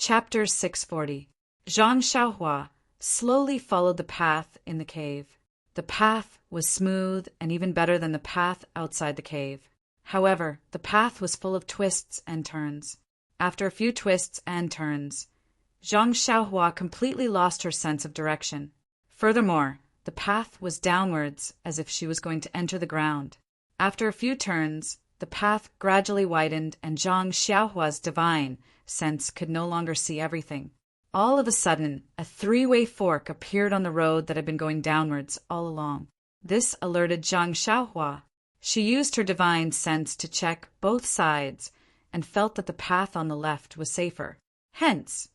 Chapter 640. Zhang Xiaohua slowly followed the path in the cave. The path was smooth and even better than the path outside the cave. However, the path was full of twists and turns. After a few twists and turns, Zhang Xiaohua completely lost her sense of direction. Furthermore, the path was downwards as if she was going to enter the ground. After a few turns, the path gradually widened and Zhang Xiaohua's divine sense could no longer see everything. All of a sudden, a three-way fork appeared on the road that had been going downwards all along. This alerted Zhang Xiaohua. She used her divine sense to check both sides and felt that the path on the left was safer. Hence,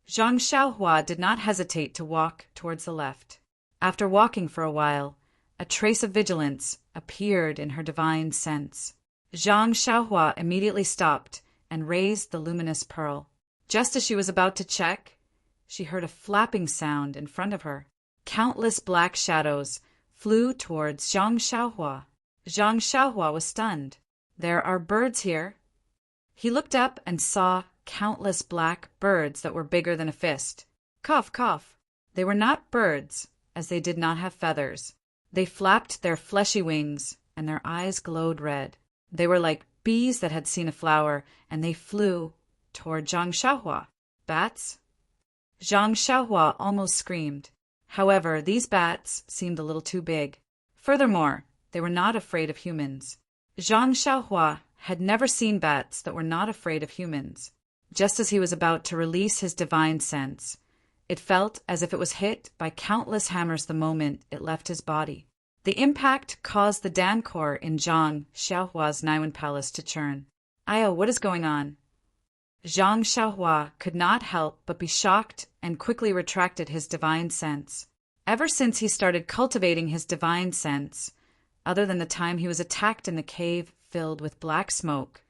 Zhang Xiaohua did not hesitate to walk towards the left. After walking for a while, a trace of vigilance appeared in her divine sense. Zhang Xiaohua immediately stopped and raised the luminous pearl. Just as she was about to check, she heard a flapping sound in front of her. Countless black shadows flew towards Zhang Xiaohua. Zhang Xiaohua was stunned. "There are birds here." He looked up and saw countless black birds that were bigger than a fist. Cough, cough. They were not birds, as they did not have feathers. They flapped their fleshy wings, and their eyes glowed red. They were like bees that had seen a flower, and they flew toward Zhang Xiaohua. Bats? Zhang Xiaohua almost screamed. However, these bats seemed a little too big. Furthermore, they were not afraid of humans. Zhang Xiaohua had never seen bats that were not afraid of humans. Just as he was about to release his divine sense, it felt as if it was hit by countless hammers the moment it left his body. The impact caused the Dancor in Zhang Xiaohua's Naiwen Palace to churn. "Io, what is going on?" Zhang Xiaohua could not help but be shocked and quickly retracted his divine sense. Ever since he started cultivating his divine sense, other than the time he was attacked in the cave filled with black smoke,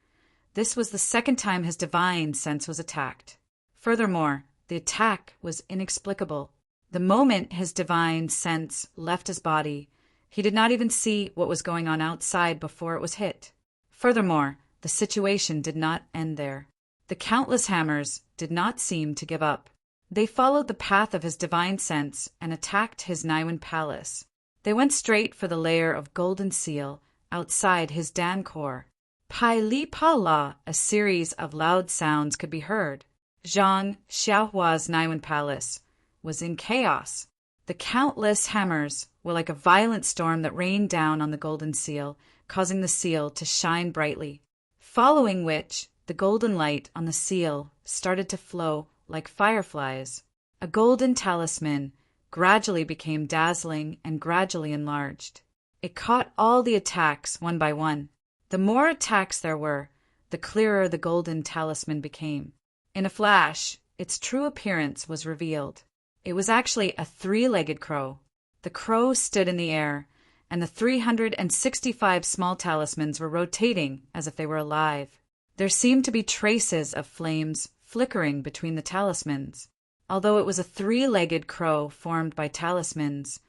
this was the second time his divine sense was attacked. Furthermore, the attack was inexplicable. The moment his divine sense left his body, he did not even see what was going on outside before it was hit. Furthermore, the situation did not end there. The countless hammers did not seem to give up. They followed the path of his divine sense and attacked his Naiwen Palace. They went straight for the layer of golden seal outside his Dancor. Pai Li Pa La, a series of loud sounds could be heard. Zhang Xiaohua's Naiwen Palace was in chaos. The countless hammers were like a violent storm that rained down on the golden seal, causing the seal to shine brightly. Following which, the golden light on the seal started to flow like fireflies. A golden talisman gradually became dazzling and gradually enlarged. It caught all the attacks one by one. The more attacks there were, the clearer the golden talisman became. In a flash, its true appearance was revealed. It was actually a three-legged crow. The crow stood in the air, and the 365 small talismans were rotating as if they were alive. There seemed to be traces of flames flickering between the talismans. Although it was a three-legged crow formed by talismans,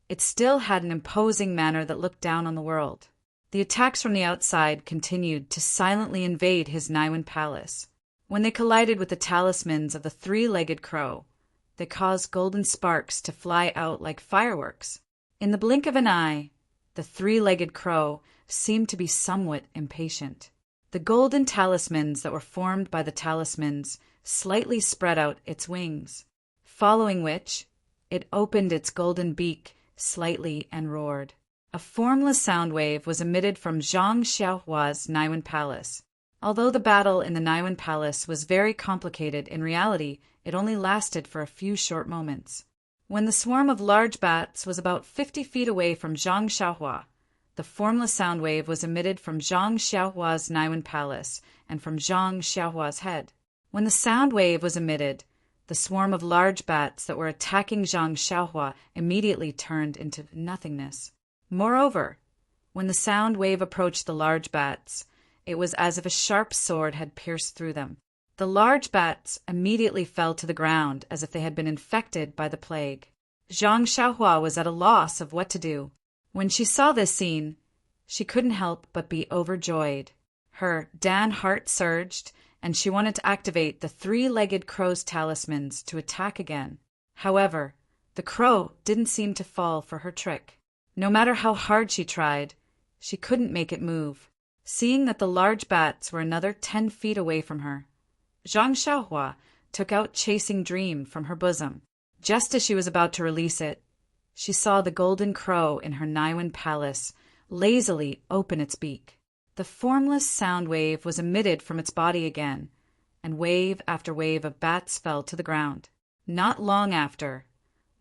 it still had an imposing manner that looked down on the world. The attacks from the outside continued to silently invade his Naiwen Palace. When they collided with the talismans of the three-legged crow, they caused golden sparks to fly out like fireworks. In the blink of an eye, the three-legged crow seemed to be somewhat impatient. The golden talismans that were formed by the talismans slightly spread out its wings, following which, it opened its golden beak slightly and roared. A formless sound wave was emitted from Zhang Xiaohua's Naiwen Palace. Although the battle in the Naiwen Palace was very complicated, in reality, it only lasted for a few short moments. When the swarm of large bats was about 50 feet away from Zhang Xiaohua, the formless sound wave was emitted from Zhang Xiaohua's Naiwen Palace and from Zhang Xiaohua's head. When the sound wave was emitted, the swarm of large bats that were attacking Zhang Xiaohua immediately turned into nothingness. Moreover, when the sound wave approached the large bats, it was as if a sharp sword had pierced through them. The large bats immediately fell to the ground as if they had been infected by the plague. Zhang Xiaohua was at a loss of what to do. When she saw this scene, she couldn't help but be overjoyed. Her Dan heart surged, and she wanted to activate the three-legged crow's talismans to attack again. However, the crow didn't seem to fall for her trick. No matter how hard she tried, she couldn't make it move. Seeing that the large bats were another 10 feet away from her, Zhang Xiaohua took out Chasing Dream from her bosom. Just as she was about to release it, she saw the golden crow in her Niwen palace lazily open its beak. The formless sound wave was emitted from its body again, and wave after wave of bats fell to the ground. Not long after,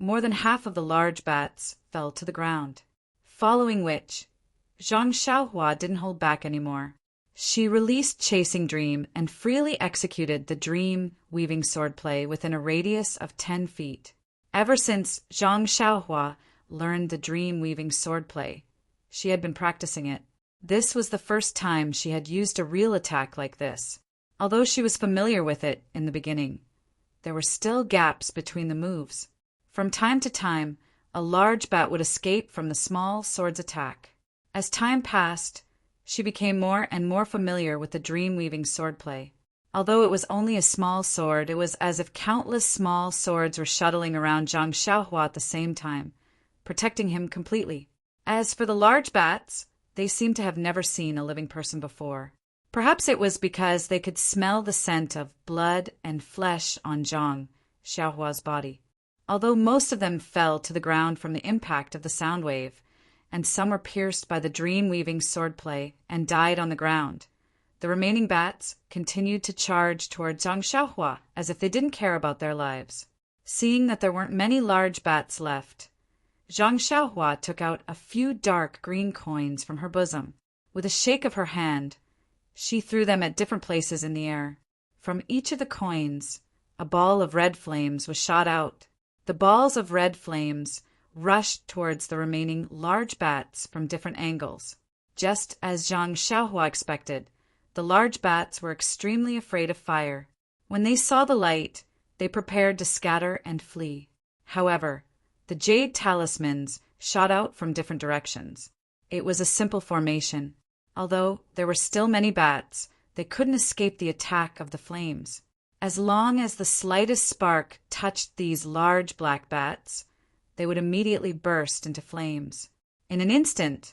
more than half of the large bats fell to the ground, following which, Zhang Xiaohua didn't hold back anymore. She released Chasing Dream and freely executed the dream-weaving swordplay within a radius of 10 feet. Ever since Zhang Xiaohua learned the dream-weaving swordplay, she had been practicing it. This was the first time she had used a real attack like this. Although she was familiar with it in the beginning, there were still gaps between the moves. From time to time, a large bat would escape from the small sword's attack. As time passed, she became more and more familiar with the dream-weaving swordplay. Although it was only a small sword, it was as if countless small swords were shuttling around Zhang Xiaohua at the same time, protecting him completely. As for the large bats, they seemed to have never seen a living person before. Perhaps it was because they could smell the scent of blood and flesh on Zhang Xiaohua's body. Although most of them fell to the ground from the impact of the sound wave, and some were pierced by the dream-weaving swordplay and died on the ground, the remaining bats continued to charge toward Zhang Xiaohua as if they didn't care about their lives. Seeing that there weren't many large bats left, Zhang Xiaohua took out a few dark green coins from her bosom. With a shake of her hand, she threw them at different places in the air. From each of the coins, a ball of red flames was shot out. The balls of red flames rushed towards the remaining large bats from different angles. Just as Zhang Xiaohua expected, the large bats were extremely afraid of fire. When they saw the light, they prepared to scatter and flee. However, the jade talismans shot out from different directions. It was a simple formation. Although there were still many bats, they couldn't escape the attack of the flames. As long as the slightest spark touched these large black bats, they would immediately burst into flames. In an instant,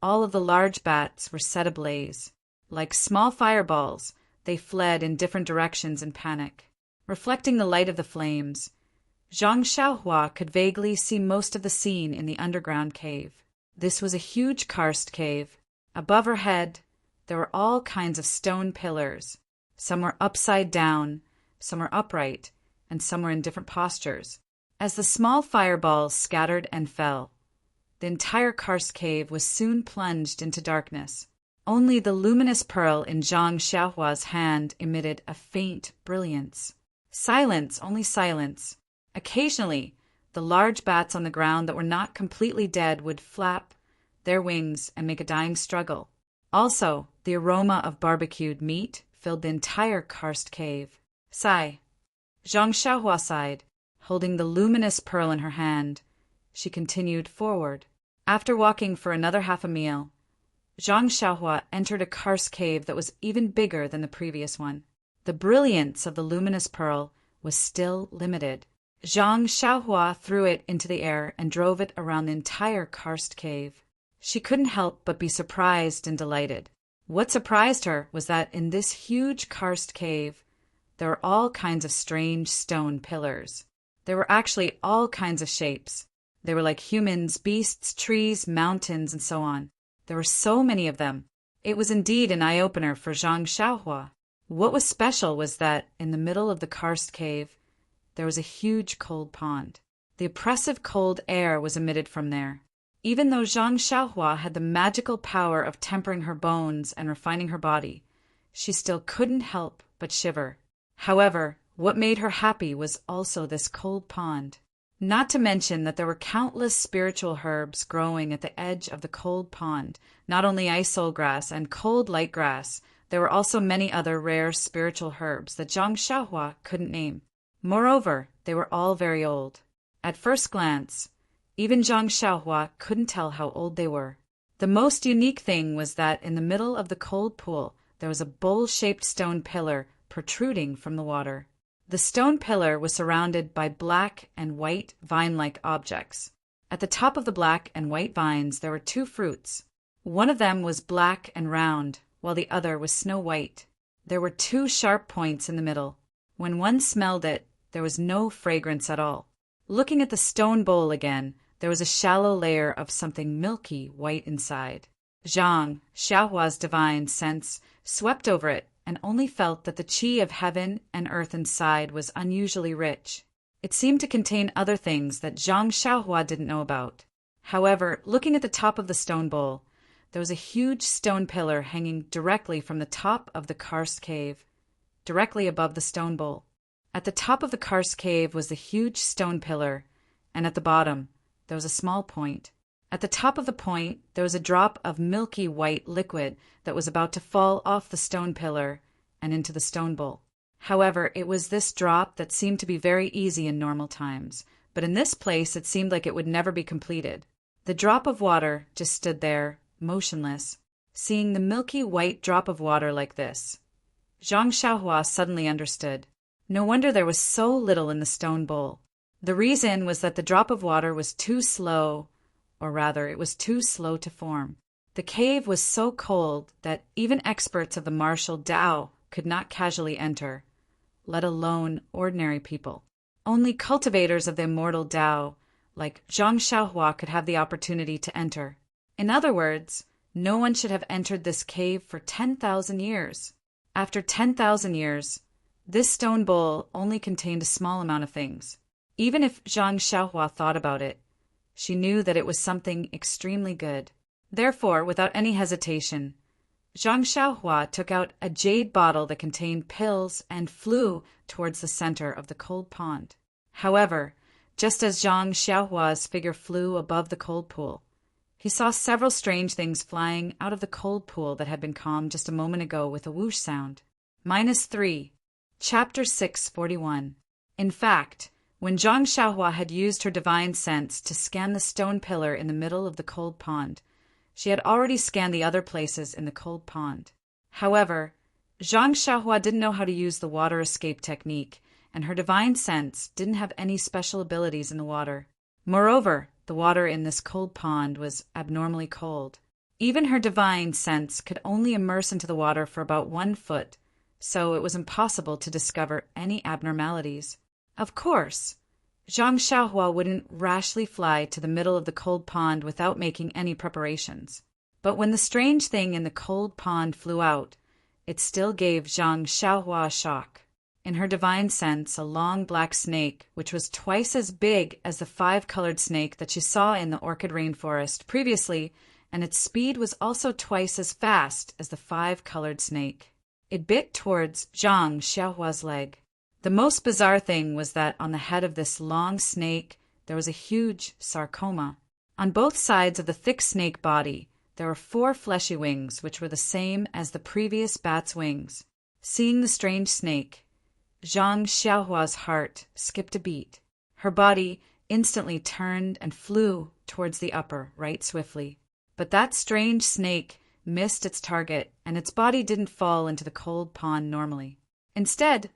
all of the large bats were set ablaze. Like small fireballs, they fled in different directions in panic. Reflecting the light of the flames, Zhang Xiaohua could vaguely see most of the scene in the underground cave. This was a huge karst cave. Above her head, there were all kinds of stone pillars. Some were upside down, some were upright, and some were in different postures. As the small fireballs scattered and fell, the entire karst cave was soon plunged into darkness. Only the luminous pearl in Zhang Xiaohua's hand emitted a faint brilliance. Silence, only silence. Occasionally, the large bats on the ground that were not completely dead would flap their wings and make a dying struggle. Also, the aroma of barbecued meat filled the entire karst cave. Sigh. Zhang Xiaohua sighed. Holding the luminous pearl in her hand, she continued forward. After walking for another half a meal, Zhang Xiaohua entered a karst cave that was even bigger than the previous one. The brilliance of the luminous pearl was still limited. Zhang Xiaohua threw it into the air and drove it around the entire karst cave. She couldn't help but be surprised and delighted. What surprised her was that in this huge karst cave, there were all kinds of strange stone pillars. There were actually all kinds of shapes. They were like humans, beasts, trees, mountains, and so on. There were so many of them. It was indeed an eye-opener for Zhang Xiaohua. What was special was that in the middle of the karst cave, there was a huge cold pond. The oppressive cold air was emitted from there. Even though Zhang Xiaohua had the magical power of tempering her bones and refining her body, she still couldn't help but shiver. However, what made her happy was also this cold pond. Not to mention that there were countless spiritual herbs growing at the edge of the cold pond. Not only ice soul grass and cold light grass, there were also many other rare spiritual herbs that Zhang Xiaohua couldn't name. Moreover, they were all very old. At first glance, even Zhang Xiaohua couldn't tell how old they were. The most unique thing was that in the middle of the cold pool, there was a bowl-shaped stone pillar protruding from the water. The stone pillar was surrounded by black and white vine-like objects. At the top of the black and white vines there were two fruits. One of them was black and round, while the other was snow-white. There were two sharp points in the middle. When one smelled it, there was no fragrance at all. Looking at the stone bowl again, there was a shallow layer of something milky white inside. Zhang Xiaohua's divine sense swept over it and only felt that the qi of heaven and earth inside was unusually rich. It seemed to contain other things that Zhang Xiaohua didn't know about. However, looking at the top of the stone bowl, there was a huge stone pillar hanging directly from the top of the karst cave, directly above the stone bowl. At the top of the karst cave was the huge stone pillar, and at the bottom there was a small point. At the top of the point there was a drop of milky white liquid that was about to fall off the stone pillar and into the stone bowl. However, it was this drop that seemed to be very easy in normal times, but in this place it seemed like it would never be completed. The drop of water just stood there, motionless, seeing the milky white drop of water like this. Zhang Xiaohua suddenly understood. No wonder there was so little in the stone bowl. The reason was that the drop of water was too slow, or rather, it was too slow to form. The cave was so cold that even experts of the martial Tao could not casually enter, let alone ordinary people. Only cultivators of the immortal Tao, like Zhang Xiaohua, could have the opportunity to enter. In other words, no one should have entered this cave for 10,000 years. After 10,000 years, this stone bowl only contained a small amount of things. Even if Zhang Xiaohua thought about it, she knew that it was something extremely good. Therefore, without any hesitation, Zhang Xiaohua took out a jade bottle that contained pills and flew towards the center of the cold pond. However, just as Zhang Xiaohua's figure flew above the cold pool, he saw several strange things flying out of the cold pool that had been calmed just a moment ago with a whoosh sound. -3. Chapter 641. In fact, when Zhang Xiaohua had used her divine sense to scan the stone pillar in the middle of the cold pond, she had already scanned the other places in the cold pond. However, Zhang Xiaohua didn't know how to use the water escape technique, and her divine sense didn't have any special abilities in the water. Moreover, the water in this cold pond was abnormally cold. Even her divine sense could only immerse into the water for about 1 foot, so it was impossible to discover any abnormalities. Of course, Zhang Xiaohua wouldn't rashly fly to the middle of the cold pond without making any preparations. But when the strange thing in the cold pond flew out, it still gave Zhang Xiaohua a shock. In her divine sense, a long black snake, which was twice as big as the 5-colored snake that she saw in the orchid rainforest previously, and its speed was also twice as fast as the 5-colored snake. It bit towards Zhang Xiaohua's leg. The most bizarre thing was that on the head of this long snake there was a huge sarcoma. On both sides of the thick snake body there were 4 fleshy wings, which were the same as the previous bat's wings. Seeing the strange snake, Zhang Xiaohua's heart skipped a beat. Her body instantly turned and flew towards the upper right swiftly. But that strange snake missed its target, and its body didn't fall into the cold pond normally. Instead,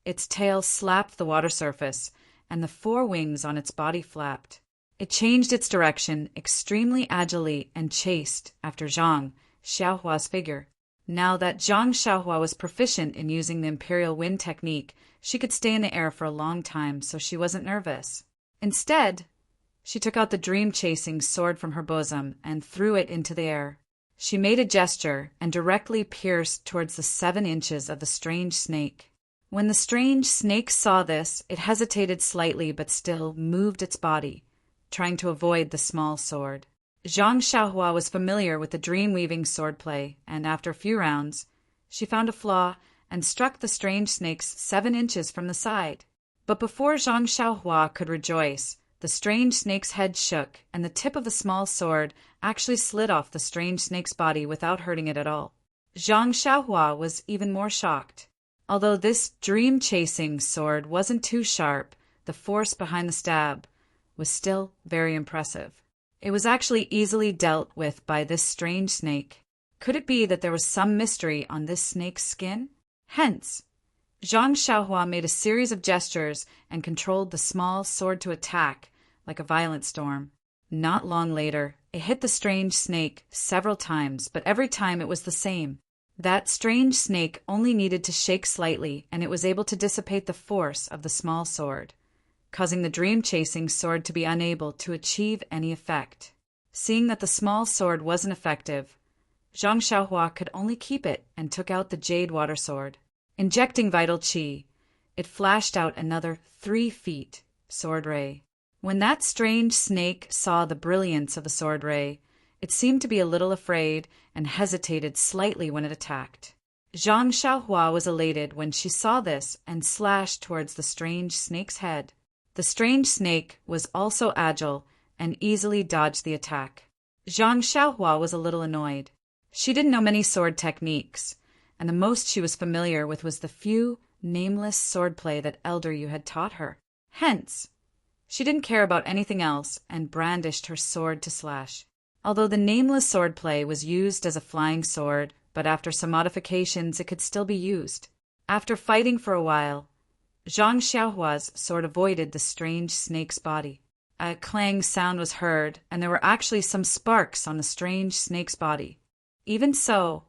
its tail slapped the water surface, and the 4 wings on its body flapped. It changed its direction extremely agilely and chased after Zhang Xiaohua's figure. Now that Zhang Xiaohua was proficient in using the Imperial Wind technique, she could stay in the air for a long time, so she wasn't nervous. Instead, she took out the dream-chasing sword from her bosom and threw it into the air. She made a gesture and directly pierced towards the 7 inches of the strange snake. When the strange snake saw this, it hesitated slightly but still moved its body, trying to avoid the small sword. Zhang Xiaohua was familiar with the dream-weaving swordplay, and after a few rounds, she found a flaw and struck the strange snake's 7 inches from the side. But before Zhang Xiaohua could rejoice, the strange snake's head shook, and the tip of the small sword actually slid off the strange snake's body without hurting it at all. Zhang Xiaohua was even more shocked. Although this dream-chasing sword wasn't too sharp, the force behind the stab was still very impressive. It was actually easily dealt with by this strange snake. Could it be that there was some mystery on this snake's skin? Hence, Zhang Xiaohua made a series of gestures and controlled the small sword to attack like a violent storm. Not long later, it hit the strange snake several times, but every time it was the same. That strange snake only needed to shake slightly, and it was able to dissipate the force of the small sword, causing the dream-chasing sword to be unable to achieve any effect. Seeing that the small sword wasn't effective, Zhang Xiaohua could only keep it and took out the jade water sword. Injecting vital qi, it flashed out another 3 feet sword ray. When that strange snake saw the brilliance of the sword ray, it seemed to be a little afraid and hesitated slightly when it attacked. Zhang Xiaohua was elated when she saw this and slashed towards the strange snake's head. The strange snake was also agile and easily dodged the attack. Zhang Xiaohua was a little annoyed. She didn't know many sword techniques, and the most she was familiar with was the few nameless swordplay that Elder Yu had taught her. Hence, she didn't care about anything else and brandished her sword to slash. Although the nameless swordplay was used as a flying sword, but after some modifications it could still be used. After fighting for a while, Zhang Xiaohua's sword avoided the strange snake's body. A clang sound was heard, and there were actually some sparks on the strange snake's body. Even so,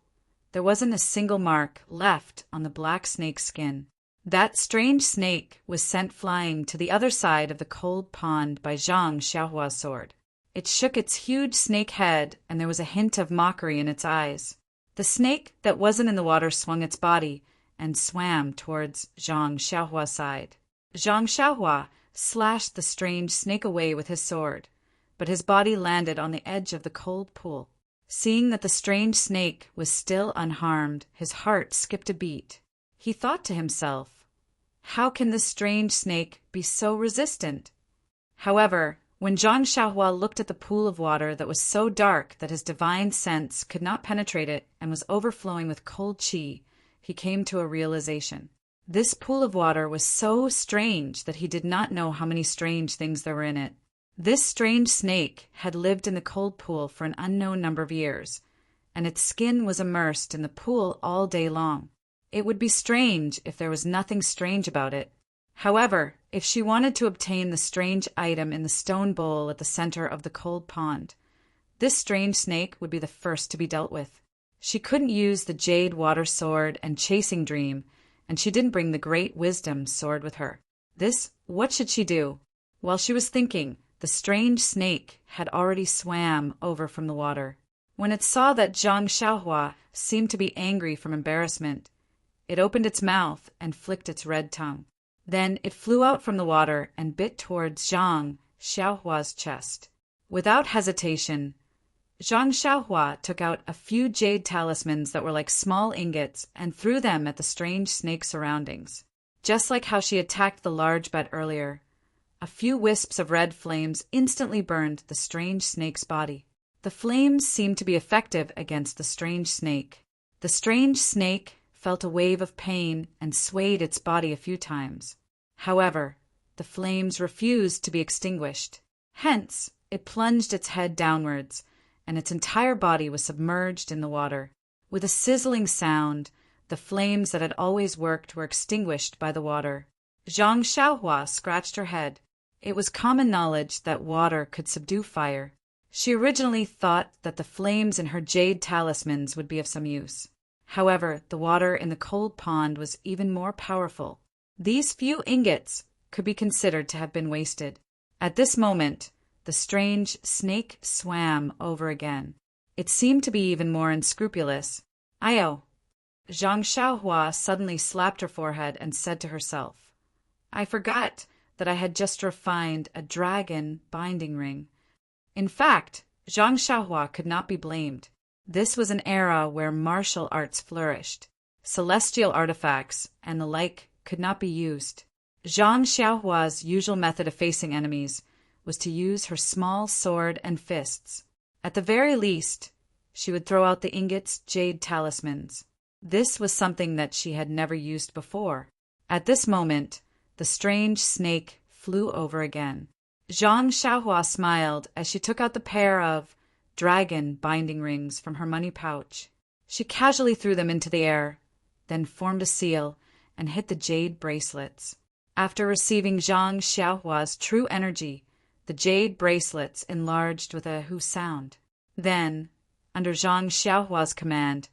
there wasn't a single mark left on the black snake's skin. That strange snake was sent flying to the other side of the cold pond by Zhang Xiaohua's sword. It shook its huge snake head, and there was a hint of mockery in its eyes. The snake that wasn't in the water swung its body and swam towards Zhang Xiaohua's side. Zhang Xiaohua slashed the strange snake away with his sword, but his body landed on the edge of the cold pool. Seeing that the strange snake was still unharmed, his heart skipped a beat. He thought to himself, how can this strange snake be so resistant? However, when Zhang Xiaohua looked at the pool of water that was so dark that his divine sense could not penetrate it and was overflowing with cold qi, he came to a realization. This pool of water was so strange that he did not know how many strange things there were in it. This strange snake had lived in the cold pool for an unknown number of years, and its skin was immersed in the pool all day long. It would be strange if there was nothing strange about it. However, if she wanted to obtain the strange item in the stone bowl at the center of the cold pond, this strange snake would be the first to be dealt with. She couldn't use the jade water sword and chasing dream, and she didn't bring the great wisdom sword with her. What should she do? While she was thinking, the strange snake had already swam over from the water. When it saw that Zhang Xiaohua seemed to be angry from embarrassment, it opened its mouth and flicked its red tongue. Then it flew out from the water and bit towards Zhang Xiaohua's chest. Without hesitation, Zhang Xiaohua took out a few jade talismans that were like small ingots and threw them at the strange snake's surroundings. Just like how she attacked the large bat earlier, a few wisps of red flames instantly burned the strange snake's body. The flames seemed to be effective against the strange snake. The strange snake felt a wave of pain and swayed its body a few times. However, the flames refused to be extinguished. Hence, it plunged its head downwards, and its entire body was submerged in the water. With a sizzling sound, the flames that had always worked were extinguished by the water. Zhang Xiaohua scratched her head. It was common knowledge that water could subdue fire. She originally thought that the flames in her jade talismans would be of some use. However, the water in the cold pond was even more powerful. These few ingots could be considered to have been wasted. At this moment, the strange snake swam over again. It seemed to be even more unscrupulous. Ayo! Zhang Xiaohua suddenly slapped her forehead and said to herself, I forgot that I had just refined a dragon binding ring. In fact, Zhang Xiaohua could not be blamed. This was an era where martial arts flourished. Celestial artifacts and the like could not be used. Zhang Xiaohua's usual method of facing enemies was to use her small sword and fists. At the very least, she would throw out the ingots' jade talismans. This was something that she had never used before. At this moment, the strange snake flew over again. Zhang Xiaohua smiled as she took out the pair of dragon binding rings from her money pouch. She casually threw them into the air, then formed a seal and hit the jade bracelets. After receiving Zhang Xiaohua's true energy, the jade bracelets enlarged with a hu sound. Then, under Zhang Xiaohua's command,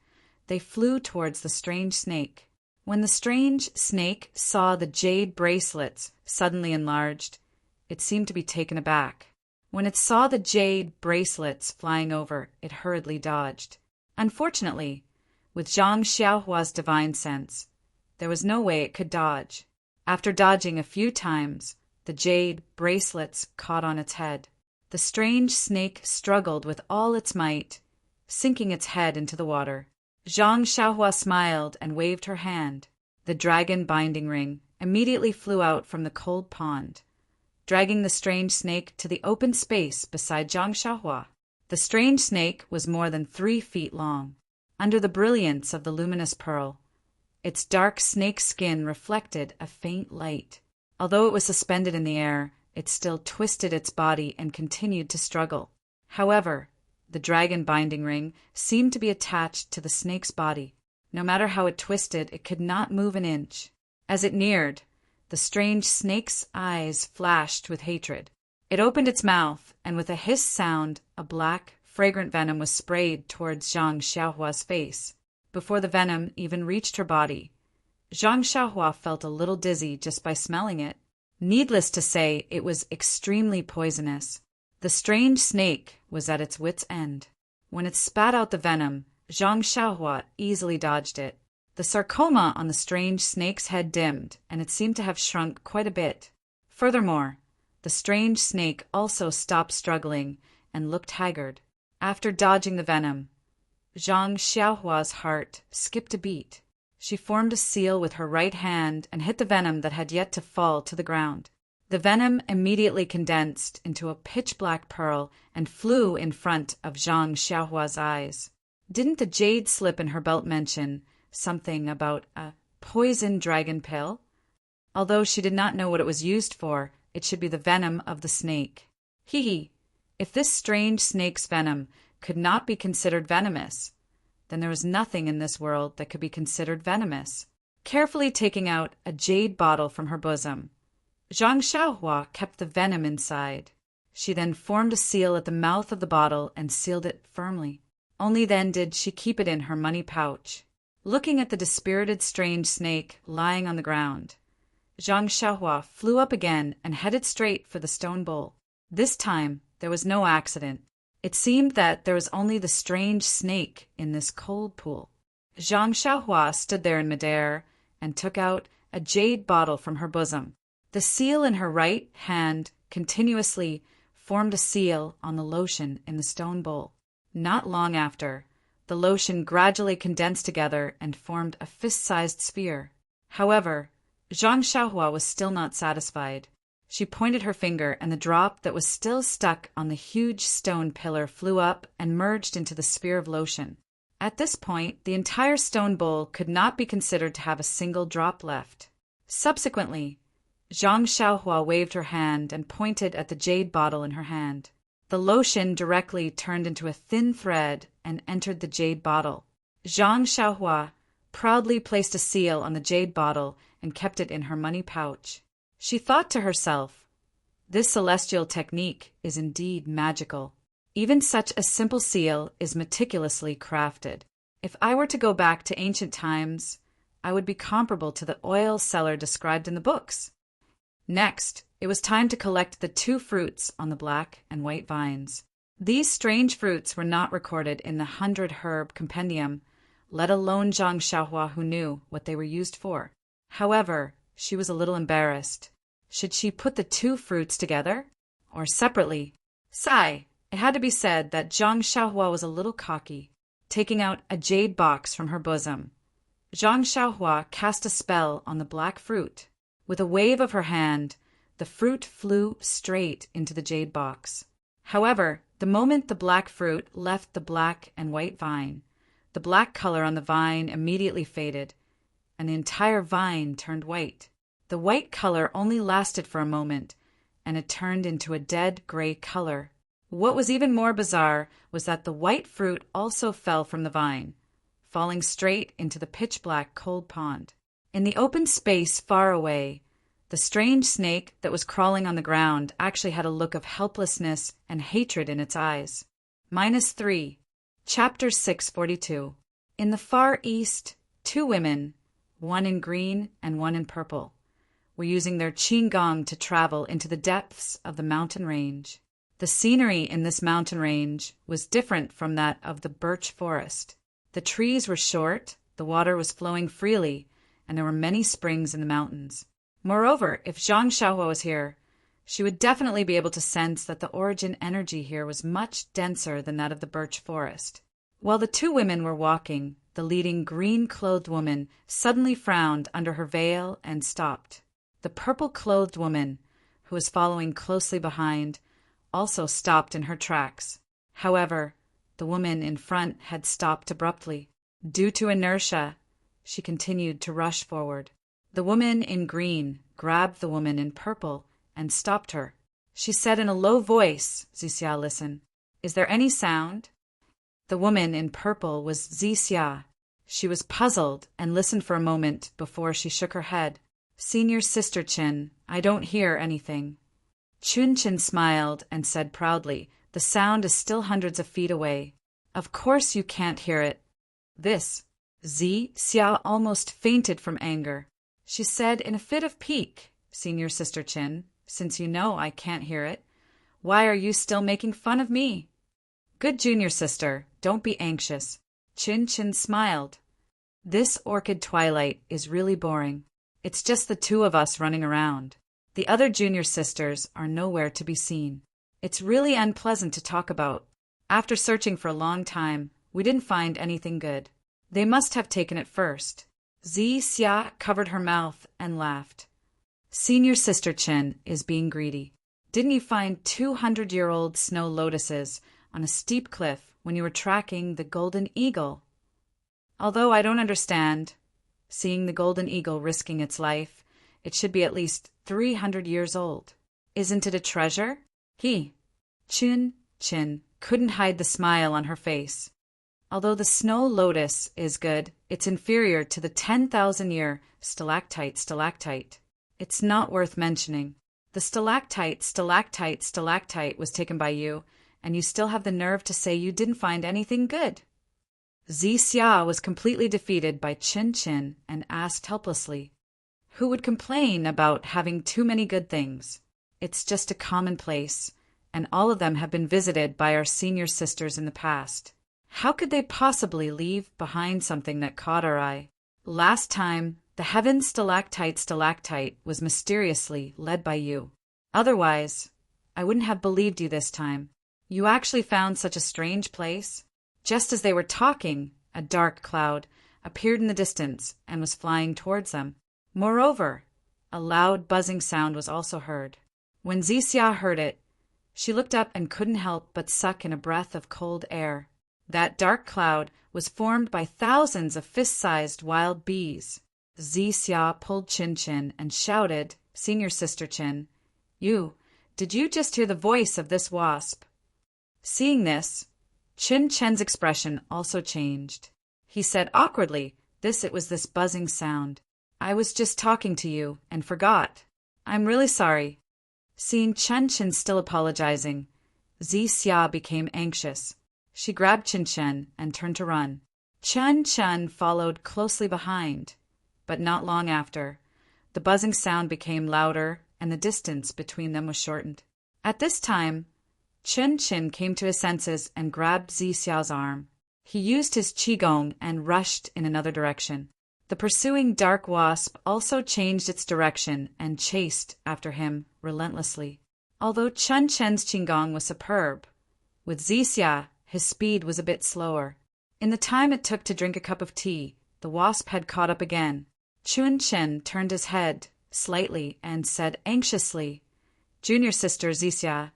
they flew towards the strange snake. When the strange snake saw the jade bracelets suddenly enlarged, it seemed to be taken aback. When it saw the jade bracelets flying over, it hurriedly dodged. Unfortunately, with Zhang Xiaohua's divine sense, there was no way it could dodge. After dodging a few times, the jade bracelets caught on its head. The strange snake struggled with all its might, sinking its head into the water. Zhang Xiaohua smiled and waved her hand. The dragon binding ring immediately flew out from the cold pond, dragging the strange snake to the open space beside Zhang Xiaohua. The strange snake was more than 3 feet long. Under the brilliance of the luminous pearl, its dark snake skin reflected a faint light. Although it was suspended in the air, it still twisted its body and continued to struggle. However, the dragon binding ring seemed to be attached to the snake's body. No matter how it twisted, it could not move an inch. As it neared, the strange snake's eyes flashed with hatred. It opened its mouth, and with a hiss sound, a black, fragrant venom was sprayed towards Zhang Xiaohua's face. Before the venom even reached her body, Zhang Xiaohua felt a little dizzy just by smelling it. Needless to say, it was extremely poisonous. The strange snake was at its wit's end. When it spat out the venom, Zhang Xiaohua easily dodged it. The sarcoma on the strange snake's head dimmed, and it seemed to have shrunk quite a bit. Furthermore, the strange snake also stopped struggling and looked haggard. After dodging the venom, Zhang Xiaohua's heart skipped a beat. She formed a seal with her right hand and hit the venom that had yet to fall to the ground. The venom immediately condensed into a pitch-black pearl and flew in front of Zhang Xiaohua's eyes. Didn't the jade slip in her belt mention something about a poison dragon pill? Although she did not know what it was used for, it should be the venom of the snake. Hee. If this strange snake's venom could not be considered venomous, then there was nothing in this world that could be considered venomous. Carefully taking out a jade bottle from her bosom, Zhang Xiaohua kept the venom inside. She then formed a seal at the mouth of the bottle and sealed it firmly. Only then did she keep it in her money pouch. Looking at the dispirited strange snake lying on the ground, Zhang Xiaohua flew up again and headed straight for the stone bowl. This time, there was no accident. It seemed that there was only the strange snake in this cold pool. Zhang Xiaohua stood there in midair and took out a jade bottle from her bosom. The seal in her right hand continuously formed a seal on the lotion in the stone bowl. Not long after, the lotion gradually condensed together and formed a fist-sized sphere. However, Zhang Xiaohua was still not satisfied. She pointed her finger, and the drop that was still stuck on the huge stone pillar flew up and merged into the sphere of lotion. At this point, the entire stone bowl could not be considered to have a single drop left. Subsequently, Zhang Xiaohua waved her hand and pointed at the jade bottle in her hand. The lotion directly turned into a thin thread and entered the jade bottle. Zhang Xiaohua proudly placed a seal on the jade bottle and kept it in her money pouch. She thought to herself, "This celestial technique is indeed magical. Even such a simple seal is meticulously crafted. If I were to go back to ancient times, I would be comparable to the oil seller described in the books." Next, it was time to collect the 2 fruits on the black and white vines. These strange fruits were not recorded in the 100 Herb Compendium, let alone Zhang Xiaohua, who knew what they were used for. However, she was a little embarrassed. Should she put the 2 fruits together, or separately? Sigh. It had to be said that Zhang Xiaohua was a little cocky. Taking out a jade box from her bosom, Zhang Xiaohua cast a spell on the black fruit. With a wave of her hand, the fruit flew straight into the jade box. However, the moment the black fruit left the black and white vine, the black color on the vine immediately faded, and the entire vine turned white. The white color only lasted for a moment, and it turned into a dead gray color. What was even more bizarre was that the white fruit also fell from the vine, falling straight into the pitch-black cold pond. In the open space far away, the strange snake that was crawling on the ground actually had a look of helplessness and hatred in its eyes. -3. Chapter 642. In the far east, 2 women, one in green and one in purple, were using their qigong to travel into the depths of the mountain range. The scenery in this mountain range was different from that of the birch forest. The trees were short, the water was flowing freely, and there were many springs in the mountains. Moreover, if Zhang Xiaohua was here, she would definitely be able to sense that the origin energy here was much denser than that of the birch forest. While the 2 women were walking, the leading green-clothed woman suddenly frowned under her veil and stopped. The purple-clothed woman, who was following closely behind, also stopped in her tracks. However, the woman in front had stopped abruptly. Due to inertia, she continued to rush forward. The woman in green grabbed the woman in purple and stopped her. She said in a low voice, Zixia, listen. Is there any sound? The woman in purple was Zixia. She was puzzled and listened for a moment before she shook her head. Senior Sister Qin, I don't hear anything. Qin smiled and said proudly, the sound is still hundreds of feet away. Of course you can't hear it. This. Zixia almost fainted from anger. She said in a fit of pique, Senior Sister Qin, since you know I can't hear it, why are you still making fun of me? Good junior sister, don't be anxious. Qin smiled. This orchid twilight is really boring. It's just the 2 of us running around. The other junior sisters are nowhere to be seen. It's really unpleasant to talk about. After searching for a long time, we didn't find anything good. They must have taken it first. Zixia covered her mouth and laughed. Senior Sister Qin is being greedy. Didn't you find 200-year-old snow lotuses on a steep cliff when you were tracking the golden eagle? Although I don't understand, seeing the golden eagle risking its life, it should be at least 300 years old. Isn't it a treasure? Qin couldn't hide the smile on her face. Although the snow lotus is good, it's inferior to the 10,000-year stalactite. It's not worth mentioning. The stalactite was taken by you, and you still have the nerve to say you didn't find anything good. Zixia was completely defeated by Qin and asked helplessly, who would complain about having too many good things? It's just a commonplace, and all of them have been visited by our senior sisters in the past. How could they possibly leave behind something that caught our eye? Last time, the heaven stalactite was mysteriously led by you. Otherwise, I wouldn't have believed you this time. You actually found such a strange place? Just as they were talking, a dark cloud appeared in the distance and was flying towards them. Moreover, a loud buzzing sound was also heard. When Zixia heard it, she looked up and couldn't help but suck in a breath of cold air. That dark cloud was formed by thousands of fist-sized wild bees. Zixia pulled Qin and shouted, Senior Sister Qin, did you just hear the voice of this wasp? Seeing this, Qin's expression also changed. He said awkwardly, it was this buzzing sound. I was just talking to you and forgot. I'm really sorry. Seeing Qin still apologizing, Zixia became anxious. She grabbed Qin and turned to run. Qin followed closely behind, but not long after, the buzzing sound became louder and the distance between them was shortened. At this time, Qin came to his senses and grabbed Zixia's arm. He used his qigong and rushed in another direction. The pursuing dark wasp also changed its direction and chased after him relentlessly. Although Qin's qigong was superb, with Zixia, his speed was a bit slower. In the time it took to drink a cup of tea, the wasp had caught up again. Qin turned his head slightly and said anxiously, Junior Sister Zixia,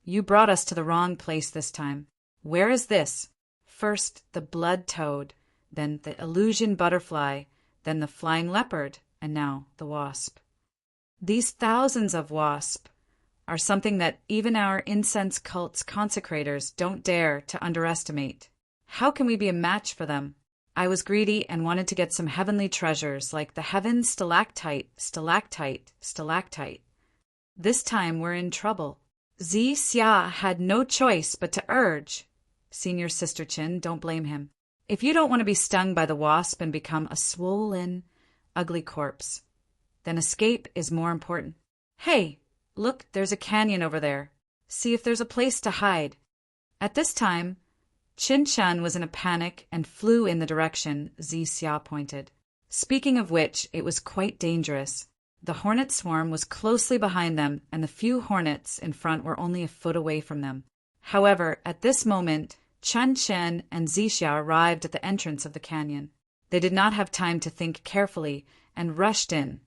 you brought us to the wrong place this time. Where is this? First the blood toad, then the illusion butterfly, then the flying leopard, and now the wasp. These thousands of wasps are something that even our incense cult's consecrators don't dare to underestimate. How can we be a match for them? I was greedy and wanted to get some heavenly treasures like the heaven stalactite, stalactite, stalactite. This time we're in trouble. Zi Xia had no choice but to urge. Senior Sister Chin, don't blame him. If you don't want to be stung by the wasp and become a swollen, ugly corpse, then escape is more important. Hey, look, there's a canyon over there. See if there's a place to hide. At this time, Chin Chan was in a panic and flew in the direction Zi Xia pointed. Speaking of which, it was quite dangerous. The hornet swarm was closely behind them, and the few hornets in front were only a foot away from them. However, at this moment, Chan Chen and Zi Xia arrived at the entrance of the canyon. They did not have time to think carefully and rushed in,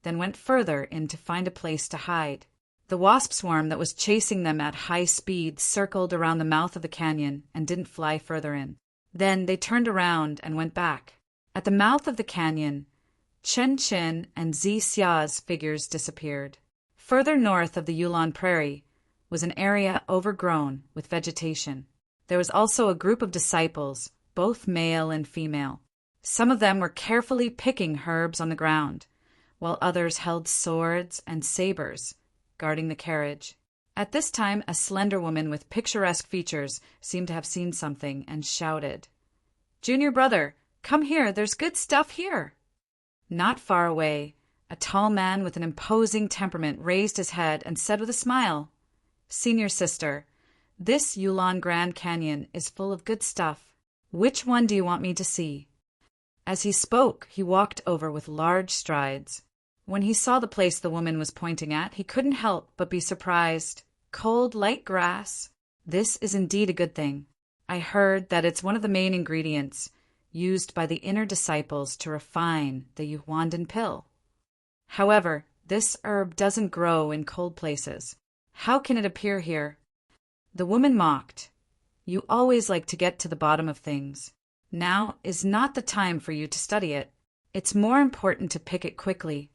then went further in to find a place to hide. The wasp swarm that was chasing them at high speed circled around the mouth of the canyon and didn't fly further in. Then they turned around and went back. At the mouth of the canyon, Chen Chen and Zi Xia's figures disappeared. Further north of the Yulon Prairie was an area overgrown with vegetation. There was also a group of disciples, both male and female. Some of them were carefully picking herbs on the ground, while others held swords and sabers, guarding the carriage. At this time, a slender woman with picturesque features seemed to have seen something and shouted, "Junior brother, come here, there's good stuff here." Not far away, a tall man with an imposing temperament raised his head and said with a smile, "Senior sister, this Yulon Grand Canyon is full of good stuff. Which one do you want me to see?" As he spoke, he walked over with large strides. When he saw the place the woman was pointing at, he couldn't help but be surprised. "Cold, light grass. This is indeed a good thing. I heard that it's one of the main ingredients used by the inner disciples to refine the Yuhuandan pill. However, this herb doesn't grow in cold places. How can it appear here?" The woman mocked. "You always like to get to the bottom of things. Now is not the time for you to study it. It's more important to pick it quickly."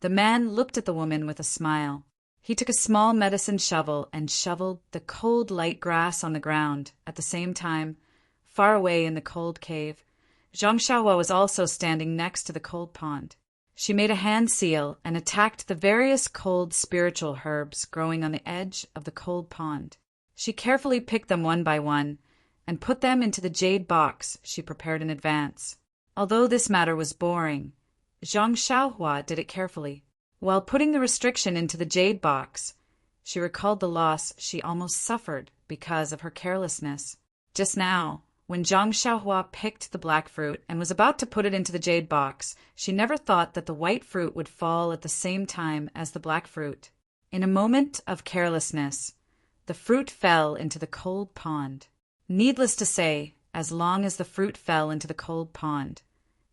The man looked at the woman with a smile. He took a small medicine shovel and shoveled the cold light grass on the ground. At the same time, far away in the cold cave, Zhang Xiaohua was also standing next to the cold pond. She made a hand seal and attacked the various cold spiritual herbs growing on the edge of the cold pond. She carefully picked them one by one and put them into the jade box she prepared in advance. Although this matter was boring, Zhang Xiaohua did it carefully. While putting the restriction into the jade box, she recalled the loss she almost suffered because of her carelessness. Just now, when Zhang Xiaohua picked the black fruit and was about to put it into the jade box, she never thought that the white fruit would fall at the same time as the black fruit. In a moment of carelessness, the fruit fell into the cold pond. Needless to say, as long as the fruit fell into the cold pond,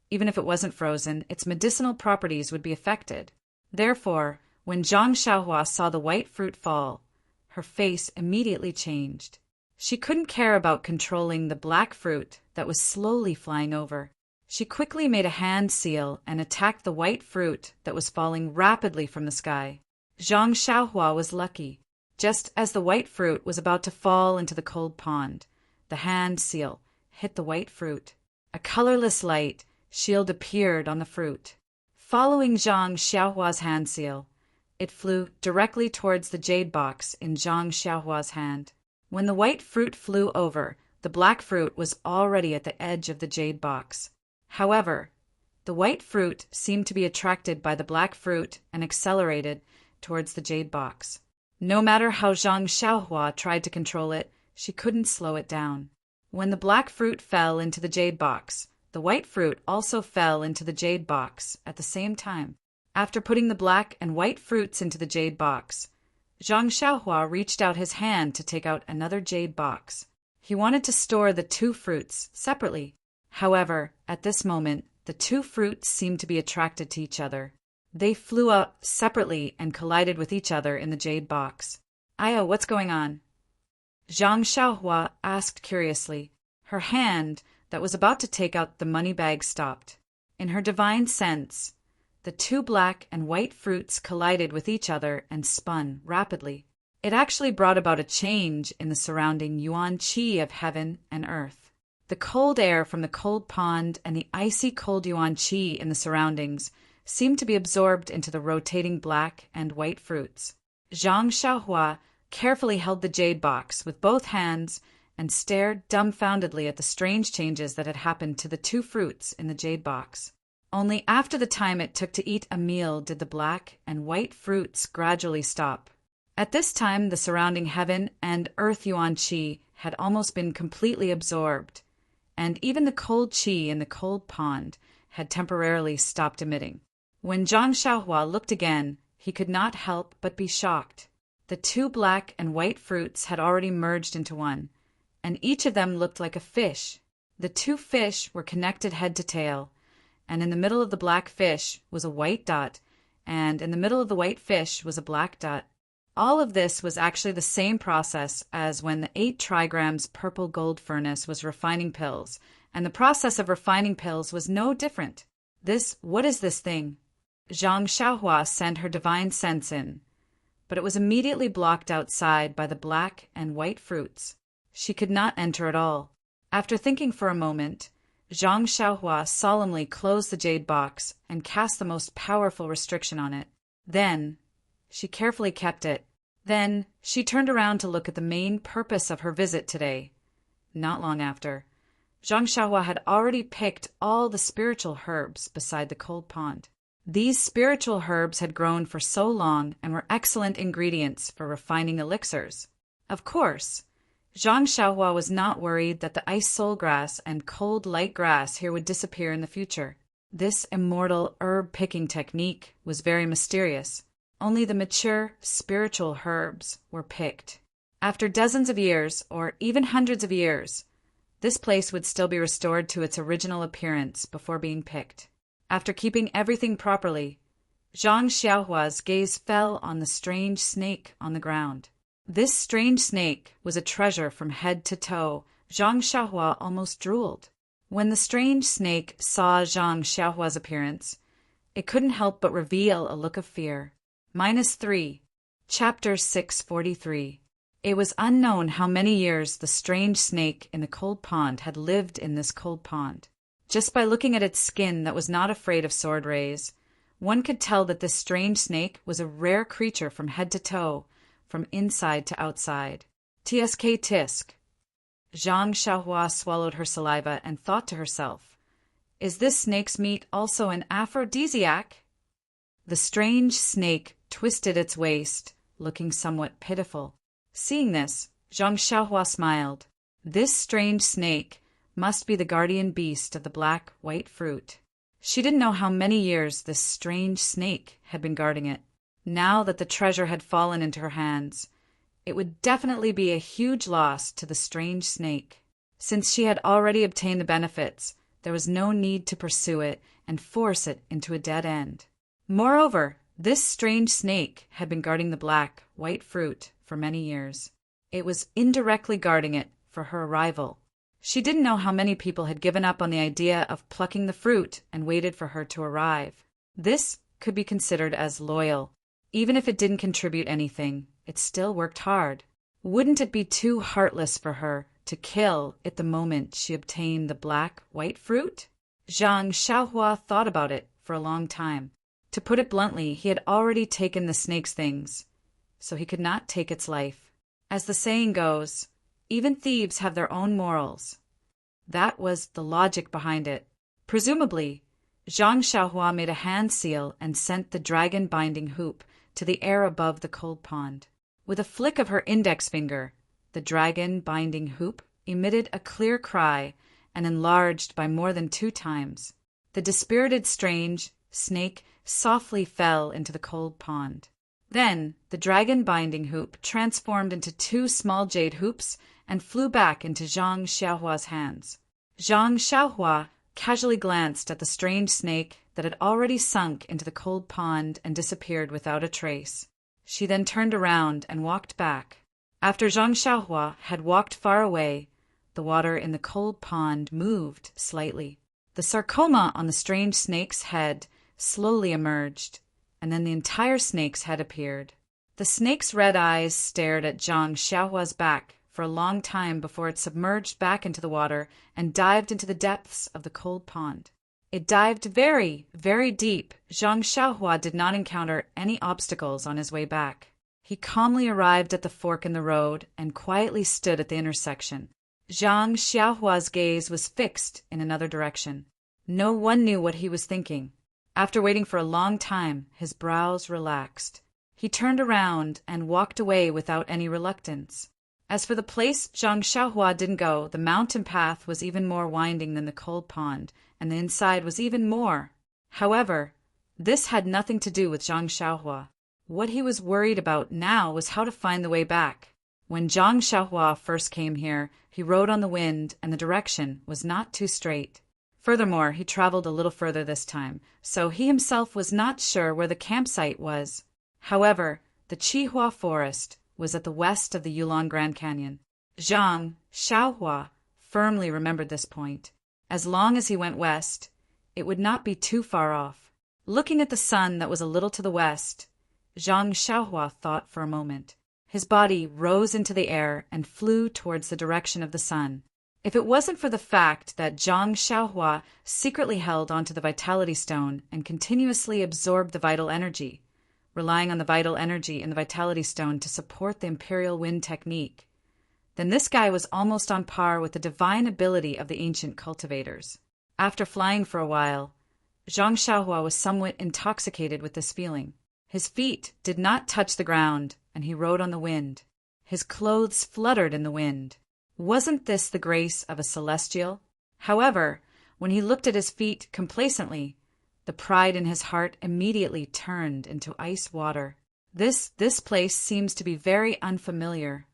even if it wasn't frozen, its medicinal properties would be affected. Therefore, when Zhang Xiaohua saw the white fruit fall, her face immediately changed. She couldn't care about controlling the black fruit that was slowly flying over. She quickly made a hand seal and attacked the white fruit that was falling rapidly from the sky. Zhang Xiaohua was lucky. Just as the white fruit was about to fall into the cold pond, the hand seal hit the white fruit. A colorless light shield appeared on the fruit. Following Zhang Xiaohua's hand seal, it flew directly towards the jade box in Zhang Xiaohua's hand. When the white fruit flew over, the black fruit was already at the edge of the jade box. However, the white fruit seemed to be attracted by the black fruit and accelerated towards the jade box. No matter how Zhang Xiaohua tried to control it, she couldn't slow it down. When the black fruit fell into the jade box, the white fruit also fell into the jade box at the same time. After putting the black and white fruits into the jade box, Zhang Xiaohua reached out his hand to take out another jade box. He wanted to store the two fruits separately. However, at this moment, the two fruits seemed to be attracted to each other. They flew up separately and collided with each other in the jade box. "Aya, what's going on?" Zhang Xiaohua asked curiously. Her hand that was about to take out the money bag stopped. In her divine sense, the two black and white fruits collided with each other and spun rapidly. It actually brought about a change in the surrounding yuan qi of heaven and earth. The cold air from the cold pond and the icy cold yuan qi in the surroundings seemed to be absorbed into the rotating black and white fruits. Zhang Xiaohua carefully held the jade box with both hands and stared dumbfoundedly at the strange changes that had happened to the two fruits in the jade box. Only after the time it took to eat a meal did the black and white fruits gradually stop. At this time, the surrounding heaven and earth yuan qi had almost been completely absorbed, and even the cold qi in the cold pond had temporarily stopped emitting. When Zhang Xiaohua looked again, he could not help but be shocked. The two black and white fruits had already merged into one, and each of them looked like a fish. The two fish were connected head to tail, and in the middle of the black fish was a white dot, and in the middle of the white fish was a black dot. All of this was actually the same process as when the 8 trigrams purple gold furnace was refining pills, and the process of refining pills was no different. What is this thing? Zhang Xiaohua sent her divine sense in, but it was immediately blocked outside by the black and white fruits. She could not enter at all. After thinking for a moment, Zhang Xiaohua solemnly closed the jade box and cast the most powerful restriction on it. Then, she carefully kept it. Then, she turned around to look at the main purpose of her visit today. Not long after, Zhang Xiaohua had already picked all the spiritual herbs beside the cold pond. These spiritual herbs had grown for so long and were excellent ingredients for refining elixirs. Of course, Zhang Xiaohua was not worried that the ice soul grass and cold light grass here would disappear in the future. This immortal herb-picking technique was very mysterious. Only the mature, spiritual herbs were picked. After dozens of years, or even hundreds of years, this place would still be restored to its original appearance before being picked. After keeping everything properly, Zhang Xiaohua's gaze fell on the strange snake on the ground. This strange snake was a treasure from head to toe. Zhang Xiaohua almost drooled. When the strange snake saw Zhang Xiaohua's appearance, it couldn't help but reveal a look of fear. -3. Chapter 643. It was unknown how many years the strange snake in the cold pond had lived in this cold pond. Just by looking at its skin that was not afraid of sword rays, one could tell that this strange snake was a rare creature from head to toe, from inside to outside. Tsk tisk. Zhang Xiaohua swallowed her saliva and thought to herself, "Is this snake's meat also an aphrodisiac?" The strange snake twisted its waist, looking somewhat pitiful. Seeing this, Zhang Xiaohua smiled. This strange snake must be the guardian beast of the black-white fruit. She didn't know how many years this strange snake had been guarding it. Now that the treasure had fallen into her hands, it would definitely be a huge loss to the strange snake. Since she had already obtained the benefits, there was no need to pursue it and force it into a dead end. Moreover, this strange snake had been guarding the black-white fruit for many years. It was indirectly guarding it for her arrival. She didn't know how many people had given up on the idea of plucking the fruit and waited for her to arrive. This could be considered as loyal. Even if it didn't contribute anything, it still worked hard. Wouldn't it be too heartless for her to kill it the moment she obtained the black-white fruit? Zhang Xiaohua thought about it for a long time. To put it bluntly, he had already taken the snake's things, so he could not take its life. As the saying goes, even thieves have their own morals. That was the logic behind it. Presumably, Zhang Xiaohua made a hand seal and sent the dragon binding hoop to the air above the cold pond. With a flick of her index finger, the dragon binding hoop emitted a clear cry and enlarged by more than 2 times. The dispirited strange snake softly fell into the cold pond. Then the dragon binding hoop transformed into 2 small jade hoops and flew back into Zhang Xiaohua's hands. Zhang Xiaohua casually glanced at the strange snake that had already sunk into the cold pond and disappeared without a trace. She then turned around and walked back. After Zhang Xiaohua had walked far away, the water in the cold pond moved slightly. The sarcoma on the strange snake's head slowly emerged, and then the entire snake's head appeared. The snake's red eyes stared at Zhang Xiaohua's back for a long time before it submerged back into the water and dived into the depths of the cold pond. It dived very, very deep. Zhang Xiaohua did not encounter any obstacles on his way back. He calmly arrived at the fork in the road and quietly stood at the intersection. Zhang Xiaohua's gaze was fixed in another direction. No one knew what he was thinking. After waiting for a long time, his brows relaxed. He turned around and walked away without any reluctance. As for the place Zhang Xiaohua didn't go, the mountain path was even more winding than the cold pond, and the inside was even more. However, this had nothing to do with Zhang Xiaohua. What he was worried about now was how to find the way back. When Zhang Xiaohua first came here, he rode on the wind, and the direction was not too straight. Furthermore, he traveled a little further this time, so he himself was not sure where the campsite was. However, the Qihua Forest was at the west of the Yulon Grand Canyon. Zhang Xiaohua firmly remembered this point. As long as he went west, it would not be too far off. Looking at the sun that was a little to the west, Zhang Xiaohua thought for a moment. His body rose into the air and flew towards the direction of the sun. If it wasn't for the fact that Zhang Xiaohua secretly held onto the vitality stone and continuously absorbed the vital energy, relying on the vital energy in the vitality stone to support the imperial wind technique, then this guy was almost on par with the divine ability of the ancient cultivators. After flying for a while, Zhang Xiaohua was somewhat intoxicated with this feeling. His feet did not touch the ground, and he rode on the wind. His clothes fluttered in the wind. Wasn't this the grace of a celestial? However, when he looked at his feet complacently, the pride in his heart immediately turned into ice water. This place seems to be very unfamiliar.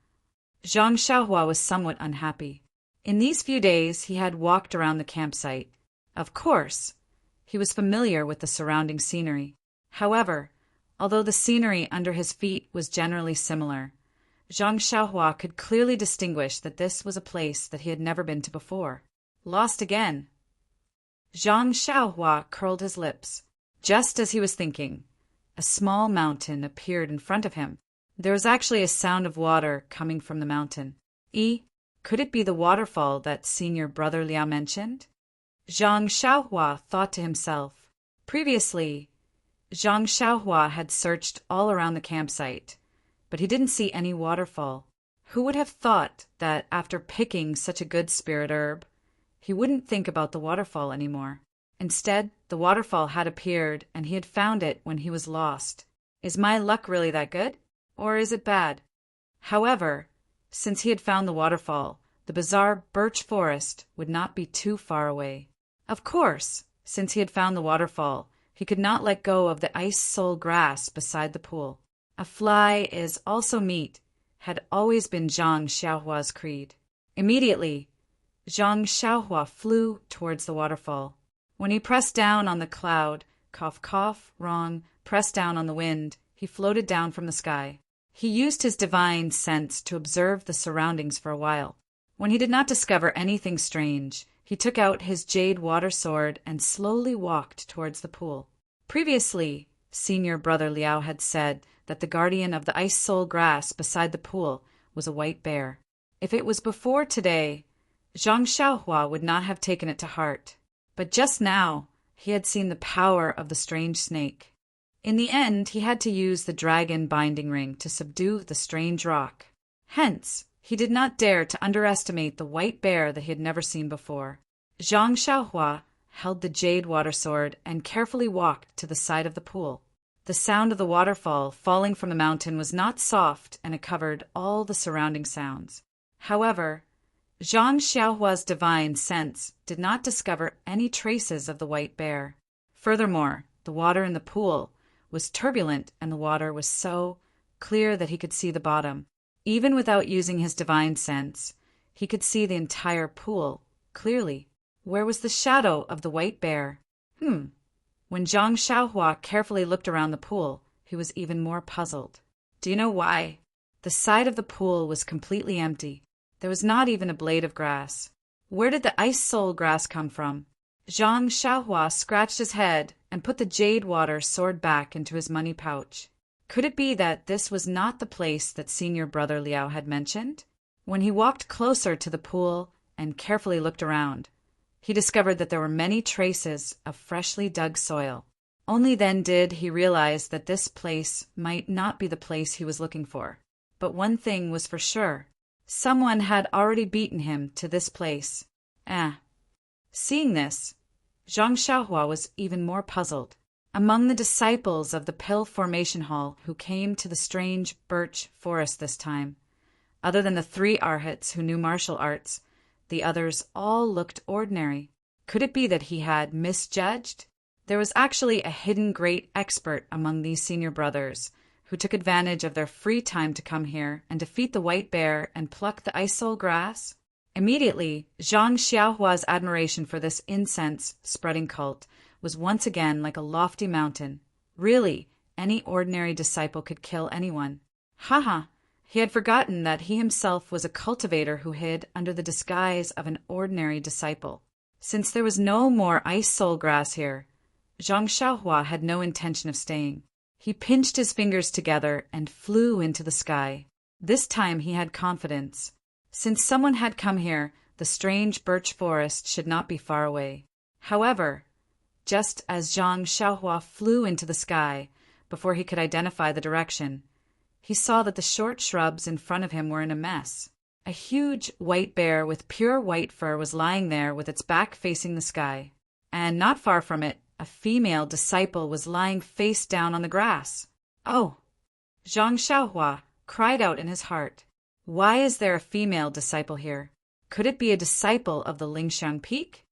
Zhang Xiaohua was somewhat unhappy. In these few days, he had walked around the campsite. Of course, he was familiar with the surrounding scenery. However, although the scenery under his feet was generally similar, Zhang Xiaohua could clearly distinguish that this was a place that he had never been to before. Lost again. Zhang Xiaohua curled his lips. Just as he was thinking, a small mountain appeared in front of him. There was actually a sound of water coming from the mountain. Could it be the waterfall that Senior Brother Liao mentioned? Zhang Xiaohua thought to himself. Previously, Zhang Xiaohua had searched all around the campsite, but he didn't see any waterfall. Who would have thought that after picking such a good spirit herb, he wouldn't think about the waterfall anymore? Instead, the waterfall had appeared, and he had found it when he was lost. Is my luck really that good? Or is it bad? However, since he had found the waterfall, the bizarre birch forest would not be too far away. Of course, since he had found the waterfall, he could not let go of the ice-soul grass beside the pool. A fly is also meat had always been Zhang Xiaohua's creed. Immediately, Zhang Xiaohua flew towards the waterfall. When he pressed down on the cloud, pressed down on the wind, he floated down from the sky. He used his divine sense to observe the surroundings for a while. When he did not discover anything strange, he took out his jade water sword and slowly walked towards the pool. Previously, Senior Brother Liao had said that the guardian of the ice soul grass beside the pool was a white bear. If it was before today, Zhang Xiaohua would not have taken it to heart. But just now, he had seen the power of the strange snake. In the end, he had to use the dragon binding ring to subdue the strange rock. Hence, he did not dare to underestimate the white bear that he had never seen before. Zhang Xiaohua held the jade water sword and carefully walked to the side of the pool. The sound of the waterfall falling from the mountain was not soft, and it covered all the surrounding sounds. However, Zhang Xiaohua's divine sense did not discover any traces of the white bear. Furthermore, the water in the pool was turbulent, and the water was so clear that he could see the bottom. Even without using his divine sense, he could see the entire pool clearly. Where was the shadow of the white bear? When Zhang Xiaohua carefully looked around the pool, he was even more puzzled. Do you know why? The side of the pool was completely empty. There was not even a blade of grass. Where did the ice soul grass come from? Zhang Xiaohua scratched his head and put the jade water sword back into his money pouch. Could it be that this was not the place that Senior Brother Liao had mentioned? When he walked closer to the pool and carefully looked around, he discovered that there were many traces of freshly dug soil. Only then did he realize that this place might not be the place he was looking for. But one thing was for sure. Someone had already beaten him to this place. Seeing this, Zhang Xiaohua was even more puzzled. Among the disciples of the Pill Formation Hall who came to the strange birch forest this time, other than the 3 arhats who knew martial arts, the others all looked ordinary. Could it be that he had misjudged? There was actually a hidden great expert among these senior brothers who took advantage of their free time to come here and defeat the white bear and pluck the ice soul grass. Immediately, Zhang Xiaohua's admiration for this incense-spreading cult was once again like a lofty mountain. Really, any ordinary disciple could kill anyone. He had forgotten that he himself was a cultivator who hid under the disguise of an ordinary disciple. Since there was no more ice soul grass here, Zhang Xiaohua had no intention of staying. He pinched his fingers together and flew into the sky. This time he had confidence. Since someone had come here, the strange birch forest should not be far away. However, just as Zhang Xiaohua flew into the sky, before he could identify the direction, he saw that the short shrubs in front of him were in a mess. A huge white bear with pure white fur was lying there with its back facing the sky, and not far from it, a female disciple was lying face down on the grass. Oh! Zhang Xiaohua cried out in his heart. Why is there a female disciple here? Could it be a disciple of the Lingxiang Peak?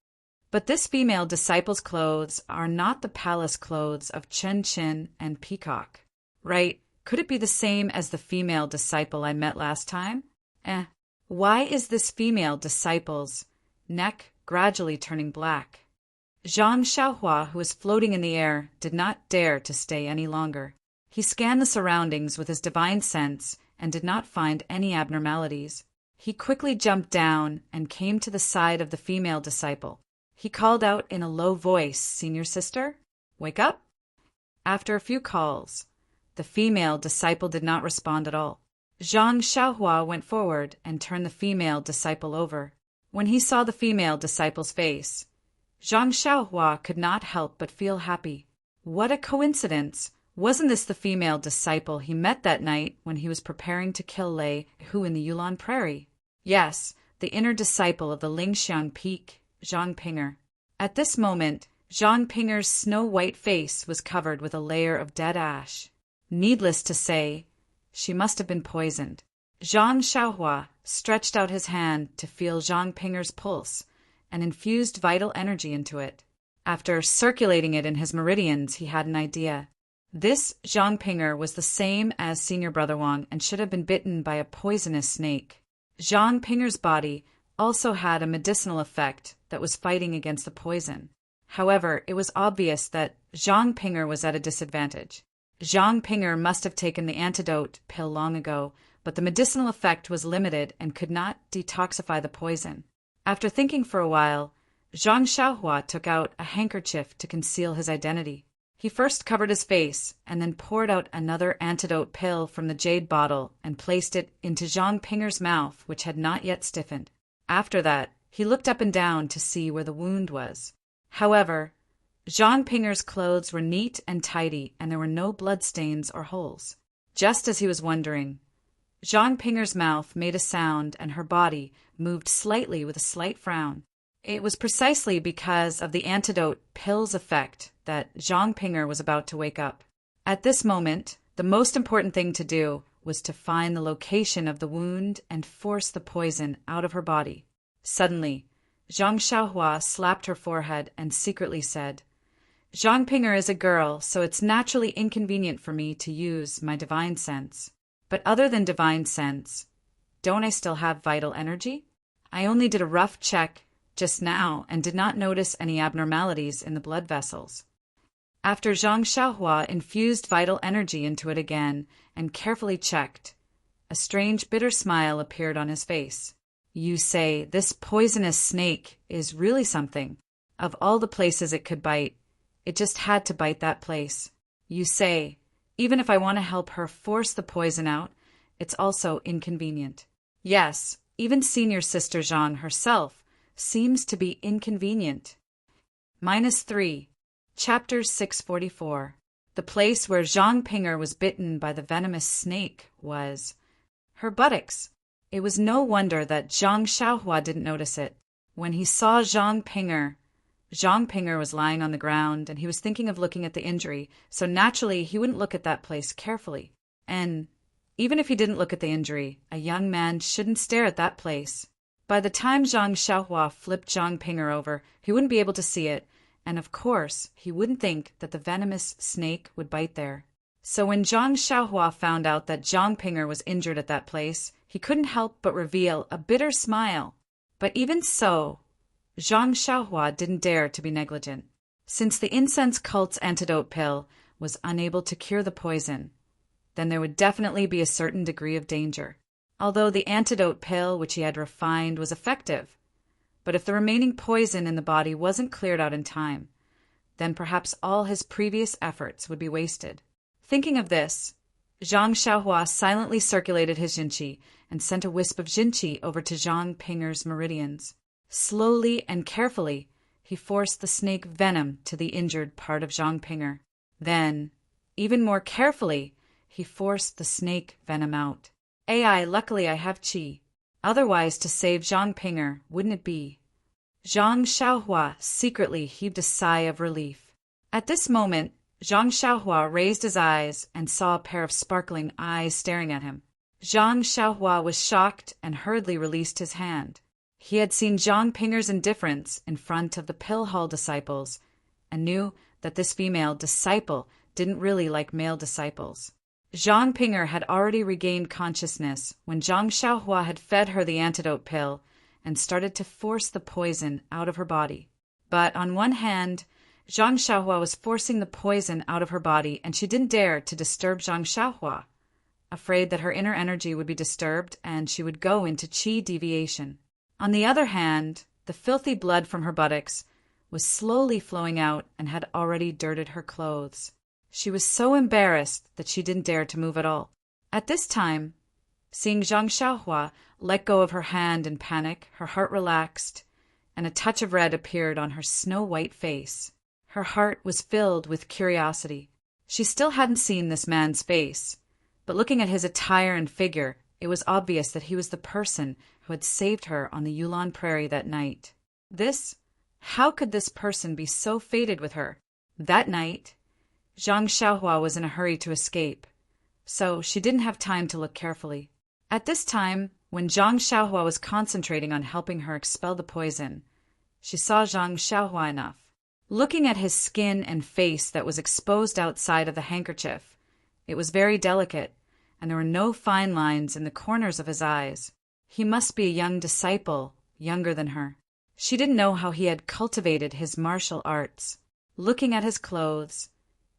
But this female disciple's clothes are not the palace clothes of Chen Qin and Peacock. Right? Could it be the same as the female disciple I met last time? Why is this female disciple's neck gradually turning black? Zhang Xiaohua, who was floating in the air, did not dare to stay any longer. He scanned the surroundings with his divine sense and did not find any abnormalities. He quickly jumped down and came to the side of the female disciple. He called out in a low voice, "Senior sister, wake up." After a few calls, the female disciple did not respond at all. Zhang Xiaohua went forward and turned the female disciple over. When he saw the female disciple's face, Zhang Xiaohua could not help but feel happy. What a coincidence! Wasn't this the female disciple he met that night when he was preparing to kill Lei Hu in the Yulon Prairie? Yes, the inner disciple of the Lingxiang Peak, Zhang Pinger. At this moment, Zhang Pinger's snow-white face was covered with a layer of dead ash. Needless to say, she must have been poisoned. Zhang Xiaohua stretched out his hand to feel Zhang Pinger's pulse and infused vital energy into it. After circulating it in his meridians, he had an idea. This Zhang Pinger was the same as Senior Brother Wang and should have been bitten by a poisonous snake. Zhang Pinger's body also had a medicinal effect that was fighting against the poison. However, it was obvious that Zhang Pinger was at a disadvantage. Zhang Pinger must have taken the antidote pill long ago, but the medicinal effect was limited and could not detoxify the poison. After thinking for a while, Zhang Xiaohua took out a handkerchief to conceal his identity. He first covered his face and then poured out another antidote pill from the jade bottle and placed it into Zhang Pinger's mouth, which had not yet stiffened. After that, he looked up and down to see where the wound was. However, Zhang Pinger's clothes were neat and tidy, and there were no bloodstains or holes. Just as he was wondering, Zhang Pinger's mouth made a sound and her body moved slightly with a slight frown. It was precisely because of the antidote pill's effect that Zhang Pinger was about to wake up. At this moment, the most important thing to do was to find the location of the wound and force the poison out of her body. Suddenly, Zhang Xiaohua slapped her forehead and secretly said, "Zhang Pinger is a girl, so it's naturally inconvenient for me to use my divine sense. But other than divine sense, don't I still have vital energy? I only did a rough check just now and did not notice any abnormalities in the blood vessels." After Zhang Xiaohua infused vital energy into it again and carefully checked, a strange bitter smile appeared on his face. "You say this poisonous snake is really something. Of all the places it could bite, it just had to bite that place. You say, even if I want to help her force the poison out, it's also inconvenient." "Yes, Even senior sister Zhang herself seems to be inconvenient. -3. Chapter 644. The place where Zhang Pinger was bitten by the venomous snake was her buttocks. It was no wonder that Zhang Xiaohua didn't notice it. When he saw Zhang Pinger was lying on the ground, and he was thinking of looking at the injury, so naturally he wouldn't look at that place carefully. And even if he didn't look at the injury, a young man shouldn't stare at that place. By the time Zhang Xiaohua flipped Zhang Pinger over, he wouldn't be able to see it, and of course, he wouldn't think that the venomous snake would bite there. So when Zhang Xiaohua found out that Zhang Pinger was injured at that place, he couldn't help but reveal a bitter smile. But even so, Zhang Xiaohua didn't dare to be negligent. Since the incense cult's antidote pill was unable to cure the poison, then there would definitely be a certain degree of danger. Although the antidote pill which he had refined was effective, but if the remaining poison in the body wasn't cleared out in time, then perhaps all his previous efforts would be wasted. Thinking of this, Zhang Xiaohua silently circulated his jinqi and sent a wisp of jinqi over to Zhang Pinger's meridians. Slowly and carefully, he forced the snake venom to the injured part of Zhang Pinger. Then, even more carefully, he forced the snake venom out. Luckily I have qi. Otherwise, to save Zhang Pinger, wouldn't it be? Zhang Xiaohua secretly heaved a sigh of relief. At this moment, Zhang Xiaohua raised his eyes and saw a pair of sparkling eyes staring at him. Zhang Xiaohua was shocked and hurriedly released his hand. He had seen Zhang Pinger's indifference in front of the pill hall disciples and knew that this female disciple didn't really like male disciples. Zhang Pinger had already regained consciousness when Zhang Xiaohua had fed her the antidote pill and started to force the poison out of her body. But on one hand, Zhang Xiaohua was forcing the poison out of her body, and she didn't dare to disturb Zhang Xiaohua, afraid that her inner energy would be disturbed and she would go into qi deviation. On the other hand, the filthy blood from her buttocks was slowly flowing out and had already dirted her clothes. She was so embarrassed that she didn't dare to move at all. At this time, seeing Zhang Xiaohua let go of her hand in panic, her heart relaxed, and a touch of red appeared on her snow-white face. Her heart was filled with curiosity. She still hadn't seen this man's face, but looking at his attire and figure, it was obvious that he was the person who had saved her on the Yulon Prairie that night. How could this person be so fated with her? That night, Zhang Xiaohua was in a hurry to escape, so she didn't have time to look carefully. At this time, when Zhang Xiaohua was concentrating on helping her expel the poison, she saw Zhang Xiaohua enough. Looking at his skin and face that was exposed outside of the handkerchief, it was very delicate, and there were no fine lines in the corners of his eyes. He must be a young disciple, younger than her. She didn't know how he had cultivated his martial arts. Looking at his clothes,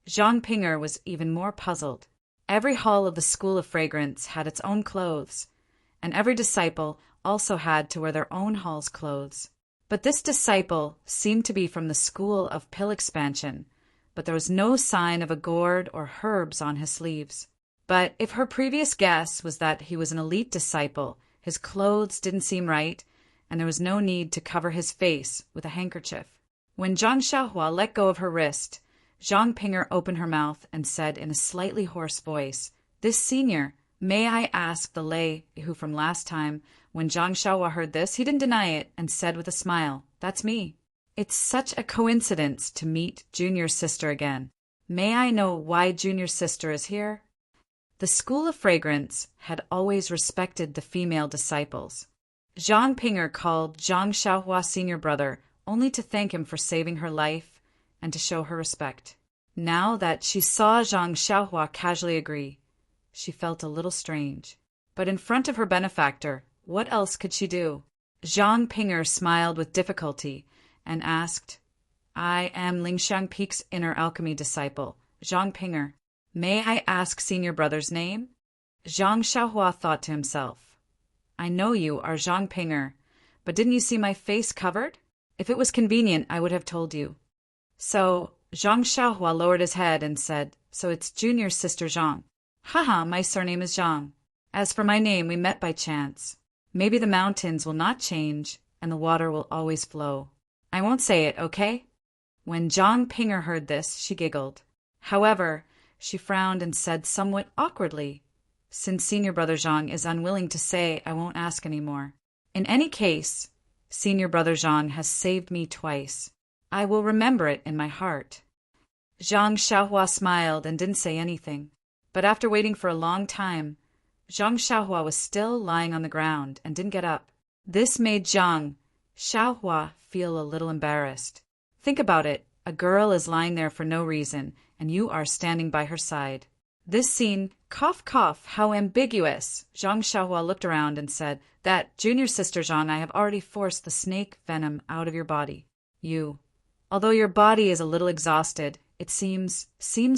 Zhang Pinger was even more puzzled. Every hall of the School of Fragrance had its own clothes, and every disciple also had to wear their own hall's clothes. But this disciple seemed to be from the School of Pill Expansion, but there was no sign of a gourd or herbs on his sleeves. But if her previous guess was that he was an elite disciple, his clothes didn't seem right, and there was no need to cover his face with a handkerchief. When Zhang Xiaohua let go of her wrist, Zhang Pinger opened her mouth and said in a slightly hoarse voice, "This senior, may I ask the lay who from last time, when Zhang Xiaohua heard this, he didn't deny it and said with a smile, 'That's me.' It's such a coincidence to meet Junior Sister again. May I know why Junior Sister is here?" The School of Fragrance had always respected the female disciples. Zhang Pinger called Zhang Xiaohua senior brother only to thank him for saving her life and to show her respect. Now that she saw Zhang Xiaohua casually agree, she felt a little strange. But in front of her benefactor, what else could she do? Zhang Pinger smiled with difficulty and asked, "I am Lingxiang Peak's inner alchemy disciple, Zhang Pinger. May I ask senior brother's name?" Zhang Xiaohua thought to himself, "I know you are Zhang Pinger, but didn't you see my face covered? If it was convenient, I would have told you." So Zhang Xiaohua lowered his head and said, "So it's Junior Sister Zhang." "Haha, my surname is Zhang. As for my name, we met by chance." Maybe the mountains will not change and the water will always flow. I won't say it, okay? When Zhang Pinger heard this, she giggled. However, she frowned and said somewhat awkwardly, "Since senior brother Zhang is unwilling to say, I won't ask any more. In any case, senior brother Zhang has saved me twice. I will remember it in my heart." Zhang Xiaohua smiled and didn't say anything. But after waiting for a long time, Zhang Xiaohua was still lying on the ground and didn't get up. This made Zhang Xiaohua feel a little embarrassed. Think about it. A girl is lying there for no reason, and you are standing by her side. This scene, cough, cough, how ambiguous. Zhang Xiaohua looked around and said, "That, junior sister Zhang, I have already forced the snake venom out of your body. Although your body is a little exhausted, it seems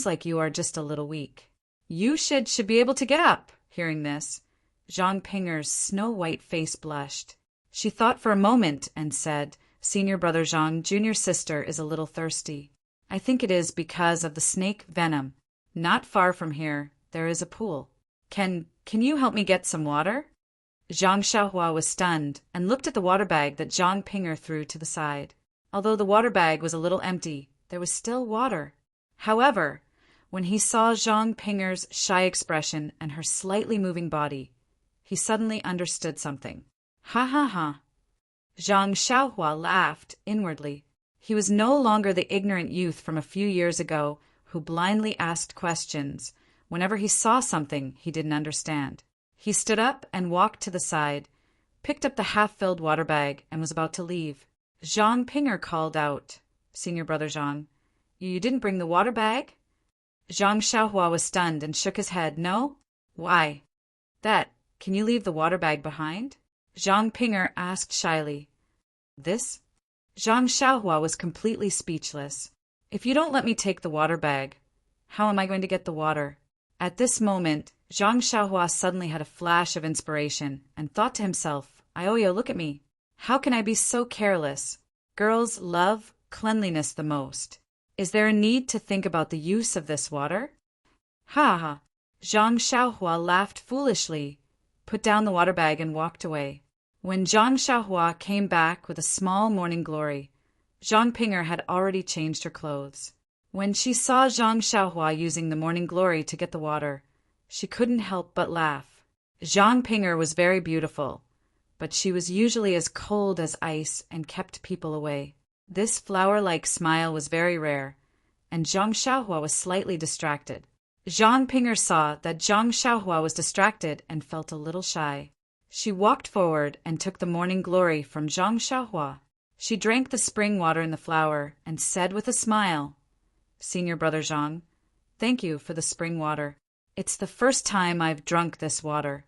like you are just a little weak. You should be able to get up." Hearing this, Zhang Pinger's snow-white face blushed. She thought for a moment and said, "Senior brother Zhang, junior sister is a little thirsty. I think it is because of the snake venom. Not far from here, there is a pool. Can you help me get some water?" Zhang Xiaohua was stunned and looked at the water bag that Zhang Pinger threw to the side. Although the water bag was a little empty, there was still water. However, when he saw Zhang Pinger's shy expression and her slightly moving body, he suddenly understood something. Ha ha ha. Zhang Xiaohua laughed inwardly. He was no longer the ignorant youth from a few years ago who blindly asked questions whenever he saw something he didn't understand. He stood up and walked to the side, picked up the half-filled water bag, and was about to leave. Zhang Pinger called out, "Senior brother Zhang, you didn't bring the water bag?" Zhang Xiaohua was stunned and shook his head. "No? Why? Can you leave the water bag behind?" Zhang Pinger asked shyly. "This?" Zhang Xiaohua was completely speechless. "If you don't let me take the water bag, how am I going to get the water?" At this moment, Zhang Xiaohua suddenly had a flash of inspiration and thought to himself, "Ioyo, look at me. How can I be so careless? Girls love cleanliness the most. Is there a need to think about the use of this water?" Ha ha! Zhang Xiaohua laughed foolishly, put down the water bag and walked away. When Zhang Xiaohua came back with a small morning glory, Zhang Pinger had already changed her clothes. When she saw Zhang Xiaohua using the morning glory to get the water, she couldn't help but laugh. Zhang Pinger was very beautiful, but she was usually as cold as ice and kept people away. This flower-like smile was very rare, and Zhang Xiaohua was slightly distracted. Zhang Pinger saw that Zhang Xiaohua was distracted and felt a little shy. She walked forward and took the morning glory from Zhang Xiaohua. She drank the spring water in the flower and said with a smile, "Senior brother Zhang, thank you for the spring water. It's the first time I've drunk this water."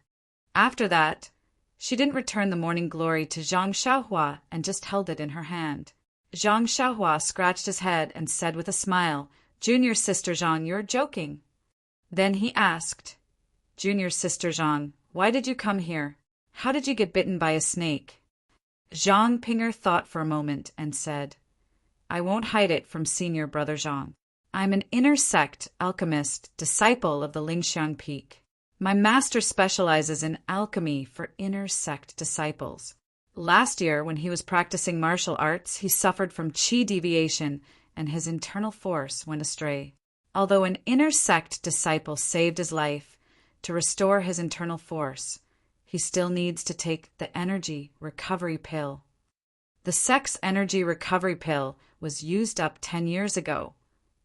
After that, she didn't return the morning glory to Zhang Xiaohua and just held it in her hand. Zhang Xiaohua scratched his head and said with a smile, "Junior sister Zhang, you're joking." Then he asked, "Junior sister Zhang, why did you come here? How did you get bitten by a snake?" Zhang Pinger thought for a moment and said, "I won't hide it from senior brother Zhang. I'm an inner sect alchemist, disciple of the Lingxiang Peak. My master specializes in alchemy for inner sect disciples. Last year, when he was practicing martial arts, he suffered from qi deviation and his internal force went astray. Although an inner sect disciple saved his life to restore his internal force, he still needs to take the energy recovery pill. The sect's energy recovery pill was used up 10 years ago,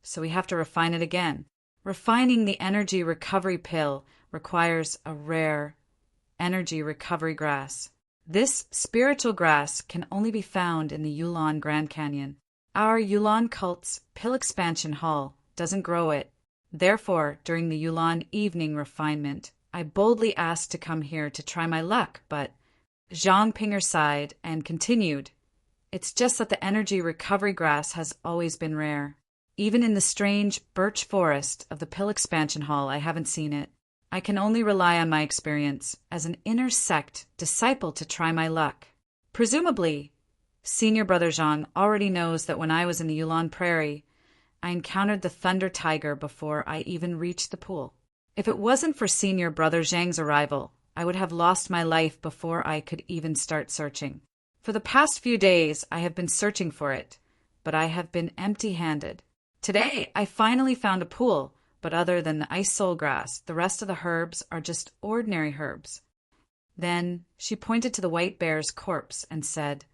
so we have to refine it again. Refining the energy recovery pill requires a rare energy recovery grass. This spiritual grass can only be found in the Yulon Grand Canyon. Our Yulon cult's pill expansion hall doesn't grow it. Therefore, during the Yulon evening refinement, I boldly asked to come here to try my luck, but..." Zhang Pinger sighed and continued, "It's just that the energy recovery grass has always been rare. Even in the strange birch forest of the pill expansion hall, I haven't seen it. I can only rely on my experience as an inner sect disciple to try my luck. Presumably, senior brother Zhang already knows that when I was in the Yulon Prairie, I encountered the thunder tiger before I even reached the pool. If it wasn't for senior brother Zhang's arrival, I would have lost my life before I could even start searching. For the past few days, I have been searching for it, but I have been empty-handed. Today, I finally found a pool, but other than the ice soul grass, the rest of the herbs are just ordinary herbs. Then she pointed to the white bear's corpse and said,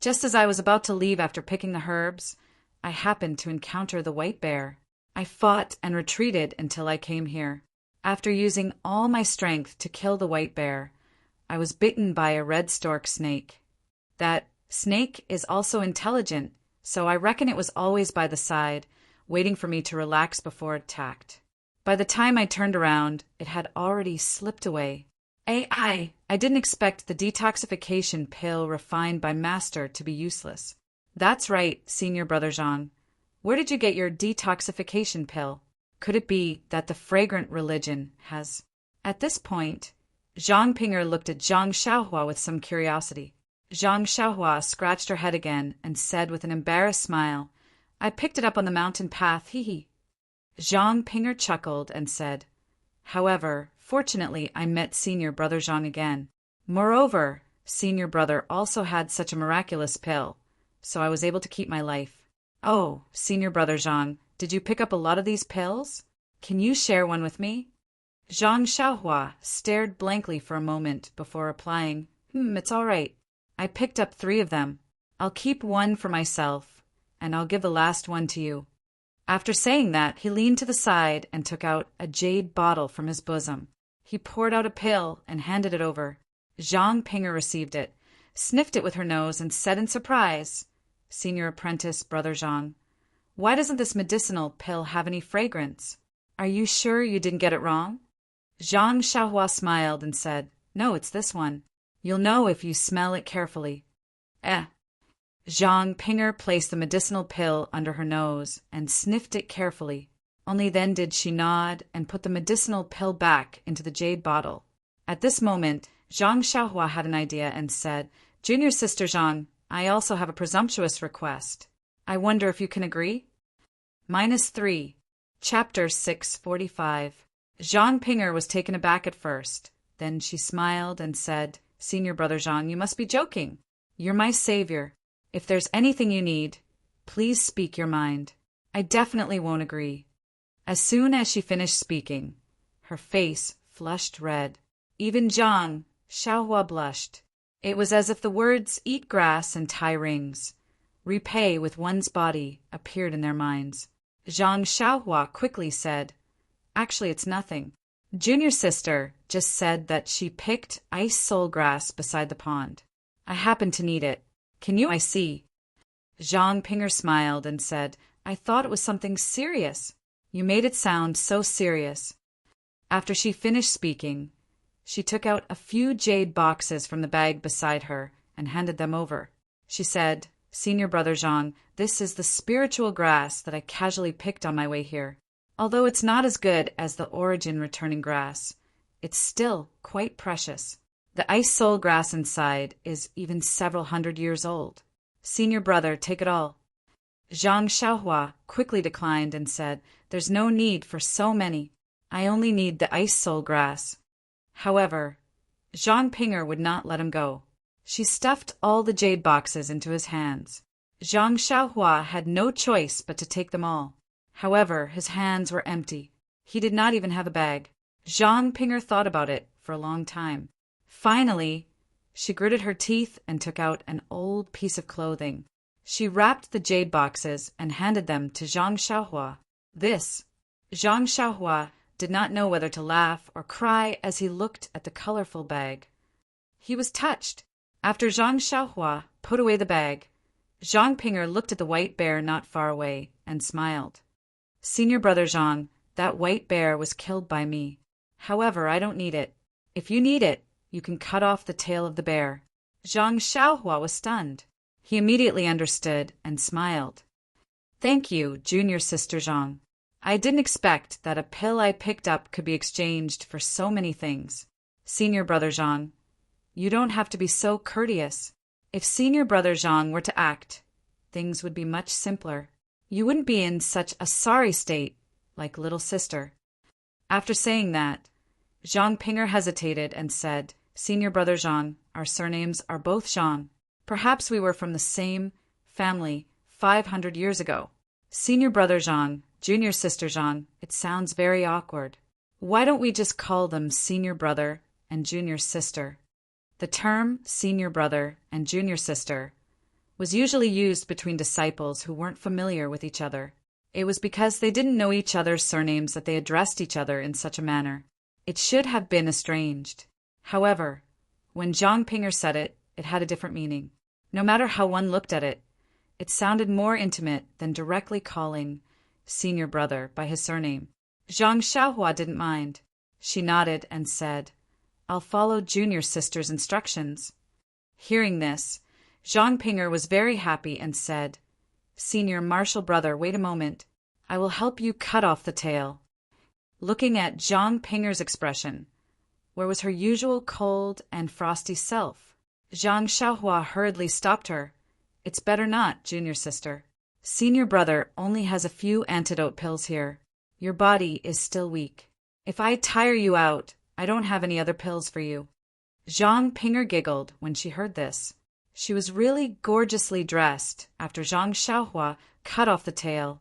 "Just as I was about to leave after picking the herbs, I happened to encounter the white bear. I fought and retreated until I came here. After using all my strength to kill the white bear, I was bitten by a red stork snake. That snake is also intelligent, so I reckon it was always by the side, waiting for me to relax before it attacked. By the time I turned around, it had already slipped away. I didn't expect the detoxification pill refined by Master to be useless." "That's right, Senior Brother Jean. Where did you get your detoxification pill? Could it be that the fragrant religion has—" At this point, Zhang Ping'er looked at Zhang Xiaohua with some curiosity. Zhang Xiaohua scratched her head again and said with an embarrassed smile, "I picked it up on the mountain path, hee." Zhang Ping'er chuckled and said, "However, fortunately I met Senior Brother Zhang again. Moreover, Senior Brother also had such a miraculous pill, so I was able to keep my life. Oh, Senior Brother Zhang, did you pick up a lot of these pills? Can you share one with me?" Zhang Xiaohua stared blankly for a moment before replying, "It's all right. I picked up 3 of them. I'll keep one for myself, and I'll give the last one to you." After saying that, he leaned to the side and took out a jade bottle from his bosom. He poured out a pill and handed it over. Zhang Ping'er received it, sniffed it with her nose, and said in surprise, "Senior Apprentice Brother Zhang, why doesn't this medicinal pill have any fragrance? Are you sure you didn't get it wrong?" Zhang Xiaohua smiled and said, "No, it's this one. You'll know if you smell it carefully." Zhang Ping'er placed the medicinal pill under her nose and sniffed it carefully. Only then did she nod and put the medicinal pill back into the jade bottle. At this moment, Zhang Xiaohua had an idea and said, "Junior Sister Zhang, I also have a presumptuous request. I wonder if you can agree?" -3. Chapter 645. Zhang Ping'er was taken aback at first. Then she smiled and said, "Senior Brother Zhang, you must be joking. You're my savior. If there's anything you need, please speak your mind. I definitely won't agree." As soon as she finished speaking, her face flushed red. Even Zhang Xiaohua blushed. It was as if the words "eat grass and tie rings," "repay with one's body" appeared in their minds. Zhang Xiaohua quickly said, "Actually, it's nothing. Junior Sister just said that she picked ice soul grass beside the pond. I happen to need it. Can you?" "I see." Zhang Ping'er smiled and said, "I thought it was something serious. You made it sound so serious." After she finished speaking, she took out a few jade boxes from the bag beside her and handed them over. She said, "Senior Brother Zhang, this is the spiritual grass that I casually picked on my way here. Although it's not as good as the origin returning grass, it's still quite precious. The ice soul grass inside is even several hundred years old. Senior Brother, take it all." Zhang Xiaohua quickly declined and said, "There's no need for so many. I only need the ice soul grass." However, Zhang Ping'er would not let him go. She stuffed all the jade boxes into his hands. Zhang Xiaohua had no choice but to take them all. However, his hands were empty. He did not even have a bag. Zhang Ping'er thought about it for a long time. Finally, she gritted her teeth and took out an old piece of clothing. She wrapped the jade boxes and handed them to Zhang Xiaohua. Zhang Xiaohua did not know whether to laugh or cry as he looked at the colorful bag. He was touched. After Zhang Xiaohua put away the bag, Zhang Ping'er looked at the white bear not far away and smiled. "Senior Brother Zhang, that white bear was killed by me. However, I don't need it. If you need it, you can cut off the tail of the bear." Zhang Xiaohua was stunned. He immediately understood and smiled. "Thank you, Junior Sister Zhang. I didn't expect that a pill I picked up could be exchanged for so many things. Senior Brother Zhang, you don't have to be so courteous. If Senior Brother Zhang were to act, things would be much simpler. You wouldn't be in such a sorry state like little sister." After saying that, Zhang Pinger hesitated and said, Senior brother Zhang, our surnames are both Zhang. Perhaps we were from the same family 500 years ago. Senior brother Zhang, junior sister Zhang, it sounds very awkward. Why don't we just call them senior brother and junior sister? The term senior brother and junior sister was usually used between disciples who weren't familiar with each other. It was because they didn't know each other's surnames that they addressed each other in such a manner. It should have been estranged. However, when Zhang Pinger said it, it had a different meaning. No matter how one looked at it, it sounded more intimate than directly calling senior brother by his surname. Zhang Xiaohua didn't mind. She nodded and said, I'll follow junior sister's instructions. Hearing this, Zhang Pinger was very happy and said, Senior martial brother, wait a moment. I will help you cut off the tail. Looking at Zhang Pinger's expression, where was her usual cold and frosty self? Zhang Xiaohua hurriedly stopped her. It's better not, junior sister. Senior brother only has a few antidote pills here. Your body is still weak. If I tire you out, I don't have any other pills for you. Zhang Pinger giggled when she heard this. She was really gorgeously dressed. After Zhang Xiaohua cut off the tail,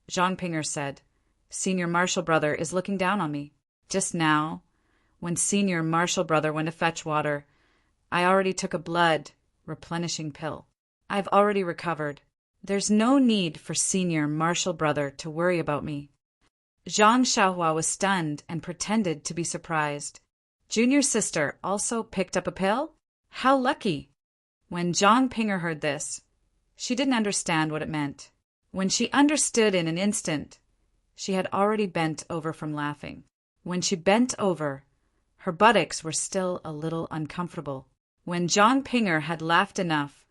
Zhang Pinger said, Senior martial brother is looking down on me. Just now, when senior martial brother went to fetch water, I already took a blood replenishing pill. I've already recovered. There's no need for senior martial brother to worry about me. Zhang Xiaohua was stunned and pretended to be surprised. Junior sister also picked up a pill? How lucky! When Zhang Pinger heard this, she didn't understand what it meant. When she understood in an instant, she had already bent over from laughing. When she bent over, her buttocks were still a little uncomfortable. When Zhang Pinger had laughed enough,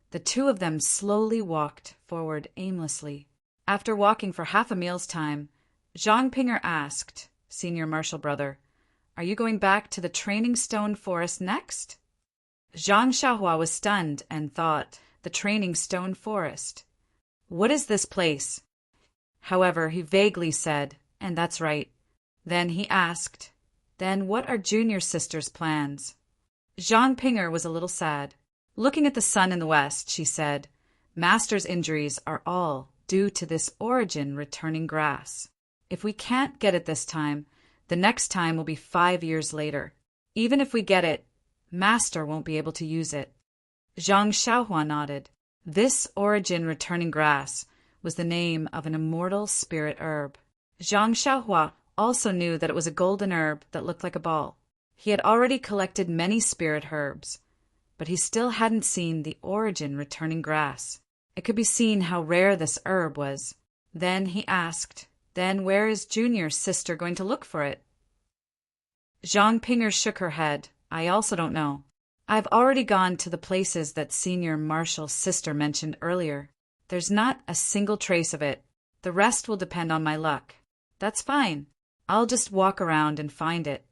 the two of them slowly walked forward aimlessly. After walking for half a meal's time, Zhang Pinger asked, Senior martial brother, Are you going back to the Training Stone Forest next? Zhang Xiaohua was stunned and thought, the Training Stone Forest. What is this place? However, he vaguely said, and that's right. Then he asked, Then what are junior sister's plans? Zhang Pinger was a little sad. Looking at the sun in the west, she said, Master's injuries are all due to this origin returning grass. If we can't get it this time, the next time will be 5 years later. Even if we get it, Master won't be able to use it. Zhang Xiaohua nodded. This origin returning grass was the name of an immortal spirit herb. Zhang Xiaohua also knew that it was a golden herb that looked like a ball. He had already collected many spirit herbs, but he still hadn't seen the origin returning grass. It could be seen how rare this herb was. Then he asked, Then where is junior sister going to look for it? Zhang Pinger shook her head. I also don't know. I've already gone to the places that senior martial sister mentioned earlier. There's not a single trace of it. The rest will depend on my luck. That's fine. I'll just walk around and find it.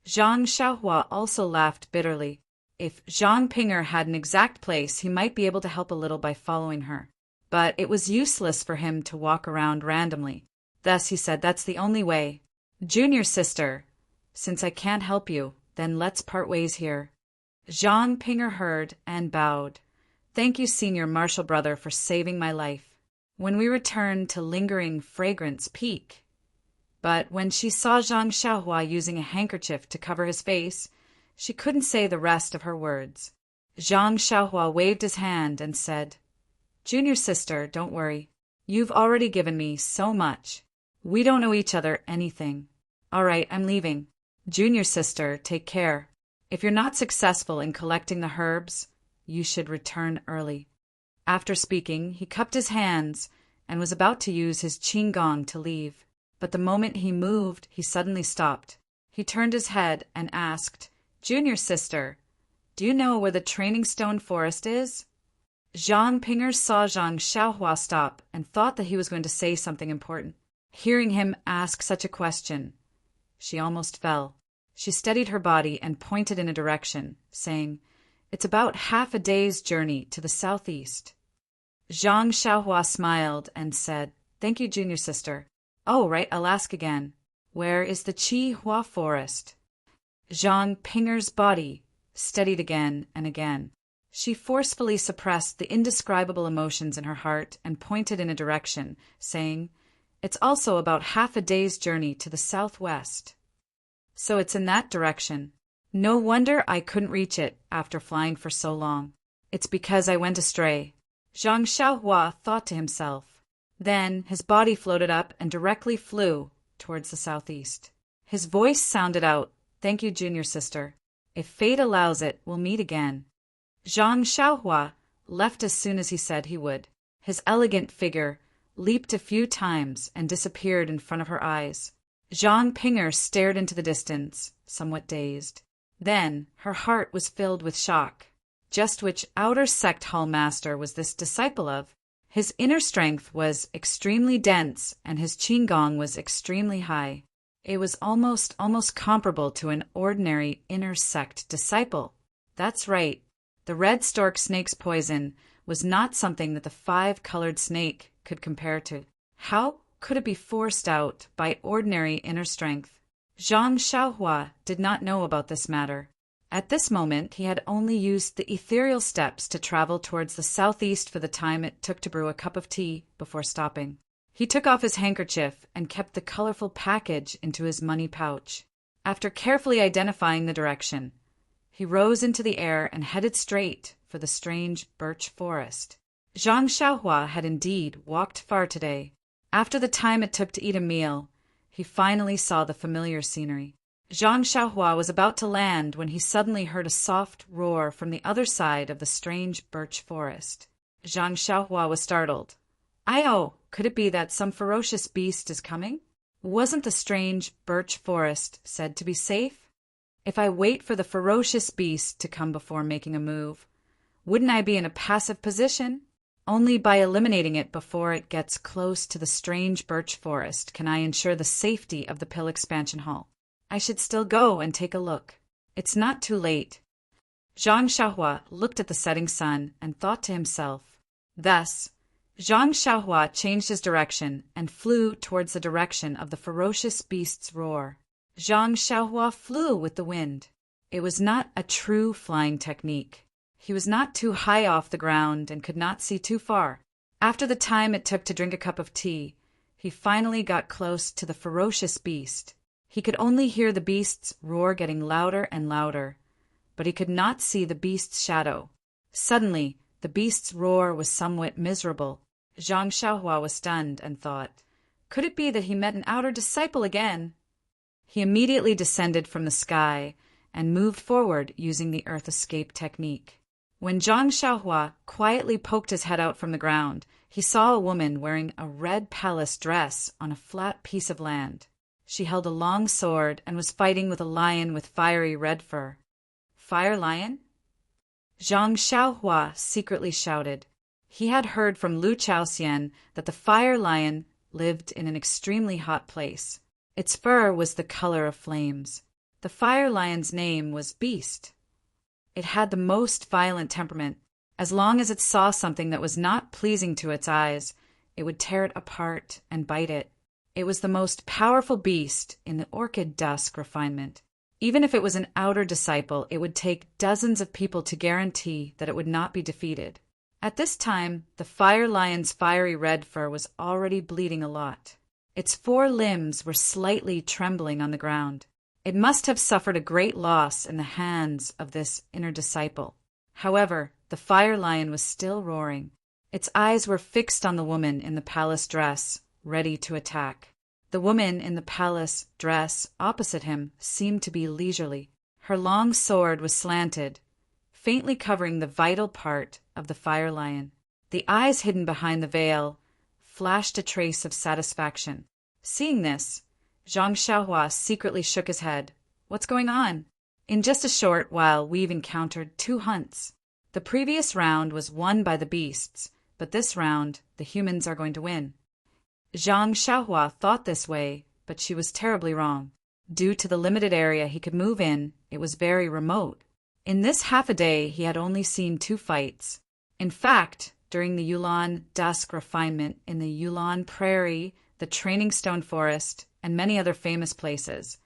Zhang Xiaohua also laughed bitterly. If Zhang Pinger had an exact place, he might be able to help a little by following her. But it was useless for him to walk around randomly. Thus he said, That's the only way. Junior sister, since I can't help you, then let's part ways here. Zhang Pinger heard and bowed. Thank you, senior martial brother, for saving my life. When we returned to lingering Fragrance Peak. But when she saw Zhang Xiaohua using a handkerchief to cover his face, she couldn't say the rest of her words. Zhang Xiaohua waved his hand and said, Junior sister, don't worry. You've already given me so much. We don't owe each other anything. All right, I'm leaving. Junior sister, take care. If you're not successful in collecting the herbs, you should return early. After speaking, he cupped his hands and was about to use his qinggong to leave. But the moment he moved, he suddenly stopped. He turned his head and asked, Junior sister, do you know where the Training Stone Forest is? Zhang Pinger saw Zhang Xiaohua stop and thought that he was going to say something important. Hearing him ask such a question, she almost fell. She steadied her body and pointed in a direction, saying, It's about half a day's journey to the southeast. Zhang Xiaohua smiled and said, Thank you, junior sister. Oh, right, I'll ask again. Where is the Qihua Forest? Zhang Pinger's body steadied again and again. She forcefully suppressed the indescribable emotions in her heart and pointed in a direction, saying, "It's also about half a day's journey to the southwest. So it's in that direction. No wonder I couldn't reach it after flying for so long. It's because I went astray," Zhang Xiaohua thought to himself. Then his body floated up and directly flew towards the southeast. His voice sounded out, "Thank you, junior sister. If fate allows it, we'll meet again." Zhang Xiaohua left as soon as he said he would. His elegant figure leaped a few times and disappeared in front of her eyes. Zhang Pinger stared into the distance, somewhat dazed. Then her heart was filled with shock. Just which outer sect hall master was this disciple of? His inner strength was extremely dense and his qigong was extremely high. It was almost comparable to an ordinary inner sect disciple. That's right. The red stork snake's poison was not something that the five-colored snake could compare to. How could it be forced out by ordinary inner strength? Zhang Xiaohua did not know about this matter. At this moment, he had only used the ethereal steps to travel towards the southeast for the time it took to brew a cup of tea before stopping. He took off his handkerchief and kept the colorful package into his money pouch. After carefully identifying the direction, he rose into the air and headed straight for the strange birch forest. Zhang Xiaohua had indeed walked far today. After the time it took to eat a meal, he finally saw the familiar scenery. Zhang Xiaohua was about to land when he suddenly heard a soft roar from the other side of the strange birch forest. Zhang Xiaohua was startled. "Ai-oh, could it be that some ferocious beast is coming? Wasn't the strange birch forest said to be safe? If I wait for the ferocious beast to come before making a move, wouldn't I be in a passive position? Only by eliminating it before it gets close to the strange birch forest can I ensure the safety of the pill expansion hall. I should still go and take a look. It's not too late." Zhang Xiaohua looked at the setting sun and thought to himself. Thus, Zhang Xiaohua changed his direction and flew towards the direction of the ferocious beast's roar. Zhang Xiaohua flew with the wind. It was not a true flying technique. He was not too high off the ground and could not see too far. After the time it took to drink a cup of tea, he finally got close to the ferocious beast. He could only hear the beast's roar getting louder and louder, but he could not see the beast's shadow. Suddenly, the beast's roar was somewhat miserable. Zhang Xiaohua was stunned and thought, could it be that he met an outer disciple again? He immediately descended from the sky and moved forward using the earth escape technique. When Zhang Xiaohua quietly poked his head out from the ground, he saw a woman wearing a red palace dress on a flat piece of land. She held a long sword and was fighting with a lion with fiery red fur. "Fire lion?" Zhang Xiaohua secretly shouted. He had heard from Lu Chaoxian that the fire lion lived in an extremely hot place. Its fur was the color of flames. The fire lion's name was Beast. It had the most violent temperament. As long as it saw something that was not pleasing to its eyes, it would tear it apart and bite it. It was the most powerful beast in the orchid dusk refinement. Even if it was an outer disciple, it would take dozens of people to guarantee that it would not be defeated. At this time, the fire lion's fiery red fur was already bleeding a lot. Its 4 limbs were slightly trembling on the ground. It must have suffered a great loss in the hands of this inner disciple. However, the fire lion was still roaring. Its eyes were fixed on the woman in the palace dress, ready to attack. The woman in the palace dress opposite him seemed to be leisurely. Her long sword was slanted, faintly covering the vital part of the fire lion. The eyes hidden behind the veil flashed a trace of satisfaction. Seeing this, Zhang Xiaohua secretly shook his head. What's going on? In just a short while, we've encountered 2 hunts. The previous round was won by the beasts, but this round, the humans are going to win. Zhang Xiaohua thought this way, but she was terribly wrong. Due to the limited area he could move in, it was very remote. In this half a day, he had only seen 2 fights. In fact, during the Yulan Dusk refinement in the Yulan Prairie, the Training Stone Forest, and many other famous places,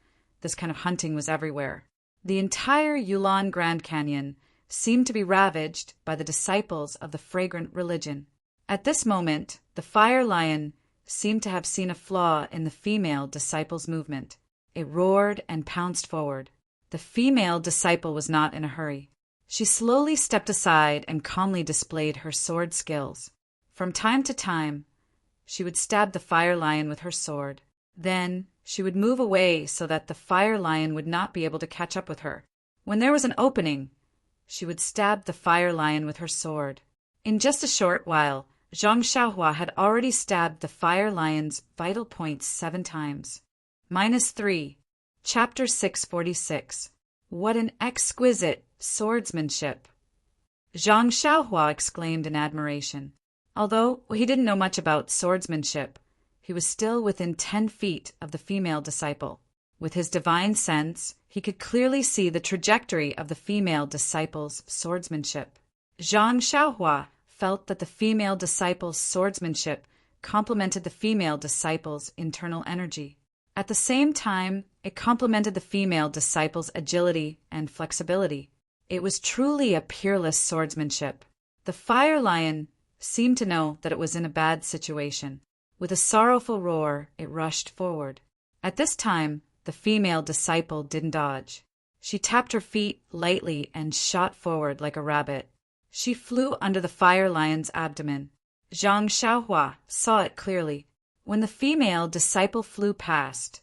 this kind of hunting was everywhere. The entire Yulon Grand Canyon seemed to be ravaged by the disciples of the fragrant religion. At this moment, the fire lion seemed to have seen a flaw in the female disciple's movement. It roared and pounced forward. The female disciple was not in a hurry. She slowly stepped aside and calmly displayed her sword skills. From time to time, she would stab the fire lion with her sword. Then she would move away so that the fire lion would not be able to catch up with her. When there was an opening, she would stab the fire lion with her sword. In just a short while, Zhang Xiaohua had already stabbed the fire lion's vital points 7 times. -3. Chapter 646. What an exquisite swordsmanship! Zhang Xiaohua exclaimed in admiration. Although he didn't know much about swordsmanship, he was still within 10 feet of the female disciple. With his divine sense, he could clearly see the trajectory of the female disciple's swordsmanship. Zhang Xiaohua felt that the female disciple's swordsmanship complemented the female disciple's internal energy. At the same time, it complemented the female disciple's agility and flexibility. It was truly a peerless swordsmanship. The fire lion seemed to know that it was in a bad situation. With a sorrowful roar, it rushed forward. At this time, the female disciple didn't dodge. She tapped her feet lightly and shot forward like a rabbit. She flew under the fire lion's abdomen. Zhang Xiaohua saw it clearly. When the female disciple flew past,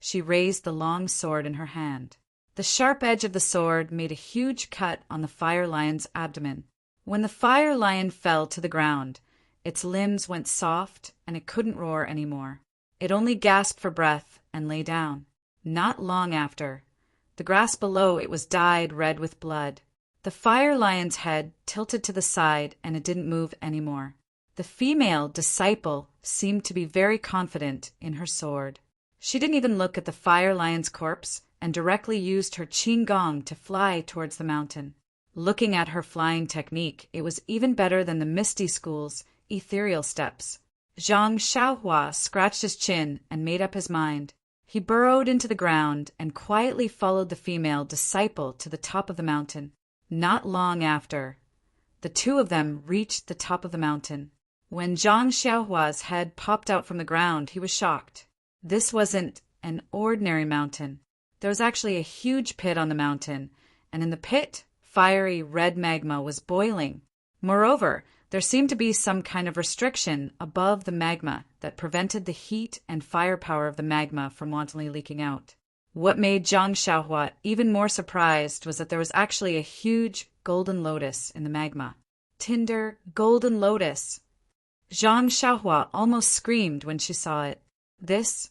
she raised the long sword in her hand. The sharp edge of the sword made a huge cut on the fire lion's abdomen. When the fire lion fell to the ground, its limbs went soft and it couldn't roar anymore. It only gasped for breath and lay down. Not long after, the grass below it was dyed red with blood. The fire lion's head tilted to the side and it didn't move anymore. The female disciple seemed to be very confident in her sword. She didn't even look at the fire lion's corpse and directly used her qigong to fly towards the mountain. Looking at her flying technique, it was even better than the Misty School's ethereal steps. Zhang Xiaohua scratched his chin and made up his mind. He burrowed into the ground and quietly followed the female disciple to the top of the mountain. Not long after, the two of them reached the top of the mountain. When Zhang Xiaohua's head popped out from the ground, he was shocked. This wasn't an ordinary mountain. There was actually a huge pit on the mountain, and in the pit, fiery red magma was boiling. Moreover, there seemed to be some kind of restriction above the magma that prevented the heat and firepower of the magma from wantonly leaking out. What made Zhang Xiaohua even more surprised was that there was actually a huge golden lotus in the magma. Tinder golden lotus! Zhang Xiaohua almost screamed when she saw it. This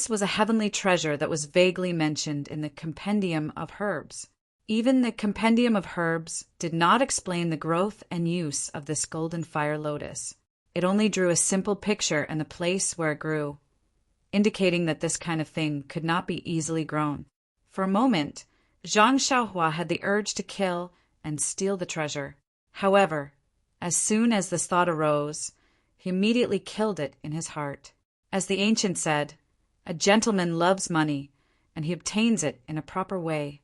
was a heavenly treasure that was vaguely mentioned in the Compendium of Herbs. Even the Compendium of Herbs did not explain the growth and use of this golden fire lotus. It only drew a simple picture and the place where it grew, indicating that this kind of thing could not be easily grown. For a moment, Zhang Xiaohua had the urge to kill and steal the treasure. However, as soon as this thought arose, he immediately killed it in his heart. As the ancient said, a gentleman loves money, and he obtains it in a proper way.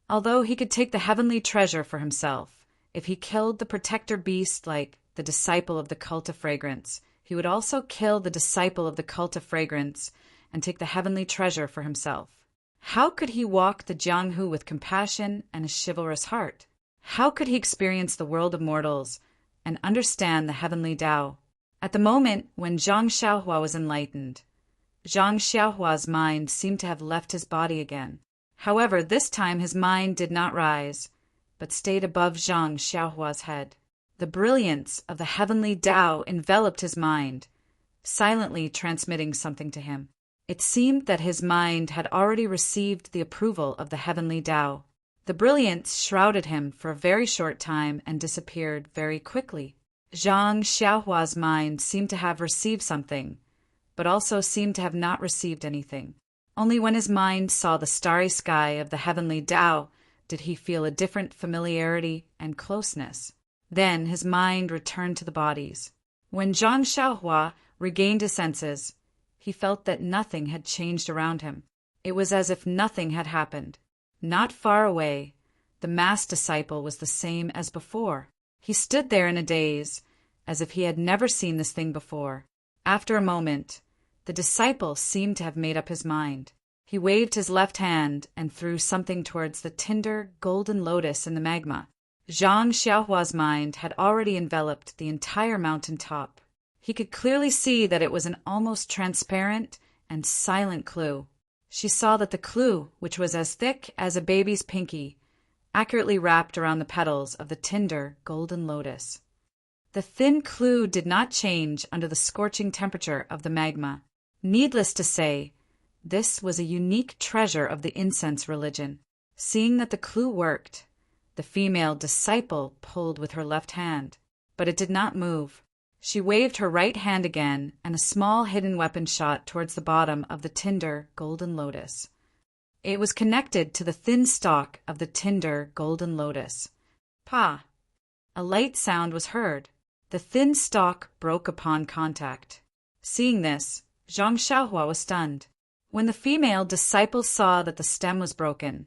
Although he could take the heavenly treasure for himself, if he killed the protector beast like the disciple of the cult of fragrance, he would also kill the disciple of the cult of fragrance and take the heavenly treasure for himself. How could he walk the Jianghu with compassion and a chivalrous heart? How could he experience the world of mortals and understand the heavenly Tao? At the moment when Zhang Xiaohua was enlightened, Zhang Xiaohua's mind seemed to have left his body again. However, this time his mind did not rise, but stayed above Zhang Xiaohua's head. The brilliance of the heavenly Tao enveloped his mind, silently transmitting something to him. It seemed that his mind had already received the approval of the heavenly Tao. The brilliance shrouded him for a very short time and disappeared very quickly. Zhang Xiaohua's mind seemed to have received something, but also seemed to have not received anything. Only when his mind saw the starry sky of the heavenly Tao did he feel a different familiarity and closeness. Then his mind returned to the bodies. When Zhang Xiaohua regained his senses, he felt that nothing had changed around him. It was as if nothing had happened. Not far away, the masked disciple was the same as before. He stood there in a daze, as if he had never seen this thing before. After a moment, the disciple seemed to have made up his mind. He waved his left hand and threw something towards the tinder golden lotus in the magma. Zhang Xiaohua's mind had already enveloped the entire mountain top. He could clearly see that it was an almost transparent and silent clue. She saw that the clue, which was as thick as a baby's pinky, accurately wrapped around the petals of the tinder golden lotus. The thin clue did not change under the scorching temperature of the magma. Needless to say, this was a unique treasure of the incense religion. Seeing that the clue worked, the female disciple pulled with her left hand, but it did not move. She waved her right hand again, and a small hidden weapon shot towards the bottom of the tinder golden lotus. It was connected to the thin stalk of the tinder golden lotus. Pa! A light sound was heard. The thin stalk broke upon contact. Seeing this, Zhang Xiaohua was stunned. When the female disciple saw that the stem was broken,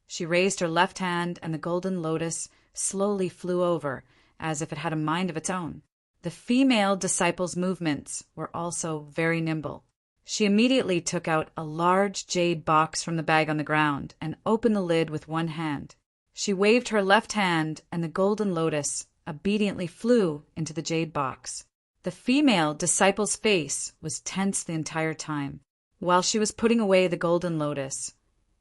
she raised her left hand and the golden lotus slowly flew over, as if it had a mind of its own. The female disciple's movements were also very nimble. She immediately took out a large jade box from the bag on the ground and opened the lid with one hand. She waved her left hand and the golden lotus obediently flew into the jade box. The female disciple's face was tense the entire time. While she was putting away the golden lotus,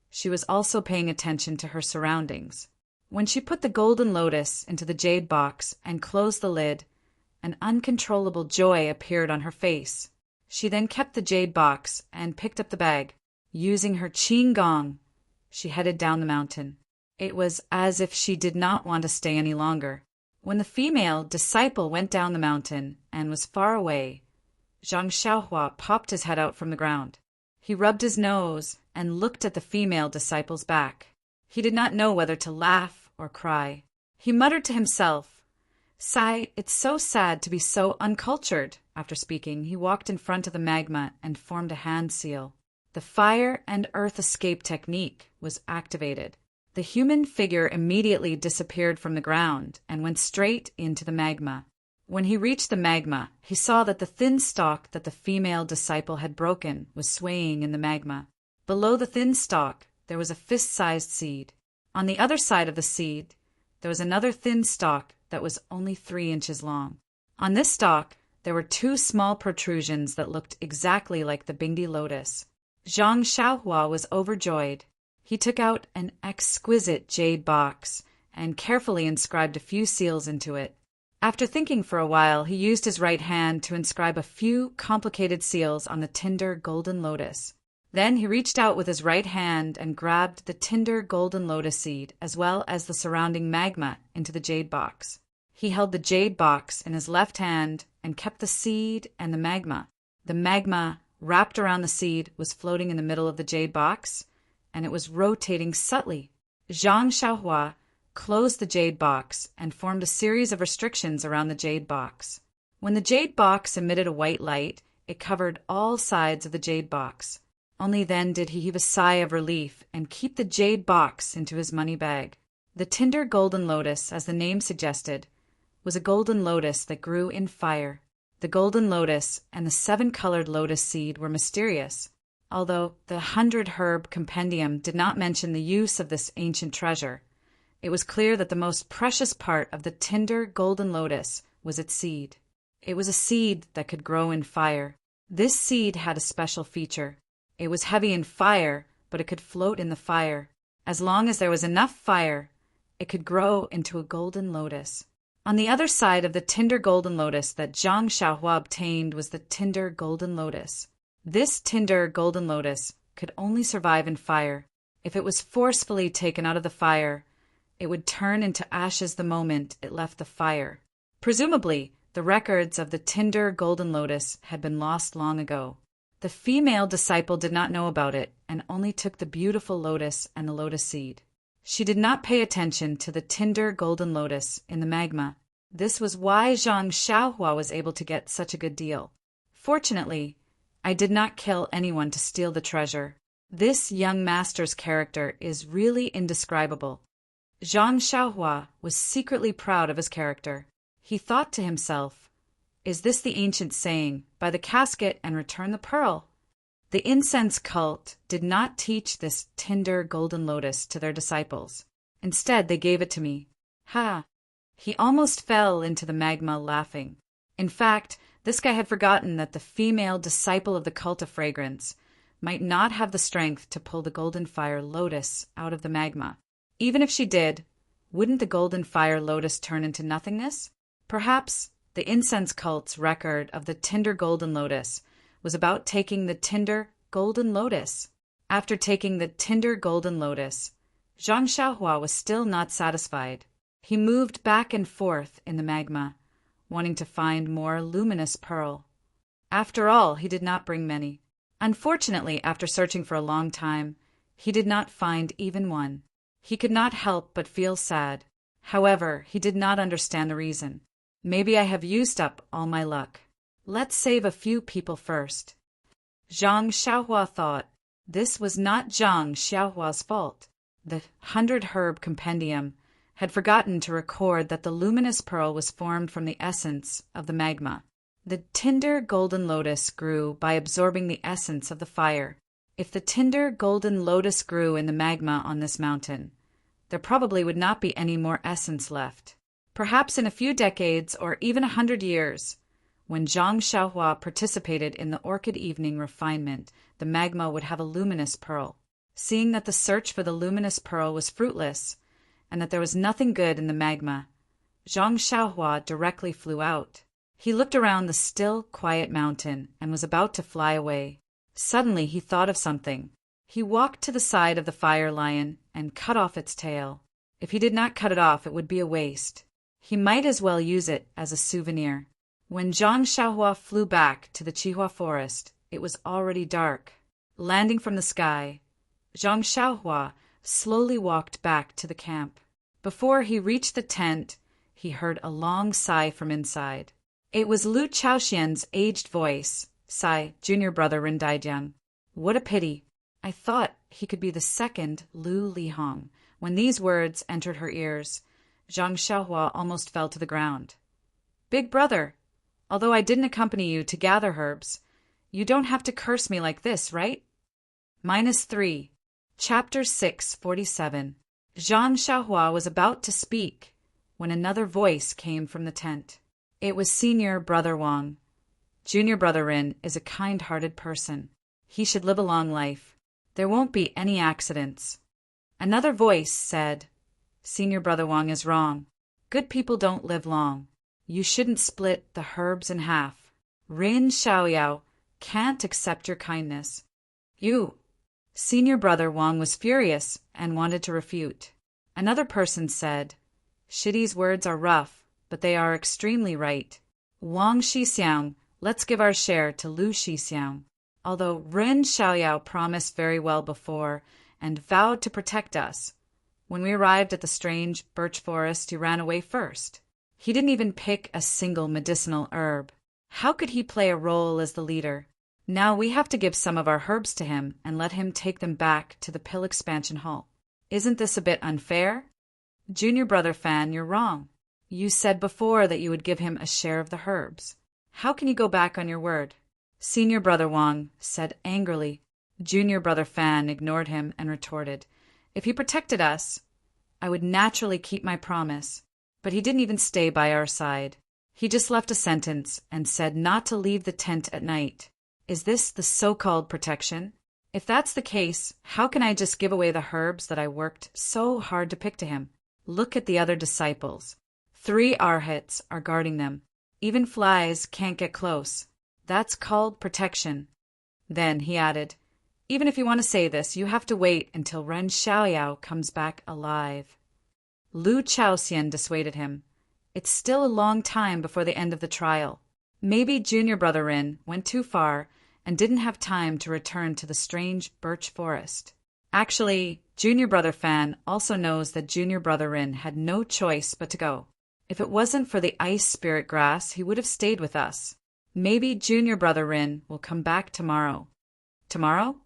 she was also paying attention to her surroundings. When she put the golden lotus into the jade box and closed the lid, an uncontrollable joy appeared on her face. She then kept the jade box and picked up the bag. Using her qing gong, she headed down the mountain. It was as if she did not want to stay any longer. When the female disciple went down the mountain and was far away, Zhang Xiaohua popped his head out from the ground. He rubbed his nose and looked at the female disciple's back. He did not know whether to laugh or cry. He muttered to himself, "Sigh, it's so sad to be so uncultured." After speaking, he walked in front of the magma and formed a hand seal. The fire and earth escape technique was activated. The human figure immediately disappeared from the ground and went straight into the magma. When he reached the magma, he saw that the thin stalk that the female disciple had broken was swaying in the magma. Below the thin stalk, there was a fist-sized seed. On the other side of the seed, there was another thin stalk that was only 3 inches long. On this stalk, there were 2 small protrusions that looked exactly like the Bingdi lotus. Zhang Xiaohua was overjoyed. He took out an exquisite jade box and carefully inscribed a few seals into it. After thinking for a while, he used his right hand to inscribe a few complicated seals on the tinder golden lotus. Then he reached out with his right hand and grabbed the tinder golden lotus seed as well as the surrounding magma into the jade box. He held the jade box in his left hand and kept the seed and the magma. The magma wrapped around the seed was floating in the middle of the jade box, and it was rotating subtly. Zhang Xiaohua closed the jade box and formed a series of restrictions around the jade box. When the jade box emitted a white light, it covered all sides of the jade box. Only then did he heave a sigh of relief and keep the jade box into his money bag. The tinder golden lotus, as the name suggested, was a golden lotus that grew in fire. The golden lotus and the 7-colored lotus seed were mysterious. Although the 100-herb compendium did not mention the use of this ancient treasure, it was clear that the most precious part of the tinder golden lotus was its seed. It was a seed that could grow in fire. This seed had a special feature. It was heavy in fire, but it could float in the fire. As long as there was enough fire, it could grow into a golden lotus. On the other side of the tinder golden lotus that Zhang Xiaohua obtained was the tinder golden lotus. This tinder golden lotus could only survive in fire. If it was forcefully taken out of the fire, it would turn into ashes the moment it left the fire. Presumably, the records of the tinder golden lotus had been lost long ago. The female disciple did not know about it and only took the beautiful lotus and the lotus seed. She did not pay attention to the tinder golden lotus in the magma. This was why Zhang Xiaohua was able to get such a good deal. Fortunately, I did not kill anyone to steal the treasure. This young master's character is really indescribable. Zhang Xiaohua was secretly proud of his character. He thought to himself, "Is this the ancient saying, 'Buy the casket and return the pearl'?" The incense cult did not teach this tinder golden lotus to their disciples. Instead, they gave it to me. Ha! He almost fell into the magma laughing. In fact, this guy had forgotten that the female disciple of the cult of fragrance might not have the strength to pull the golden fire lotus out of the magma. Even if she did, wouldn't the golden fire lotus turn into nothingness? Perhaps the incense cult's record of the tinder golden lotus was about taking the tinder golden lotus. After taking the tinder golden lotus, Zhang Xiaohua was still not satisfied. He moved back and forth in the magma, wanting to find more luminous pearl. After all, he did not bring many. Unfortunately, after searching for a long time, he did not find even one. He could not help but feel sad. However, he did not understand the reason. Maybe I have used up all my luck. Let's save a few people first. Zhang Xiaohua thought. This was not Zhang Xiaohua's fault. The 100-herb compendium had forgotten to record that the luminous pearl was formed from the essence of the magma. The tinder golden lotus grew by absorbing the essence of the fire. If the tinder golden lotus grew in the magma on this mountain, there probably would not be any more essence left. Perhaps in a few decades or even 100 years, when Zhang Xiaohua participated in the orchid evening refinement, the magma would have a luminous pearl. Seeing that the search for the luminous pearl was fruitless, and that there was nothing good in the magma, Zhang Xiaohua directly flew out. He looked around the still, quiet mountain and was about to fly away. Suddenly he thought of something. He walked to the side of the fire lion and cut off its tail. If he did not cut it off, it would be a waste. He might as well use it as a souvenir. When Zhang Xiaohua flew back to the Qihua forest, it was already dark. Landing from the sky, Zhang Xiaohua slowly walked back to the camp. Before he reached the tent, he heard a long sigh from inside. It was Lu Chaoxian's aged voice. Sigh, junior brother Rin Daijiang. What a pity. I thought he could be the second Lu Lihong. When these words entered her ears, Zhang Xiaohua almost fell to the ground. Big brother, although I didn't accompany you to gather herbs, you don't have to curse me like this, right? -3. Chapter 647. Zhang Xiaohua was about to speak when another voice came from the tent. It was Senior Brother Wang. Junior Brother Rin is a kind-hearted person. He should live a long life. There won't be any accidents. Another voice said, Senior Brother Wang is wrong. Good people don't live long. You shouldn't split the herbs in half. Rin Xiaoyao can't accept your kindness. You. Senior Brother Wang was furious and wanted to refute. Another person said, Shidi's words are rough, but they are extremely right. Wang Shixiang, let's give our share to Lu Shixiang. Although Rin Xiaoyao promised very well before and vowed to protect us, when we arrived at the strange birch forest, he ran away first. He didn't even pick a single medicinal herb. How could he play a role as the leader? Now we have to give some of our herbs to him and let him take them back to the Pill Expansion Hall. Isn't this a bit unfair? Junior Brother Fan, you're wrong. You said before that you would give him a share of the herbs. How can you go back on your word? Senior Brother Wang said angrily. Junior Brother Fan ignored him and retorted, If he protected us, I would naturally keep my promise. But he didn't even stay by our side. He just left a sentence and said not to leave the tent at night. Is this the so-called protection? If that's the case, how can I just give away the herbs that I worked so hard to pick to him? Look at the other disciples. 3 arhats are guarding them. Even flies can't get close. That's called protection. Then he added, Even if you want to say this, you have to wait until Ren Xiaoyao comes back alive. Lu Chaoxian dissuaded him. It's still a long time before the end of the trial. Maybe Junior Brother Rin went too far and didn't have time to return to the strange birch forest. Actually, Junior Brother Fan also knows that Junior Brother Rin had no choice but to go. If it wasn't for the ice spirit grass, he would have stayed with us. Maybe Junior Brother Rin will come back tomorrow. Tomorrow?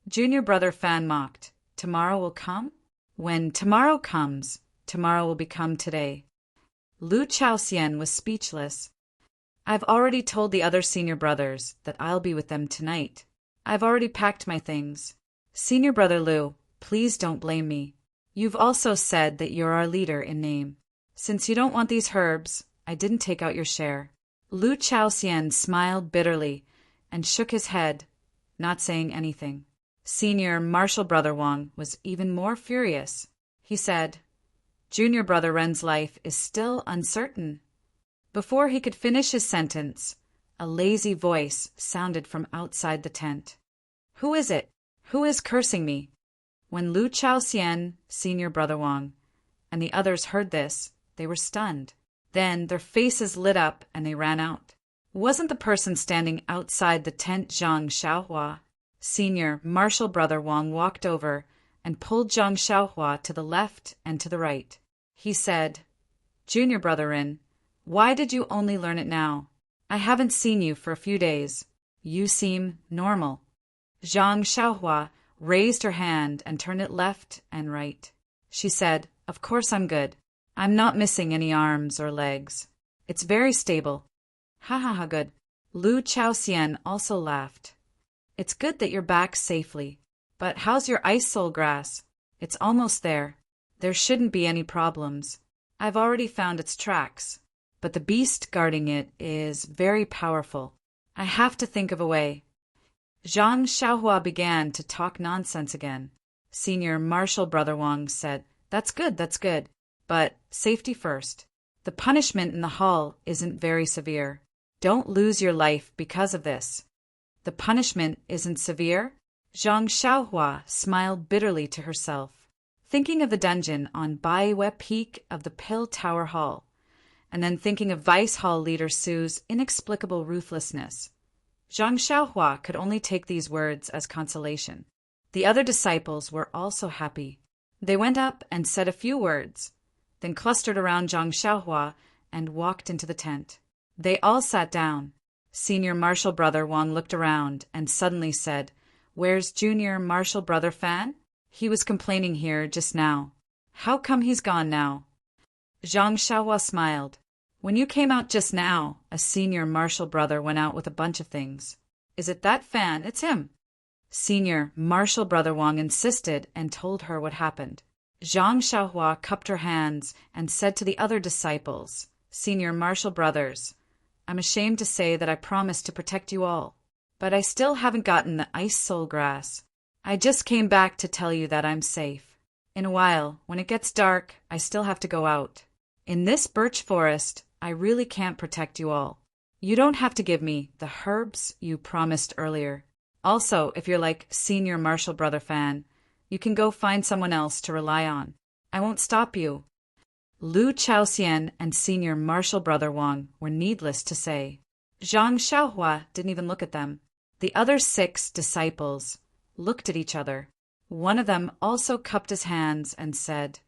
Junior brother Fan mocked. Tomorrow will come? When tomorrow comes, tomorrow will become today. Lu Chaoxian was speechless. I've already told the other senior brothers that I'll be with them tonight. I've already packed my things. Senior brother Lu, please don't blame me. You've also said that you're our leader in name. Since you don't want these herbs, I didn't take out your share. Lu Chaoxian smiled bitterly and shook his head, not saying anything. Senior Marshal Brother Wang was even more furious. He said, Junior Brother Ren's life is still uncertain. Before he could finish his sentence, a lazy voice sounded from outside the tent. Who is it? Who is cursing me? When Lu Chaoxian, Senior Brother Wang, and the others heard this, they were stunned. Then their faces lit up and they ran out. Wasn't the person standing outside the tent Zhang Xiaohua? Senior Marshal Brother Wang walked over and pulled Zhang Xiaohua to the left and to the right. He said, Junior Brother Ren, why did you only learn it now? I haven't seen you for a few days. You seem normal. Zhang Xiaohua raised her hand and turned it left and right. She said, Of course I'm good. I'm not missing any arms or legs. It's very stable. Ha ha ha, good. Lu Chaoxian also laughed. It's good that you're back safely. But how's your ice soul grass? It's almost there. There shouldn't be any problems. I've already found its tracks. But the beast guarding it is very powerful. I have to think of a way. Zhang Xiaohua began to talk nonsense again. Senior Marshal Brother Wang said, That's good. But safety first. The punishment in the hall isn't very severe. Don't lose your life because of this. The punishment isn't severe? Zhang Xiaohua smiled bitterly to herself, thinking of the dungeon on Baiwe Peak of the Pill Tower Hall, and then thinking of Vice Hall leader Su's inexplicable ruthlessness. Zhang Xiaohua could only take these words as consolation. The other disciples were also happy. They went up and said a few words, then clustered around Zhang Xiaohua and walked into the tent. They all sat down. Senior Marshal Brother Wang looked around and suddenly said, Where's Junior Marshal Brother Fan? He was complaining here just now. How come he's gone now? Zhang Xiaohua smiled. When you came out just now, a senior Marshal Brother went out with a bunch of things. Is it that Fan? It's him. Senior Marshal Brother Wang insisted and told her what happened. Zhang Xiaohua cupped her hands and said to the other disciples, Senior Marshal Brothers, I'm ashamed to say that I promised to protect you all, but I still haven't gotten the ice soul grass. I just came back to tell you that I'm safe. In a while, when it gets dark, I still have to go out. In this birch forest, I really can't protect you all. You don't have to give me the herbs you promised earlier. Also, if you're like Senior Marshal Brother Fan, you can go find someone else to rely on. I won't stop you. Lu Chaoxian and Senior Marshal Brother Wang were needless to say. Zhang Xiaohua didn't even look at them. The other 6 disciples looked at each other. One of them also cupped his hands and said,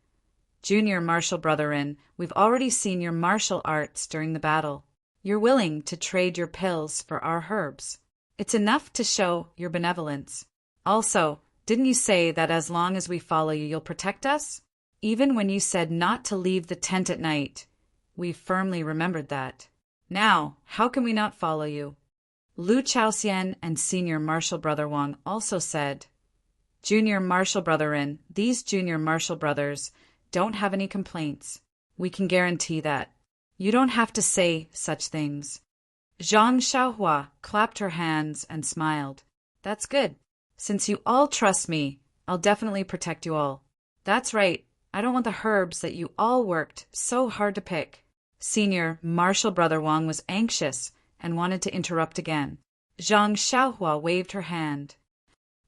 Junior Marshal Brother Ren, we've already seen your martial arts during the battle. You're willing to trade your pills for our herbs. It's enough to show your benevolence. Also, didn't you say that as long as we follow you, you'll protect us? Even when you said not to leave the tent at night, we firmly remembered that. Now, how can we not follow you? Lu Chaoxian and Senior Marshal Brother Wang also said, Junior Marshal Brother Ren, these Junior Marshal Brothers don't have any complaints. We can guarantee that. You don't have to say such things. Zhang Xiaohua clapped her hands and smiled. That's good. Since you all trust me, I'll definitely protect you all. That's right. I don't want the herbs that you all worked so hard to pick. Senior Marshal Brother Wang was anxious and wanted to interrupt again. Zhang Xiaohua waved her hand.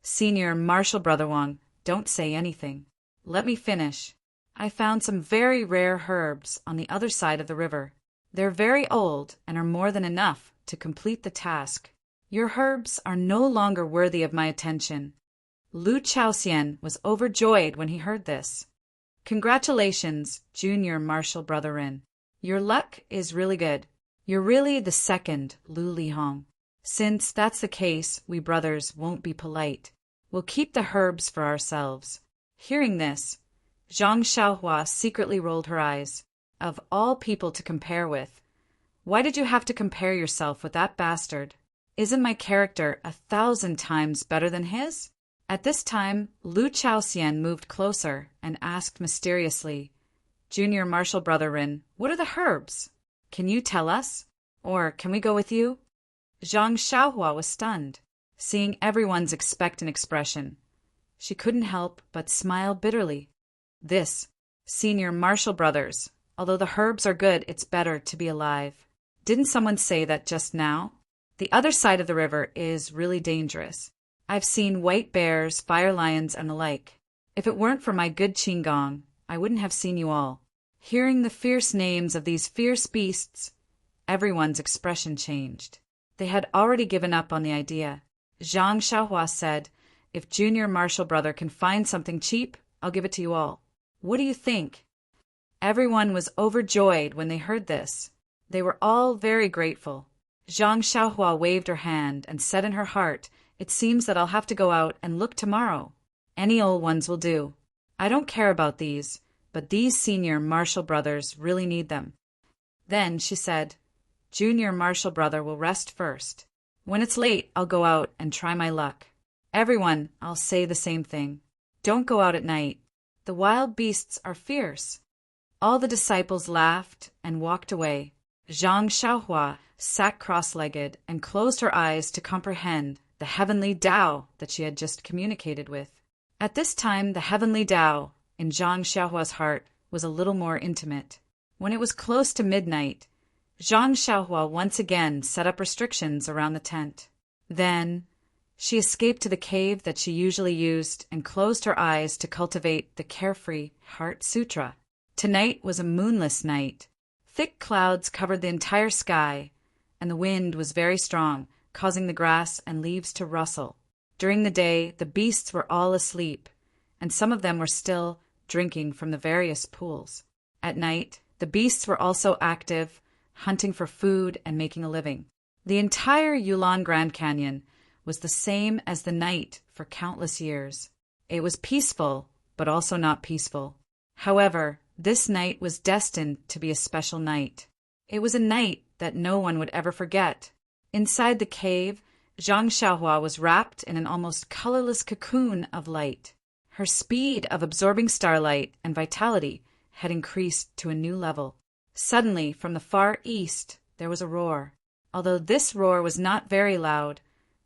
Senior Marshal Brother Wang, don't say anything. Let me finish. I found some very rare herbs on the other side of the river. They're very old and are more than enough to complete the task. Your herbs are no longer worthy of my attention. Lu Chaoxian was overjoyed when he heard this. Congratulations, Junior Marshal Brother Ren. Your luck is really good. You're really the second Lu Lihong. Since that's the case, we brothers won't be polite. We'll keep the herbs for ourselves." Hearing this, Zhang Xiaohua secretly rolled her eyes. Of all people to compare with, why did you have to compare yourself with that bastard? Isn't my character 1,000 times better than his? At this time, Lu Chaoxian moved closer and asked mysteriously, "Junior Marshal Brother Rin, what are the herbs? Can you tell us? Or can we go with you?" Zhang Xiaohua was stunned, seeing everyone's expectant expression. She couldn't help but smile bitterly. "This, Senior Marshal Brothers, although the herbs are good, it's better to be alive. Didn't someone say that just now? The other side of the river is really dangerous. I've seen white bears, fire lions, and the like. If it weren't for my good Qinggong, I wouldn't have seen you all." Hearing the fierce names of these fierce beasts, everyone's expression changed. They had already given up on the idea. Zhang Xiaohua said, "If Junior Marshal Brother can find something cheap, I'll give it to you all. What do you think?" Everyone was overjoyed when they heard this. They were all very grateful. Zhang Xiaohua waved her hand and said in her heart, "It seems that I'll have to go out and look tomorrow. Any old ones will do. I don't care about these, but these Senior Marshal Brothers really need them." Then she said, "Junior Marshal Brother will rest first. When it's late, I'll go out and try my luck. Everyone, I'll say the same thing. Don't go out at night. The wild beasts are fierce." All the disciples laughed and walked away. Zhang Xiaohua sat cross-legged and closed her eyes to comprehend the heavenly Tao that she had just communicated with. At this time, the heavenly Tao in Zhang Xiaohua's heart was a little more intimate. When it was close to midnight, Zhang Xiaohua once again set up restrictions around the tent. Then she escaped to the cave that she usually used and closed her eyes to cultivate the carefree Heart Sutra. Tonight was a moonless night. Thick clouds covered the entire sky, and the wind was very strong, causing the grass and leaves to rustle. During the day, the beasts were all asleep, and some of them were still drinking from the various pools. At night, the beasts were also active, hunting for food and making a living. The entire Yulon Grand Canyon was the same as the night for countless years. It was peaceful, but also not peaceful. However, this night was destined to be a special night. It was a night that no one would ever forget. Inside the cave, Zhang Xiaohua was wrapped in an almost colorless cocoon of light. Her speed of absorbing starlight and vitality had increased to a new level. Suddenly, from the far east, there was a roar. Although this roar was not very loud,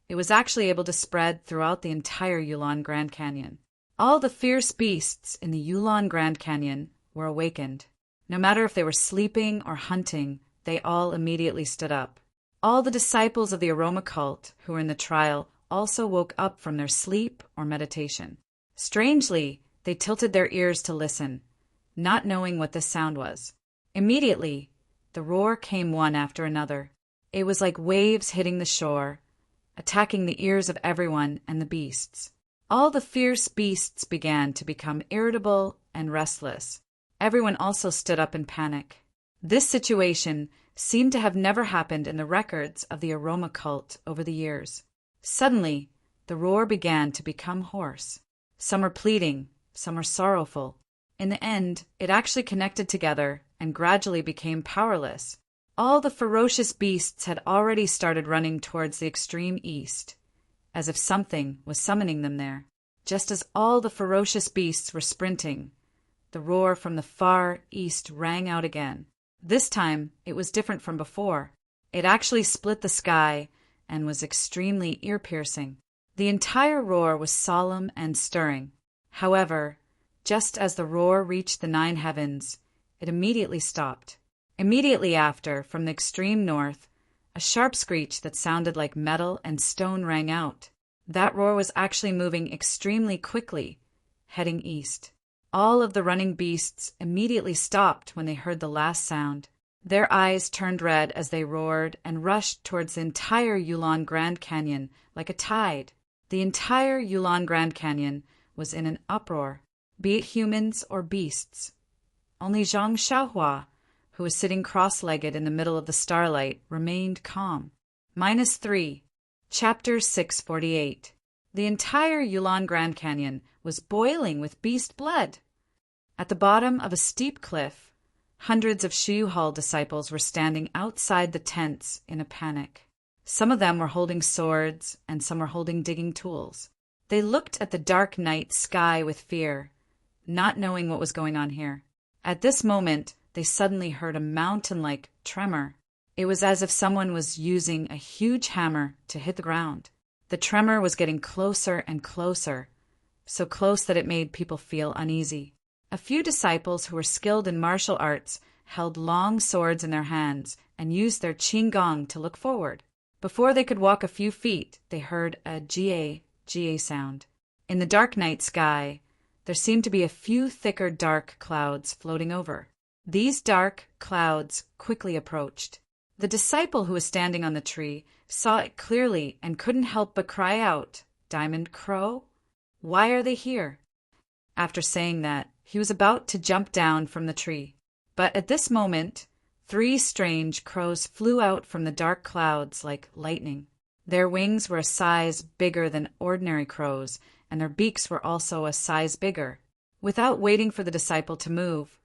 it was actually able to spread throughout the entire Yulon Grand Canyon. All the fierce beasts in the Yulon Grand Canyon were awakened. No matter if they were sleeping or hunting, they all immediately stood up. All the disciples of the aroma cult who were in the trial also woke up from their sleep or meditation. Strangely, they tilted their ears to listen, not knowing what this sound was. Immediately, the roar came one after another. It was like waves hitting the shore, attacking the ears of everyone and the beasts. All the fierce beasts began to become irritable and restless. Everyone also stood up in panic. This situation seemed to have never happened in the records of the aroma cult over the years. Suddenly, the roar began to become hoarse. Some were pleading, some were sorrowful. In the end, it actually connected together and gradually became powerless. All the ferocious beasts had already started running towards the extreme east, as if something was summoning them there. Just as all the ferocious beasts were sprinting, the roar from the far east rang out again. This time, it was different from before. It actually split the sky and was extremely ear-piercing. The entire roar was solemn and stirring. However, just as the roar reached the 9 heavens, it immediately stopped. Immediately after, from the extreme north, a sharp screech that sounded like metal and stone rang out. That roar was actually moving extremely quickly, heading east. All of the running beasts immediately stopped when they heard the last sound. Their eyes turned red as they roared and rushed towards the entire Yulon Grand Canyon like a tide. The entire Yulon Grand Canyon was in an uproar, be it humans or beasts. Only Zhang Xiaohua, who was sitting cross-legged in the middle of the starlight, remained calm. -3. Chapter 648. The entire Yulon Grand Canyon was boiling with beast blood. At the bottom of a steep cliff, hundreds of Shiyuhal disciples were standing outside the tents in a panic. Some of them were holding swords, and some were holding digging tools. They looked at the dark night sky with fear, not knowing what was going on here. At this moment, they suddenly heard a mountain-like tremor. It was as if someone was using a huge hammer to hit the ground. The tremor was getting closer and closer, so close that it made people feel uneasy. A few disciples who were skilled in martial arts held long swords in their hands and used their qinggong to look forward. Before they could walk a few feet, they heard a jie sound. In the dark night sky, there seemed to be a few thicker dark clouds floating over. These dark clouds quickly approached. The disciple who was standing on the tree saw it clearly and couldn't help but cry out, "Diamond Crow? Why are they here?" After saying that, he was about to jump down from the tree. But at this moment, 3 strange crows flew out from the dark clouds like lightning. Their wings were a size bigger than ordinary crows, and their beaks were also a size bigger. Without waiting for the disciple to move,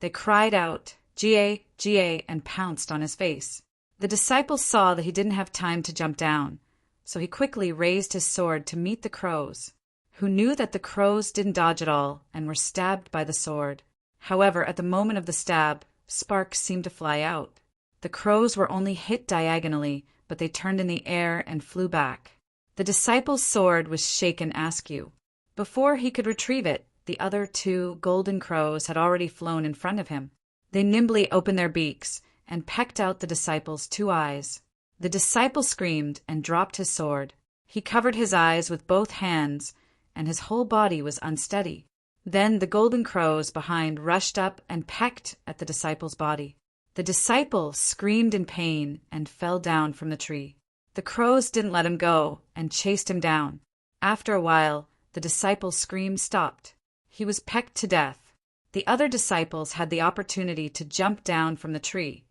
they cried out, "Jie, Jie," and pounced on his face. The disciple saw that he didn't have time to jump down, so he quickly raised his sword to meet the crows, who knew that the crows didn't dodge at all and were stabbed by the sword. However, at the moment of the stab, sparks seemed to fly out. The crows were only hit diagonally, but they turned in the air and flew back. The disciple's sword was shaken askew. Before he could retrieve it, the other 2 golden crows had already flown in front of him. They nimbly opened their beaks and pecked out the disciple's 2 eyes. The disciple screamed and dropped his sword. He covered his eyes with both hands, and his whole body was unsteady. Then the golden crows behind rushed up and pecked at the disciple's body. The disciple screamed in pain and fell down from the tree. The crows didn't let him go and chased him down. After a while, the disciple's scream stopped. He was pecked to death. The other disciples had the opportunity to jump down from the tree,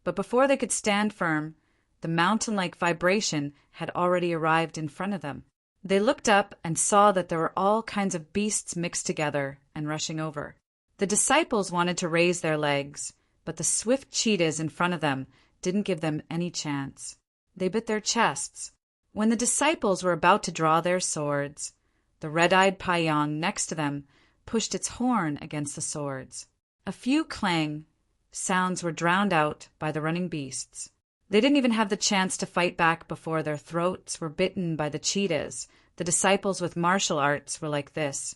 but before they could stand firm, the mountain-like vibration had already arrived in front of them. They looked up and saw that there were all kinds of beasts mixed together and rushing over. The disciples wanted to raise their legs, but the swift cheetahs in front of them didn't give them any chance. They bit their chests. When the disciples were about to draw their swords, the red-eyed Paiyang next to them pushed its horn against the swords. A few clang sounds were drowned out by the running beasts. They didn't even have the chance to fight back before their throats were bitten by the cheetahs. The disciples with martial arts were like this,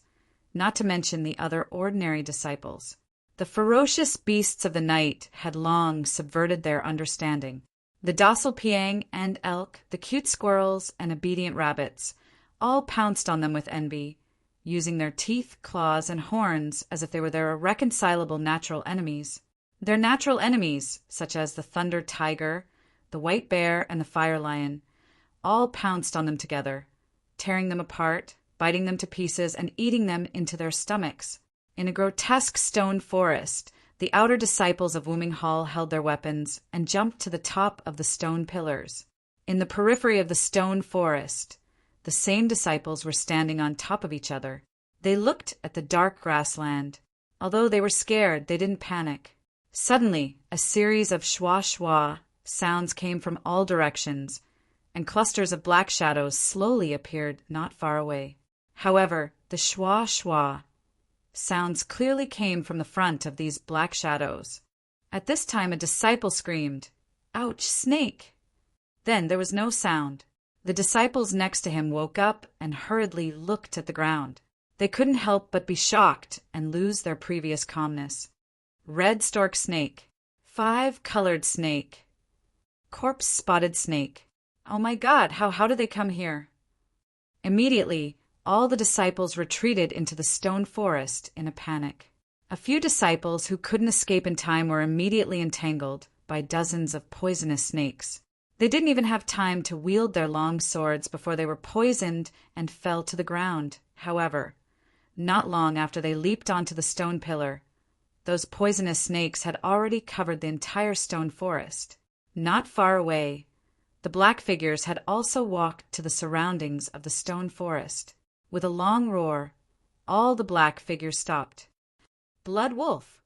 not to mention the other ordinary disciples. The ferocious beasts of the night had long subverted their understanding. The docile piang and elk, the cute squirrels, and obedient rabbits all pounced on them with envy, using their teeth, claws, and horns as if they were their irreconcilable natural enemies. Their natural enemies, such as the thunder tiger, the white bear, and the fire lion, all pounced on them together, tearing them apart, biting them to pieces, and eating them into their stomachs. In a grotesque stone forest, the outer disciples of Wuming Hall held their weapons and jumped to the top of the stone pillars. In the periphery of the stone forest, the same disciples were standing on top of each other. They looked at the dark grassland. Although they were scared, they didn't panic. Suddenly, a series of schwa-schwa sounds came from all directions, and clusters of black shadows slowly appeared not far away. However, the schwa-schwa sounds clearly came from the front of these black shadows. At this time a disciple screamed, "Ouch, snake!" Then there was no sound. The disciples next to him woke up and hurriedly looked at the ground. They couldn't help but be shocked and lose their previous calmness. Red stork snake, 5-colored snake, corpse-spotted snake. Oh my God, how did they come here? Immediately, all the disciples retreated into the stone forest in a panic. A few disciples who couldn't escape in time were immediately entangled by dozens of poisonous snakes. They didn't even have time to wield their long swords before they were poisoned and fell to the ground. However, not long after they leaped onto the stone pillar, those poisonous snakes had already covered the entire stone forest. Not far away, The black figures had also walked to the surroundings of the stone forest. With a long roar, all the black figures stopped. Blood wolf!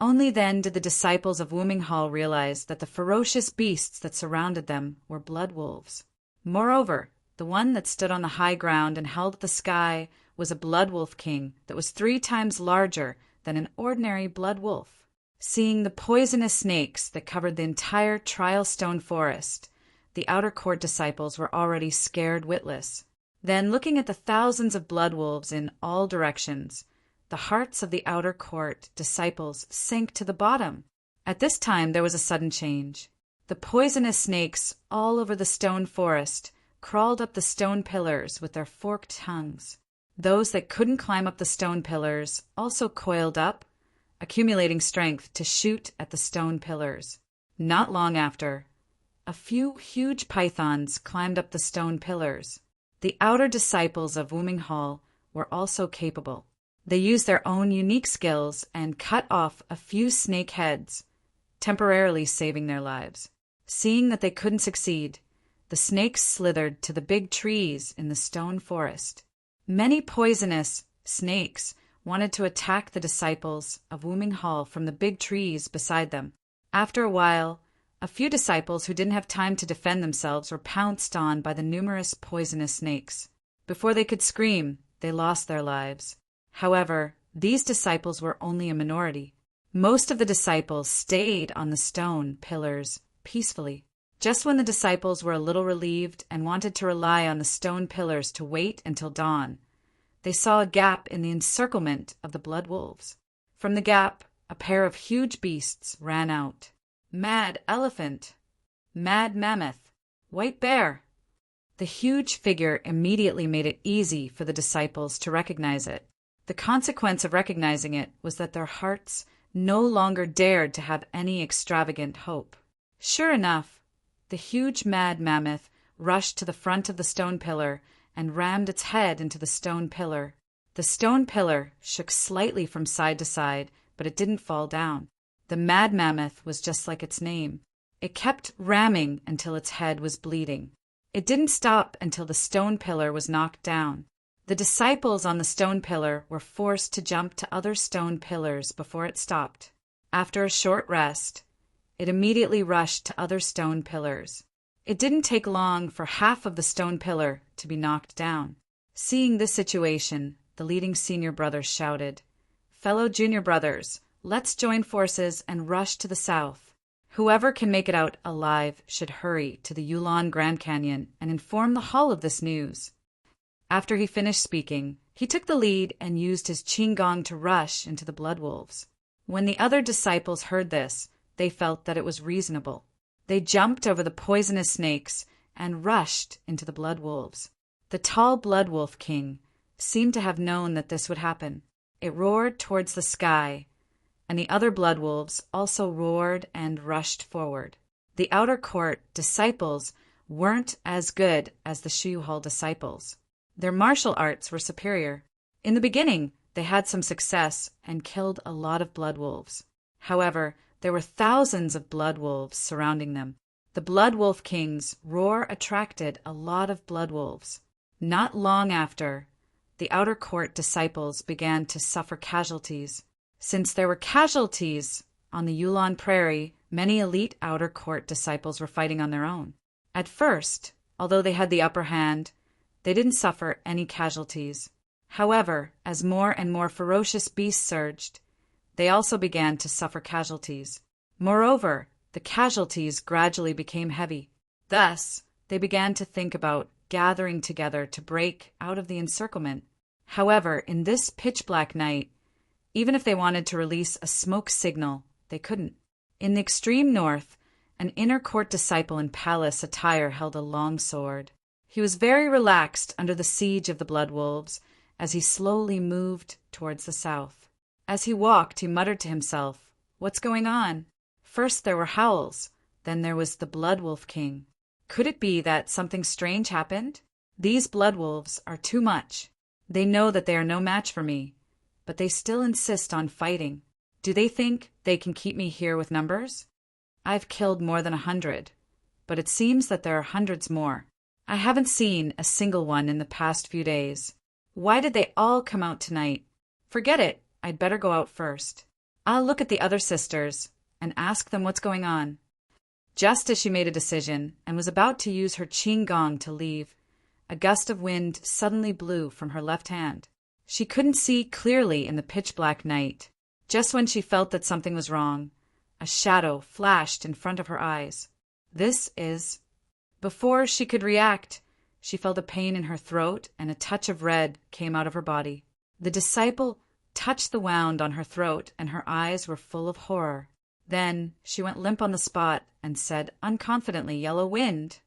Only then did the disciples of Wuming Hall realize that the ferocious beasts that surrounded them were blood wolves. Moreover, the one that stood on the high ground and held the sky was a blood wolf king that was 3 times larger than an ordinary blood wolf. Seeing the poisonous snakes that covered the entire trial stone forest, the outer court disciples were already scared witless. Then, looking at the thousands of blood wolves in all directions, the hearts of the outer court disciples sank to the bottom. At this time there was a sudden change. The poisonous snakes all over the stone forest crawled up the stone pillars with their forked tongues. Those that couldn't climb up the stone pillars also coiled up, accumulating strength to shoot at the stone pillars. Not long after, a few huge pythons climbed up the stone pillars. The outer disciples of Wuming Hall were also capable. They used their own unique skills and cut off a few snake heads, temporarily saving their lives. Seeing that they couldn't succeed, the snakes slithered to the big trees in the stone forest. Many poisonous snakes wanted to attack the disciples of Wuming Hall from the big trees beside them. After a while, a few disciples who didn't have time to defend themselves were pounced on by the numerous poisonous snakes. Before they could scream, they lost their lives. However, these disciples were only a minority. Most of the disciples stayed on the stone pillars peacefully. Just when the disciples were a little relieved and wanted to rely on the stone pillars to wait until dawn, they saw a gap in the encirclement of the blood wolves. From the gap, a pair of huge beasts ran out. Mad elephant, mad mammoth, white bear. The huge figure immediately made it easy for the disciples to recognize it. The consequence of recognizing it was that their hearts no longer dared to have any extravagant hope. Sure enough, the huge mad mammoth rushed to the front of the stone pillar and rammed its head into the stone pillar. The stone pillar shook slightly from side to side, but it didn't fall down. The mad mammoth was just like its name. It kept ramming until its head was bleeding. It didn't stop until the stone pillar was knocked down. The disciples on the stone pillar were forced to jump to other stone pillars before it stopped. After a short rest, it immediately rushed to other stone pillars. It didn't take long for half of the stone pillar to be knocked down. Seeing this situation, the leading senior brothers shouted, "Fellow junior brothers, let's join forces and rush to the south. Whoever can make it out alive should hurry to the Yulon Grand Canyon and inform the Hall of this news." After he finished speaking, he took the lead and used his qigong to rush into the blood wolves. When the other disciples heard this, they felt that it was reasonable. They jumped over the poisonous snakes and rushed into the blood wolves. The tall blood wolf king seemed to have known that this would happen. It roared towards the sky, and the other blood wolves also roared and rushed forward. The outer court disciples weren't as good as the Shu Hall disciples. Their martial arts were superior. In the beginning, they had some success and killed a lot of blood wolves. However, there were thousands of blood wolves surrounding them. The blood wolf king's roar attracted a lot of blood wolves. Not long after, the outer court disciples began to suffer casualties. Since there were casualties on the Yulon Prairie, many elite outer court disciples were fighting on their own. At first, although they had the upper hand, they didn't suffer any casualties. However, as more and more ferocious beasts surged, they also began to suffer casualties. Moreover, the casualties gradually became heavy. Thus, they began to think about gathering together to break out of the encirclement. However, in this pitch-black night, even if they wanted to release a smoke signal, they couldn't. In the extreme north, an inner court disciple in palace attire held a long sword. He was very relaxed under the siege of the blood wolves as he slowly moved towards the south. As he walked, he muttered to himself, "What's going on? First there were howls, then there was the blood wolf king. Could it be that something strange happened? These blood wolves are too much. They know that they are no match for me, but they still insist on fighting. Do they think they can keep me here with numbers? I've killed more than 100. but it seems that there are hundreds more. I haven't seen a single one in the past few days. Why did they all come out tonight? Forget it, I'd better go out first. I'll look at the other sisters and ask them what's going on. Just as she made a decision and was about to use her qing gong to leave, a gust of wind suddenly blew from her left hand. She couldn't see clearly in the pitch-black night. Just when she felt that something was wrong, a shadow flashed in front of her eyes. Before she could react, she felt a pain in her throat and a touch of red came out of her body. The disciple touched the wound on her throat and her eyes were full of horror. Then she went limp on the spot and said unconfidently, "Yellow wind."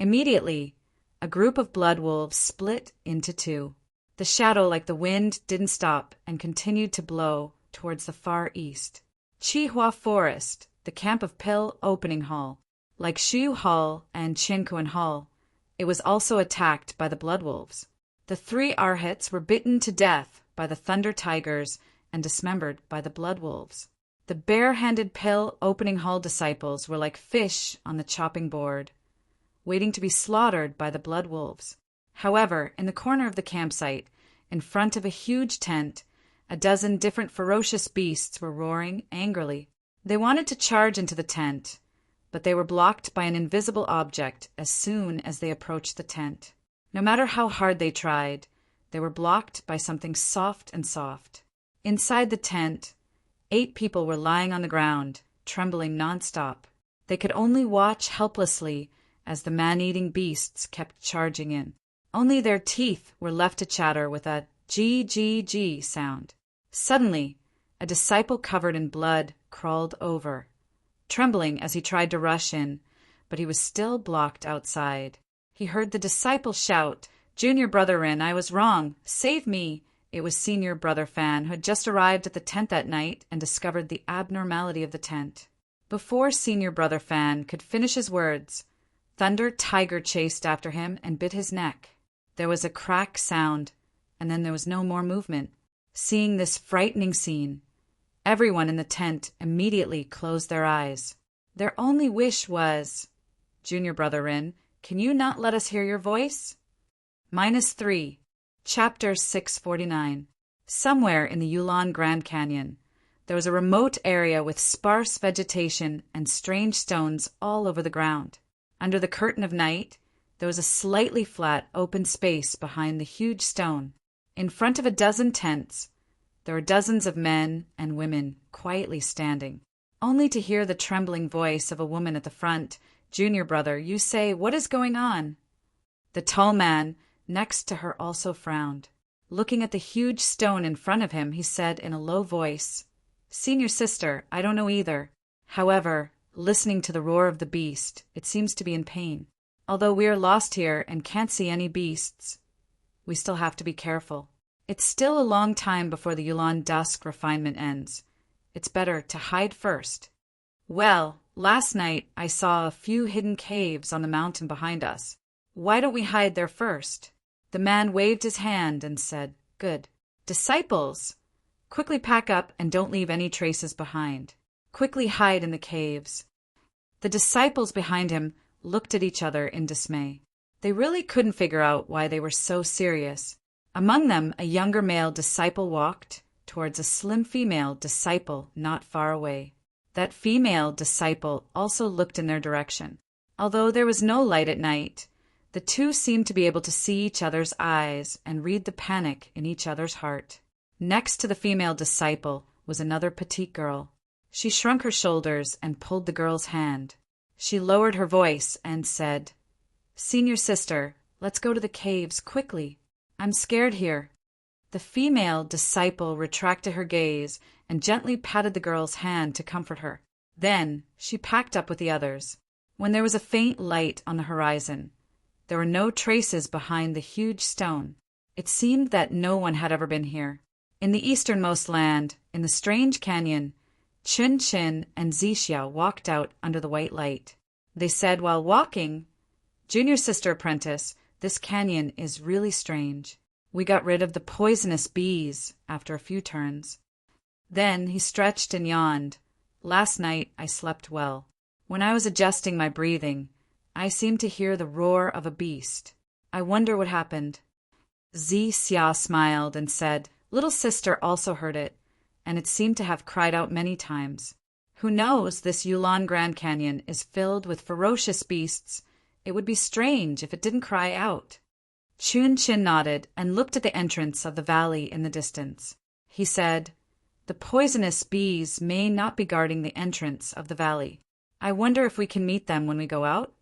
Immediately, a group of blood wolves split into two. The shadow, like the wind, didn't stop and continued to blow towards the far east. Chihua Forest, the camp of Pill Opening Hall. Like Shu Hall and Chinkuan Hall, it was also attacked by the blood wolves. The 3 arhats were bitten to death by the thunder tigers and dismembered by the blood wolves. The bare-handed Pill Opening Hall disciples were like fish on the chopping board, waiting to be slaughtered by the blood wolves. However, in the corner of the campsite, in front of a huge tent, a dozen different ferocious beasts were roaring angrily. They wanted to charge into the tent, but they were blocked by an invisible object as soon as they approached the tent. No matter how hard they tried, they were blocked by something soft and soft. Inside the tent, 8 people were lying on the ground, trembling nonstop. They could only watch helplessly as the man-eating beasts kept charging in. Only their teeth were left to chatter with a G sound. Suddenly, a disciple covered in blood crawled over, trembling as he tried to rush in, but he was still blocked outside. He heard the disciple shout, "Junior Brother Rin, I was wrong. Save me." It was Senior Brother Fan, who had just arrived at the tent that night and discovered the abnormality of the tent. Before Senior Brother Fan could finish his words, Thunder Tiger chased after him and bit his neck. There was a crack sound, and then there was no more movement. Seeing this frightening scene, everyone in the tent immediately closed their eyes. Their only wish was, "Junior Brother Rin, can you not let us hear your voice?" -3. Chapter 649. Somewhere in the Yulon Grand Canyon, there was a remote area with sparse vegetation and strange stones all over the ground. Under the curtain of night, there was a slightly flat open space behind the huge stone. In front of a dozen tents, there were dozens of men and women quietly standing, only to hear the trembling voice of a woman at the front. "Junior Brother, you say, what is going on?" The tall man next to her also frowned. Looking at the huge stone in front of him, he said in a low voice, "Senior Sister, I don't know either. However, listening to the roar of the beast, it seems to be in pain. Although we are lost here and can't see any beasts, we still have to be careful. It's still a long time before the Yulon dusk refinement ends. It's better to hide first. Well, last night I saw a few hidden caves on the mountain behind us. Why don't we hide there first?" The man waved his hand and said, "Good. Disciples, quickly pack up and don't leave any traces behind. Quickly hide in the caves." The disciples behind him looked at each other in dismay. They really couldn't figure out why they were so serious. Among them, a younger male disciple walked towards a slim female disciple not far away. That female disciple also looked in their direction. Although there was no light at night, the two seemed to be able to see each other's eyes and read the panic in each other's heart. Next to the female disciple was another petite girl. She shrunk her shoulders and pulled the girl's hand. She lowered her voice and said, "Senior Sister, let's go to the caves quickly. I'm scared here." The female disciple retracted her gaze and gently patted the girl's hand to comfort her. Then she packed up with the others. When there was a faint light on the horizon, there were no traces behind the huge stone. It seemed that no one had ever been here. In the easternmost land, in the strange canyon, Chun Chin and Zixia walked out under the white light. They said while walking, "Junior Sister Apprentice, this canyon is really strange. We got rid of the poisonous bees after a few turns." Then he stretched and yawned. "Last night I slept well. When I was adjusting my breathing, I seemed to hear the roar of a beast. I wonder what happened." Xia smiled and said, "Little sister also heard it, and it seemed to have cried out many times. Who knows, this Yulon Grand Canyon is filled with ferocious beasts. It would be strange if it didn't cry out." Chun-Chin nodded and looked at the entrance of the valley in the distance. He said, "The poisonous bees may not be guarding the entrance of the valley. I wonder if we can meet them when we go out?"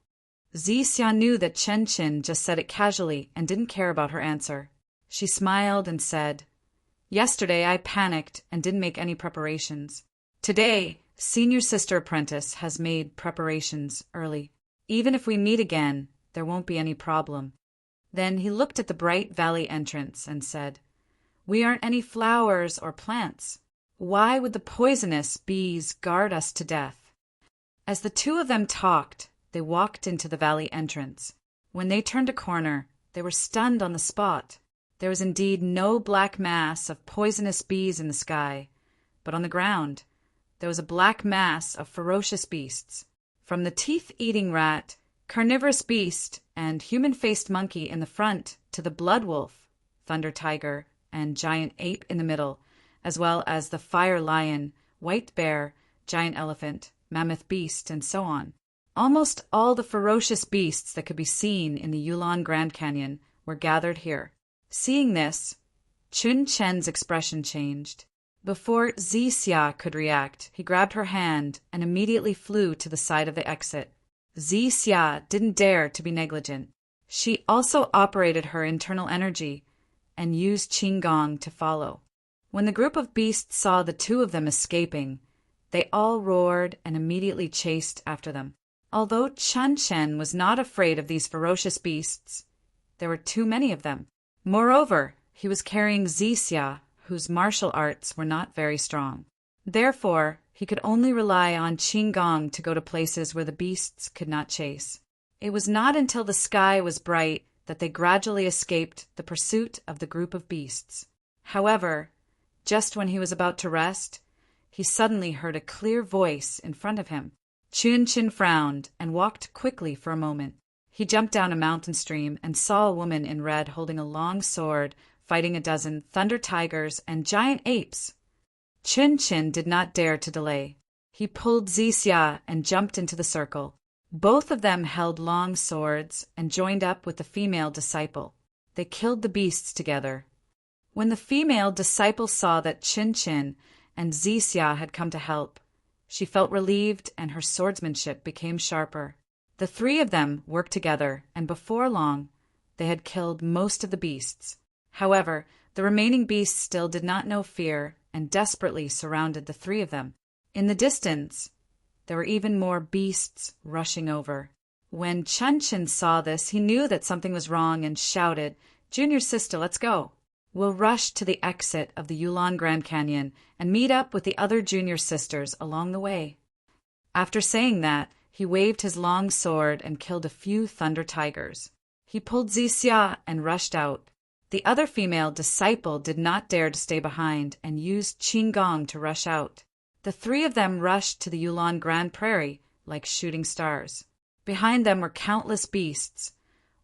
Xia knew that Chun-Chin just said it casually and didn't care about her answer. She smiled and said, "Yesterday I panicked and didn't make any preparations. Today, Senior Sister Apprentice has made preparations early. Even if we meet again, there won't be any problem." Then he looked at the bright valley entrance and said, "We aren't any flowers or plants. Why would the poisonous bees guard us to death?" As the two of them talked, they walked into the valley entrance. When they turned a corner, they were stunned on the spot. There was indeed no black mass of poisonous bees in the sky, but on the ground there was a black mass of ferocious beasts. From the teeth-eating rat, carnivorous beast, and human-faced monkey in the front to the blood wolf, thunder tiger, and giant ape in the middle, as well as the fire lion, white bear, giant elephant, mammoth beast, and so on. Almost all the ferocious beasts that could be seen in the Yulon Grand Canyon were gathered here. Seeing this, Chun-Chen's expression changed. Before Xia could react, he grabbed her hand and immediately flew to the side of the exit. Xia didn't dare to be negligent. She also operated her internal energy and used Qigong to follow. When the group of beasts saw the two of them escaping, they all roared and immediately chased after them. Although Chun-Chen was not afraid of these ferocious beasts, there were too many of them. Moreover, he was carrying Xia, whose martial arts were not very strong. Therefore, he could only rely on Qigong to go to places where the beasts could not chase. It was not until the sky was bright that they gradually escaped the pursuit of the group of beasts. However, just when he was about to rest, he suddenly heard a clear voice in front of him. Chun-Chin frowned and walked quickly for a moment. He jumped down a mountain stream and saw a woman in red holding a long sword, fighting a dozen thunder tigers and giant apes. Chun-Chin did not dare to delay. He pulled Xia and jumped into the circle. Both of them held long swords and joined up with the female disciple. They killed the beasts together. When the female disciple saw that Chun-Chin and Xia had come to help, she felt relieved and her swordsmanship became sharper. The three of them worked together, and before long, they had killed most of the beasts. However, the remaining beasts still did not know fear and desperately surrounded the three of them. In the distance, there were even more beasts rushing over. When Chun-Chin saw this, he knew that something was wrong and shouted, "Junior sister, let's go. We'll rush to the exit of the Yulon Grand Canyon and meet up with the other junior sisters along the way." After saying that, he waved his long sword and killed a few thunder tigers. He pulled Xia and rushed out. The other female disciple did not dare to stay behind and used Qigong to rush out. The three of them rushed to the Yulon Grand Prairie like shooting stars. Behind them were countless beasts,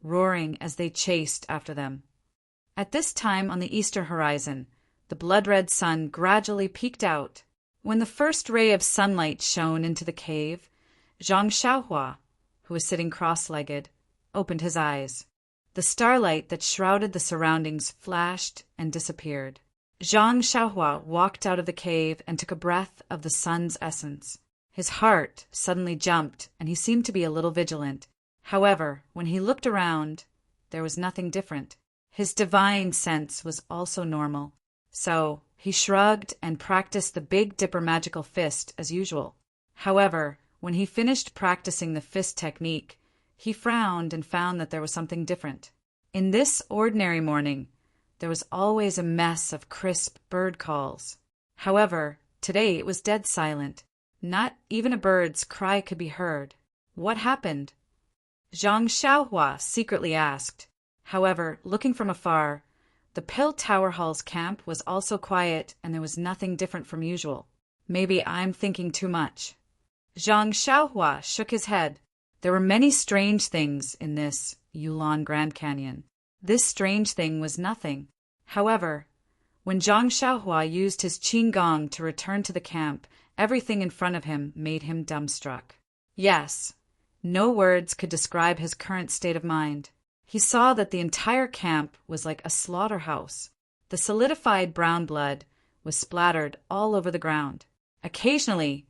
roaring as they chased after them. At this time on the eastern horizon, the blood-red sun gradually peeked out. When the first ray of sunlight shone into the cave, Zhang Xiaohua, who was sitting cross-legged, opened his eyes. The starlight that shrouded the surroundings flashed and disappeared. Zhang Xiaohua walked out of the cave and took a breath of the sun's essence. His heart suddenly jumped, and he seemed to be a little vigilant. However, when he looked around, there was nothing different. His divine sense was also normal. So he shrugged and practiced the Big Dipper magical fist as usual. However, when he finished practicing the fist technique, he frowned and found that there was something different. In this ordinary morning, there was always a mess of crisp bird calls. However, today it was dead silent. Not even a bird's cry could be heard. What happened? Zhang Xiaohua secretly asked. However, looking from afar, the Pill Tower Hall's camp was also quiet and there was nothing different from usual. Maybe I'm thinking too much. Zhang Xiaohua shook his head. There were many strange things in this Yulon Grand Canyon. This strange thing was nothing. However, when Zhang Xiaohua used his qigong to return to the camp, everything in front of him made him dumbstruck. Yes, no words could describe his current state of mind. He saw that the entire camp was like a slaughterhouse. The solidified brown blood was splattered all over the ground. Occasionally,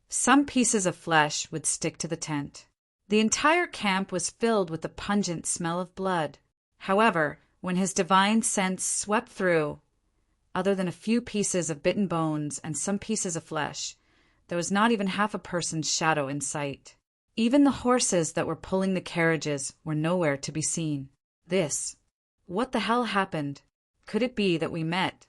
some pieces of flesh would stick to the tent. The entire camp was filled with the pungent smell of blood. However, when his divine sense swept through, other than a few pieces of bitten bones and some pieces of flesh, there was not even half a person's shadow in sight. Even the horses that were pulling the carriages were nowhere to be seen. What the hell happened? Could it be that we met?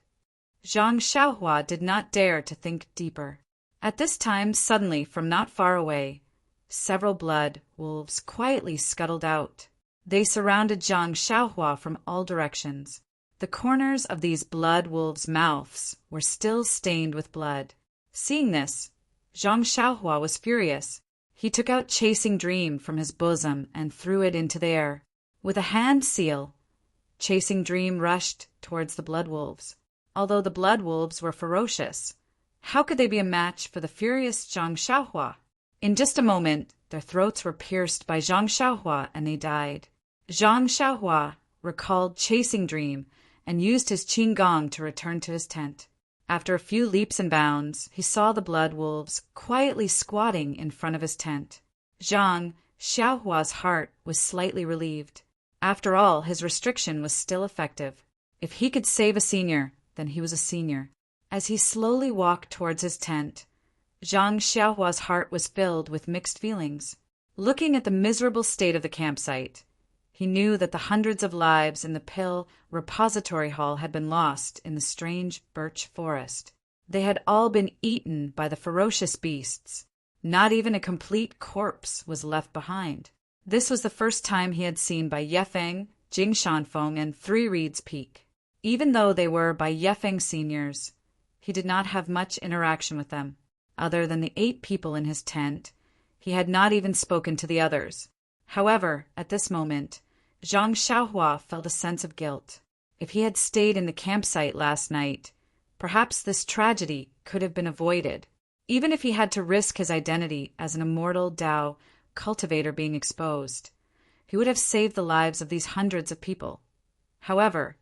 Zhang Xiaohua did not dare to think deeper. At this time, suddenly, from not far away, several blood wolves quietly scuttled out. They surrounded Zhang Xiaohua from all directions. The corners of these blood wolves' mouths were still stained with blood. Seeing this, Zhang Xiaohua was furious. He took out Chasing Dream from his bosom and threw it into the air. With a hand seal, Chasing Dream rushed towards the blood wolves. Although the blood wolves were ferocious, how could they be a match for the furious Zhang Xiaohua? In just a moment, their throats were pierced by Zhang Xiaohua and they died. Zhang Xiaohua recalled Chasing Dream and used his qigong to return to his tent. After a few leaps and bounds, he saw the blood wolves quietly squatting in front of his tent. Zhang Xiaohua's heart was slightly relieved. After all, his restriction was still effective. If he could save a senior, then he was a senior. As he slowly walked towards his tent, Zhang Xiaohua's heart was filled with mixed feelings. Looking at the miserable state of the campsite, he knew that the hundreds of lives in the Pill Repository Hall had been lost in the strange birch forest. They had all been eaten by the ferocious beasts. Not even a complete corpse was left behind. This was the first time he had seen Bai Yefeng, Jing Shanfeng, and Three Reeds Peak. Even though they were Bai Yefeng seniors, he did not have much interaction with them. Other than the 8 people in his tent, he had not even spoken to the others. However, at this moment, Zhang Xiaohua felt a sense of guilt. If he had stayed in the campsite last night, perhaps this tragedy could have been avoided. Even if he had to risk his identity as an immortal Dao cultivator being exposed, he would have saved the lives of these hundreds of people. However,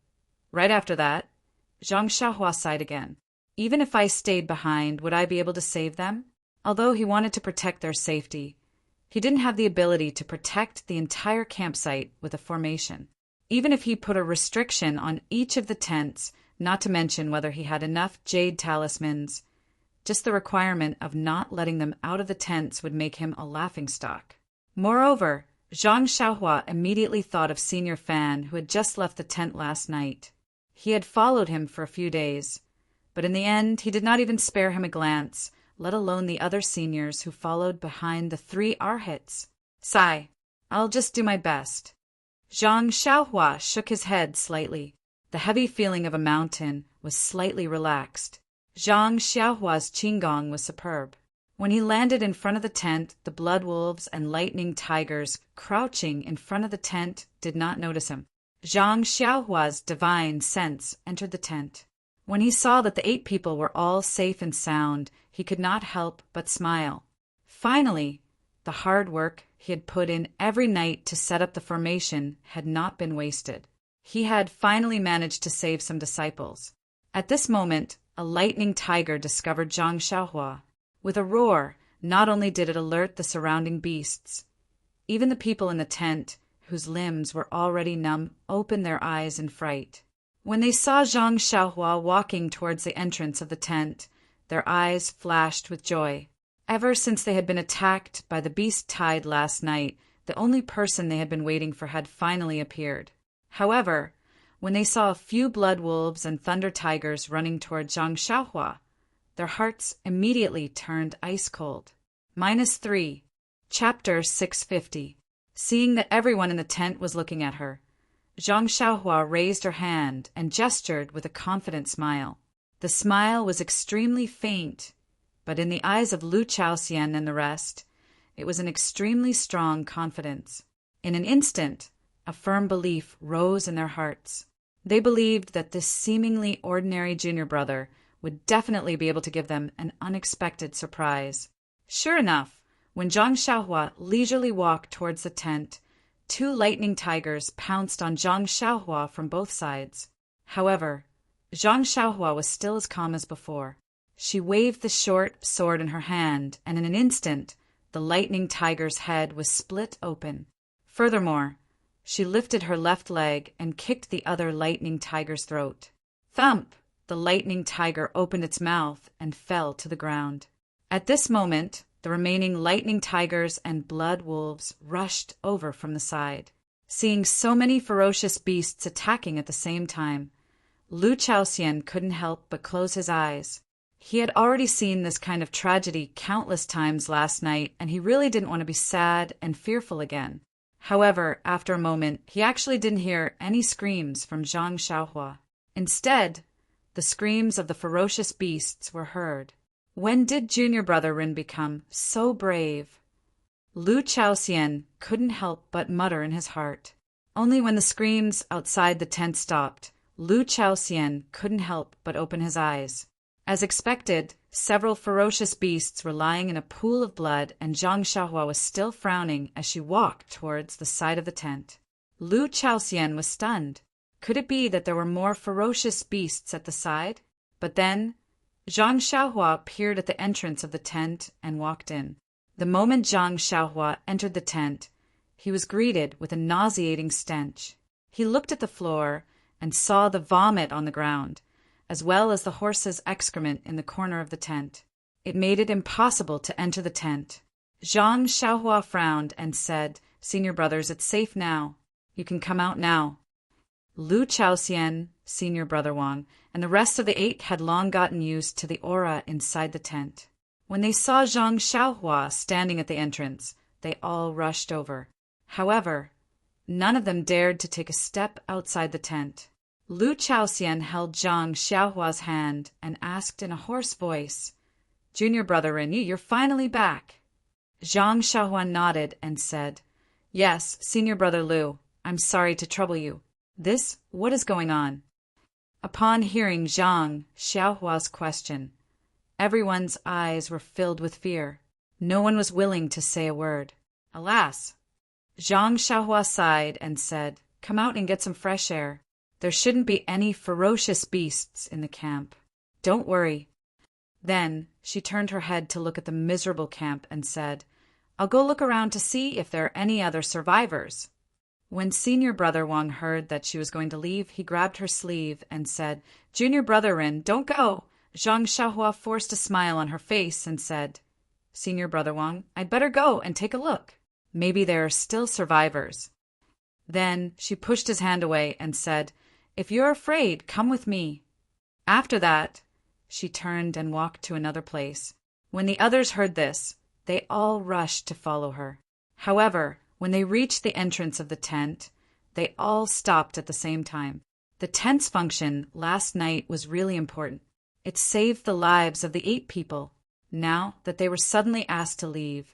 right after that, Zhang Xiaohua sighed again. Even if I stayed behind, would I be able to save them? Although he wanted to protect their safety, he didn't have the ability to protect the entire campsite with a formation. Even if he put a restriction on each of the tents, not to mention whether he had enough jade talismans, just the requirement of not letting them out of the tents would make him a laughingstock. Moreover, Zhang Xiaohua immediately thought of Senior Fan, who had just left the tent last night. He had followed him for a few days, but in the end he did not even spare him a glance, let alone the other seniors who followed behind the 3 Arhats. Sigh, I'll just do my best. Zhang Xiaohua shook his head slightly. The heavy feeling of a mountain was slightly relaxed. Zhang Xiaohua's qigong was superb. When he landed in front of the tent, the blood wolves and lightning tigers crouching in front of the tent did not notice him. Zhang Xiaohua's divine sense entered the tent. When he saw that the 8 people were all safe and sound, he could not help but smile. Finally, the hard work he had put in every night to set up the formation had not been wasted. He had finally managed to save some disciples. At this moment, a lightning tiger discovered Zhang Xiaohua. With a roar, not only did it alert the surrounding beasts, even the people in the tent, whose limbs were already numb, opened their eyes in fright. When they saw Zhang Xiaohua walking towards the entrance of the tent, their eyes flashed with joy. Ever since they had been attacked by the beast tide last night, the only person they had been waiting for had finally appeared. However, when they saw a few blood wolves and thunder tigers running toward Zhang Xiaohua, their hearts immediately turned ice cold. -3. Chapter 650. Seeing that everyone in the tent was looking at her, Zhang Xiaohua raised her hand and gestured with a confident smile. The smile was extremely faint, But in the eyes of Lu Chaoxian and the rest, it was an extremely strong confidence. In an instant, a firm belief rose in their hearts. They believed that this seemingly ordinary junior brother would definitely be able to give them an unexpected surprise. Sure enough, when Zhang Xiaohua leisurely walked towards the tent, 2 lightning tigers pounced on Zhang Xiaohua from both sides. However, Zhang Xiaohua was still as calm as before. She waved the short sword in her hand, and in an instant, the lightning tiger's head was split open. Furthermore, she lifted her left leg and kicked the other lightning tiger's throat. Thump! The lightning tiger opened its mouth and fell to the ground. At this moment, the remaining lightning tigers and blood wolves rushed over from the side. Seeing so many ferocious beasts attacking at the same time, Lu Chaoxian couldn't help but close his eyes. He had already seen this kind of tragedy countless times last night, and he really didn't want to be sad and fearful again. However, after a moment, he actually didn't hear any screams from Zhang Xiaohua. Instead, the screams of the ferocious beasts were heard. When did junior brother Rin become so brave? Lu Chaoxian couldn't help but mutter in his heart. Only when the screams outside the tent stopped, Lu Chaoxian couldn't help but open his eyes. As expected, several ferocious beasts were lying in a pool of blood, and Zhang Xiaohua was still frowning as she walked towards the side of the tent. Lu Chaoxian was stunned. Could it be that there were more ferocious beasts at the side? But then, Zhang Xiaohua appeared at the entrance of the tent and walked in. The moment Zhang Xiaohua entered the tent, he was greeted with a nauseating stench. He looked at the floor and saw the vomit on the ground, as well as the horse's excrement in the corner of the tent. It made it impossible to enter the tent. Zhang Xiaohua frowned and said, "Senior brothers, it's safe now. You can come out now." Lu Chaoxian, Senior Brother Wang, and the rest of the 8 had long gotten used to the aura inside the tent. When they saw Zhang Xiaohua standing at the entrance, they all rushed over. However, none of them dared to take a step outside the tent. Lu Chaoxian held Zhang Xiaohua's hand and asked in a hoarse voice, "Junior brother Rin, you're finally back." Zhang Xiaohua nodded and said, "Yes, Senior brother Lu, I'm sorry to trouble you. What is going on?" Upon hearing Zhang Xiaohua's question, everyone's eyes were filled with fear. No one was willing to say a word. Alas! Zhang Xiaohua sighed and said, "Come out and get some fresh air. There shouldn't be any ferocious beasts in the camp. Don't worry." Then she turned her head to look at the miserable camp and said, "I'll go look around to see if there are any other survivors." When Senior Brother Wang heard that she was going to leave, he grabbed her sleeve and said, "Junior Brother Rin, don't go." Zhang Xiaohua forced a smile on her face and said, "Senior Brother Wang, I'd better go and take a look. Maybe there are still survivors." Then she pushed his hand away and said, "If you're afraid, come with me." After that, she turned and walked to another place. When the others heard this, they all rushed to follow her. However, when they reached the entrance of the tent, they all stopped at the same time. The tent's function last night was really important. It saved the lives of the 8 people. Now that they were suddenly asked to leave,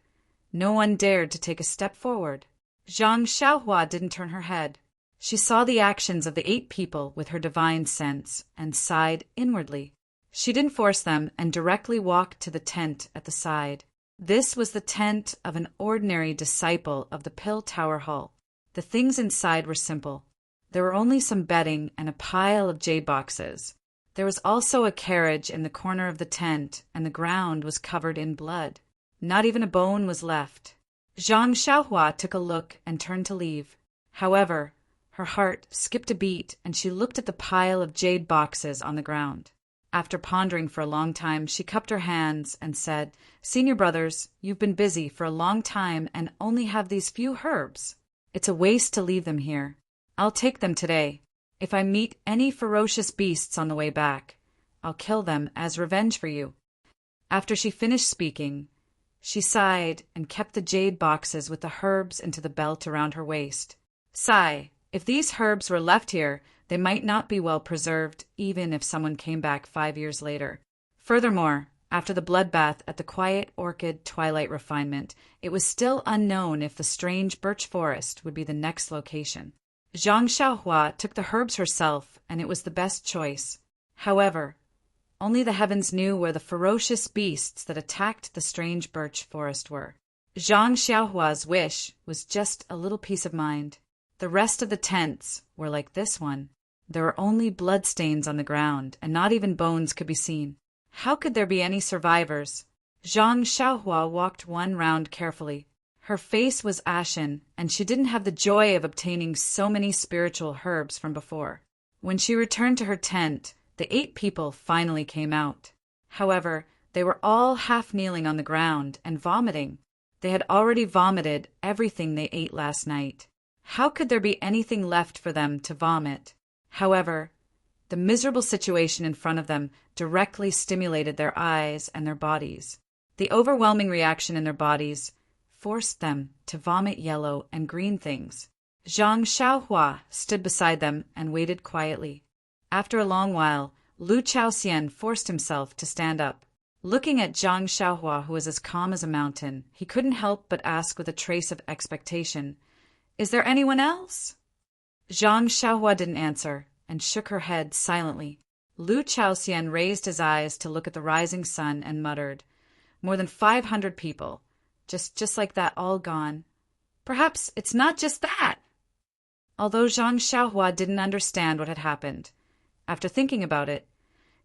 no one dared to take a step forward. Zhang Xiaohua didn't turn her head. She saw the actions of the 8 people with her divine sense and sighed inwardly. She didn't force them and directly walked to the tent at the side. This was the tent of an ordinary disciple of the Pill Tower Hall. The things inside were simple. There were only some bedding and a pile of jade boxes. There was also a carriage in the corner of the tent, and the ground was covered in blood. Not even a bone was left. Zhang Xiaohua took a look and turned to leave. However, her heart skipped a beat, and she looked at the pile of jade boxes on the ground. After pondering for a long time, she cupped her hands and said, "Senior brothers, you've been busy for a long time and only have these few herbs. It's a waste to leave them here. I'll take them today. If I meet any ferocious beasts on the way back, I'll kill them as revenge for you." After she finished speaking, she sighed and kept the jade boxes with the herbs into the belt around her waist. Sigh, if these herbs were left here, they might not be well preserved even if someone came back 5 years later. Furthermore, After the bloodbath at the Quiet Orchid Twilight Refinement, it was still unknown if the strange birch forest would be the next location. Zhang Xiaohua took the herbs herself, and it was the best choice. However, only the heavens knew where the ferocious beasts that attacked the strange birch forest were. Zhang Xiaohua's wish was just a little peace of mind. The rest of the tents were like this one. There were only bloodstains on the ground, and not even bones could be seen. How could there be any survivors? Zhang Xiaohua walked one round carefully. Her face was ashen, and she didn't have the joy of obtaining so many spiritual herbs from before. When she returned to her tent, the 8 people finally came out. However, they were all half kneeling on the ground and vomiting. They had already vomited everything they ate last night. How could there be anything left for them to vomit? However, the miserable situation in front of them directly stimulated their eyes and their bodies. The overwhelming reaction in their bodies forced them to vomit yellow and green things. Zhang Xiaohua stood beside them and waited quietly. After a long while, Lu Chaoxian forced himself to stand up. Looking at Zhang Xiaohua, who was as calm as a mountain, he couldn't help but ask with a trace of expectation, "Is there anyone else?" Zhang Xiaohua didn't answer and shook her head silently. Lu Chaoxian raised his eyes to look at the rising sun and muttered, "More than 500 people. Just like that, all gone. Perhaps it's not just that." Although Zhang Xiaohua didn't understand what had happened, after thinking about it,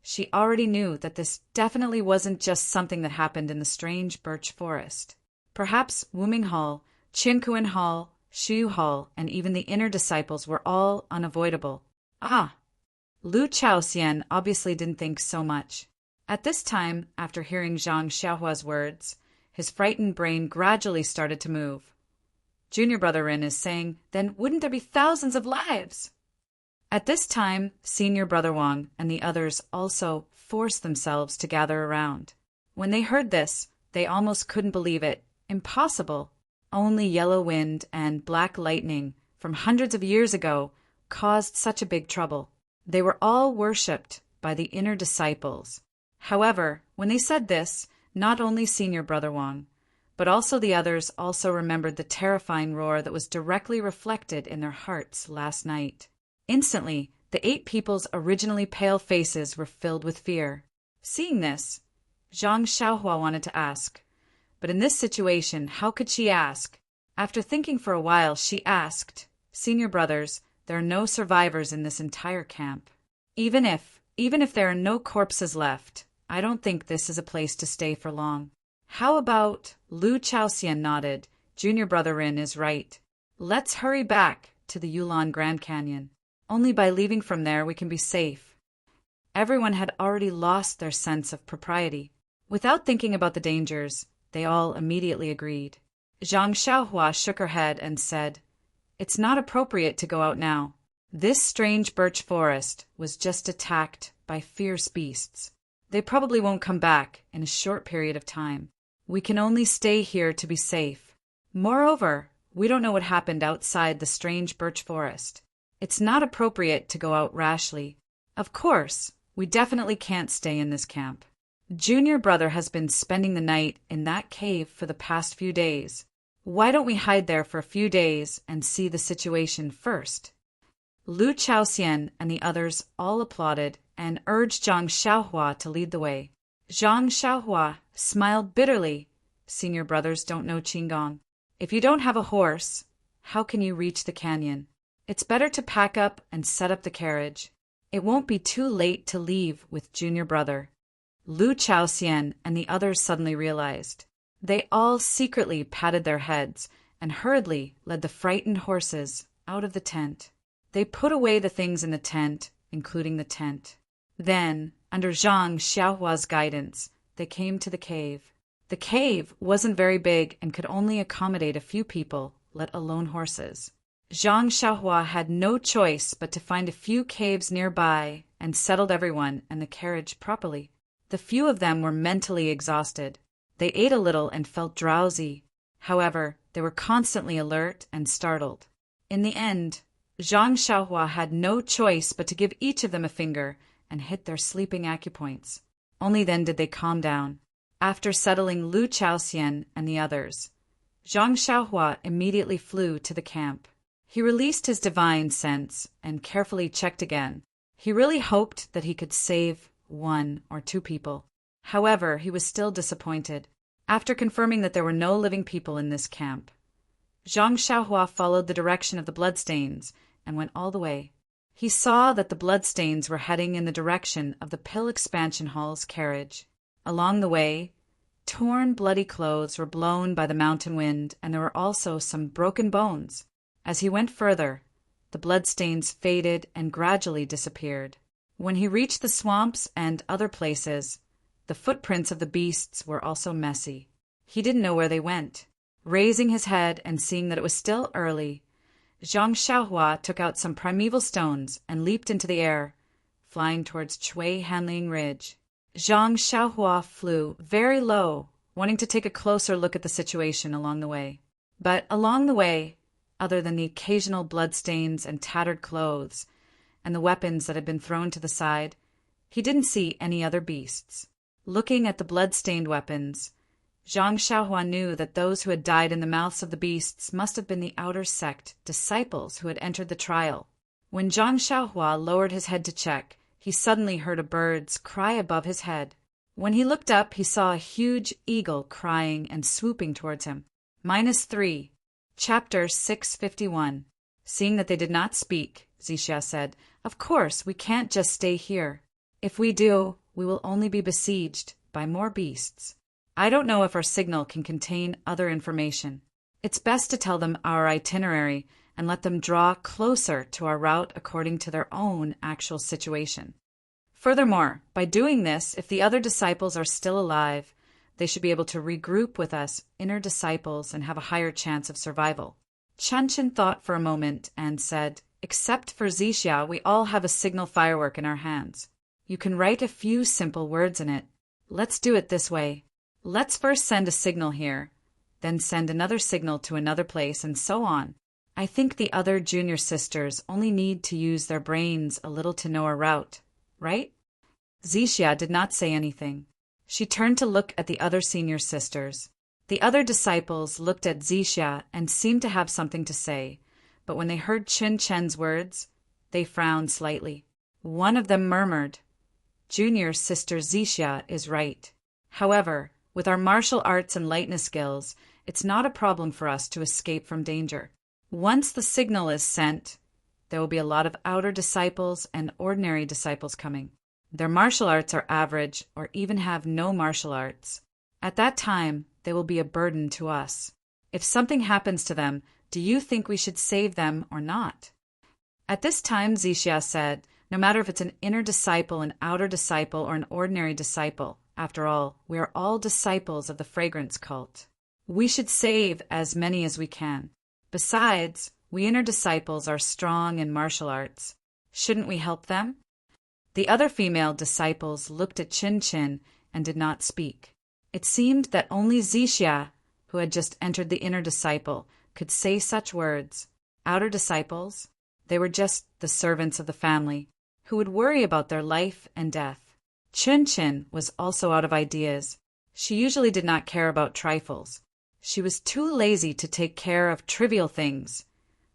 she already knew that this definitely wasn't just something that happened in the strange birch forest. Perhaps Wuming Hall, Qinkuan Hall, Shu Hall, and even the inner disciples were all unavoidable. Lu Chaoxian obviously didn't think so much. At this time, after hearing Zhang Xiaohua's words, his frightened brain gradually started to move. Junior Brother Rin is saying, then wouldn't there be thousands of lives? At this time, Senior Brother Wang and the others also forced themselves to gather around. When they heard this, they almost couldn't believe it. Impossible. Only yellow wind and black lightning from hundreds of years ago caused such a big trouble. They were all worshipped by the inner disciples. However, when they said this, not only Senior Brother Wang, but also the others also remembered the terrifying roar that was directly reflected in their hearts last night. Instantly, the 8 people's originally pale faces were filled with fear. Seeing this, Zhang Xiaohua wanted to ask, but in this situation, how could she ask? After thinking for a while, she asked, "Senior brothers, there are no survivors in this entire camp. Even if there are no corpses left, I don't think this is a place to stay for long." "How about," Lu Chaoxian nodded, "Junior Brother Rin is right. Let's hurry back to the Yulon Grand Canyon. Only by leaving from there we can be safe." Everyone had already lost their sense of propriety. Without thinking about the dangers, they all immediately agreed. Zhang Xiaohua shook her head and said, "It's not appropriate to go out now. This strange birch forest was just attacked by fierce beasts. They probably won't come back in a short period of time. We can only stay here to be safe. Moreover, we don't know what happened outside the strange birch forest. It's not appropriate to go out rashly. Of course, we definitely can't stay in this camp. Junior Brother has been spending the night in that cave for the past few days. Why don't we hide there for a few days and see the situation first?" Lu Chaoxian and the others all applauded and urged Zhang Xiaohua to lead the way. Zhang Xiaohua smiled bitterly. "Senior brothers don't know Qigong. If you don't have a horse, how can you reach the canyon? It's better to pack up and set up the carriage. It won't be too late to leave with Junior Brother." Lu Chaoxian and the others suddenly realized. They all secretly patted their heads and hurriedly led the frightened horses out of the tent. They put away the things in the tent, including the tent. Then, under Zhang Xiaohua's guidance, they came to the cave. The cave wasn't very big and could only accommodate a few people, let alone horses. Zhang Xiaohua had no choice but to find a few caves nearby and settled everyone and the carriage properly. The few of them were mentally exhausted. They ate a little and felt drowsy. However, they were constantly alert and startled. In the end, Zhang Xiaohua had no choice but to give each of them a finger and hit their sleeping acupoints. Only then did they calm down. After settling Lu Chaoxian and the others, Zhang Xiaohua immediately flew to the camp. He released his divine sense and carefully checked again. He really hoped that he could save 1 or 2 people. However, he was still disappointed. After confirming that there were no living people in this camp, Zhang Xiaohua followed the direction of the bloodstains and went all the way. He saw that the bloodstains were heading in the direction of the Pill Expansion Hall's carriage. Along the way, torn, bloody clothes were blown by the mountain wind, and there were also some broken bones. As he went further, the bloodstains faded and gradually disappeared. When he reached the swamps and other places, the footprints of the beasts were also messy. He didn't know where they went. Raising his head and seeing that it was still early, Zhang Xiaohua took out some primeval stones and leaped into the air, flying towards Chui Hanling Ridge. Zhang Xiaohua flew very low, wanting to take a closer look at the situation along the way. But along the way, other than the occasional bloodstains and tattered clothes, and the weapons that had been thrown to the side, he didn't see any other beasts. Looking at the blood-stained weapons, Zhang Xiaohua knew that those who had died in the mouths of the beasts must have been the outer sect disciples who had entered the trial. When Zhang Xiaohua lowered his head to check, he suddenly heard a bird's cry above his head. When he looked up, he saw a huge eagle crying and swooping towards him. -3. Chapter 651. Seeing that they did not speak, Zixia said, "Of course, we can't just stay here. If we do, we will only be besieged by more beasts. I don't know if our signal can contain other information. It's best to tell them our itinerary and let them draw closer to our route according to their own actual situation. Furthermore, by doing this, if the other disciples are still alive, they should be able to regroup with us inner disciples and have a higher chance of survival." Chunchen thought for a moment and said, "Except for Zixia, we all have a signal firework in our hands. You can write a few simple words in it. Let's do it this way. Let's first send a signal here, then send another signal to another place, and so on. I think the other junior sisters only need to use their brains a little to know our route, right?" Zixia did not say anything. She turned to look at the other senior sisters. The other disciples looked at Zixia and seemed to have something to say, but when they heard Qin Chen's words, they frowned slightly. One of them murmured, "Junior sister Zixia is right. However, with our martial arts and lightness skills, it's not a problem for us to escape from danger. Once the signal is sent, there will be a lot of outer disciples and ordinary disciples coming. Their martial arts are average or even have no martial arts. At that time, they will be a burden to us. If something happens to them, do you think we should save them or not?" At this time, Zixia said, "No matter if it's an inner disciple, an outer disciple, or an ordinary disciple, after all, we are all disciples of the fragrance cult. We should save as many as we can. Besides, we inner disciples are strong in martial arts. Shouldn't we help them?" The other female disciples looked at Qin Qin and did not speak. It seemed that only Zixia, who had just entered the inner disciple, could say such words. Outer disciples, they were just the servants of the family, who would worry about their life and death. Qin Qin was also out of ideas. She usually did not care about trifles. She was too lazy to take care of trivial things,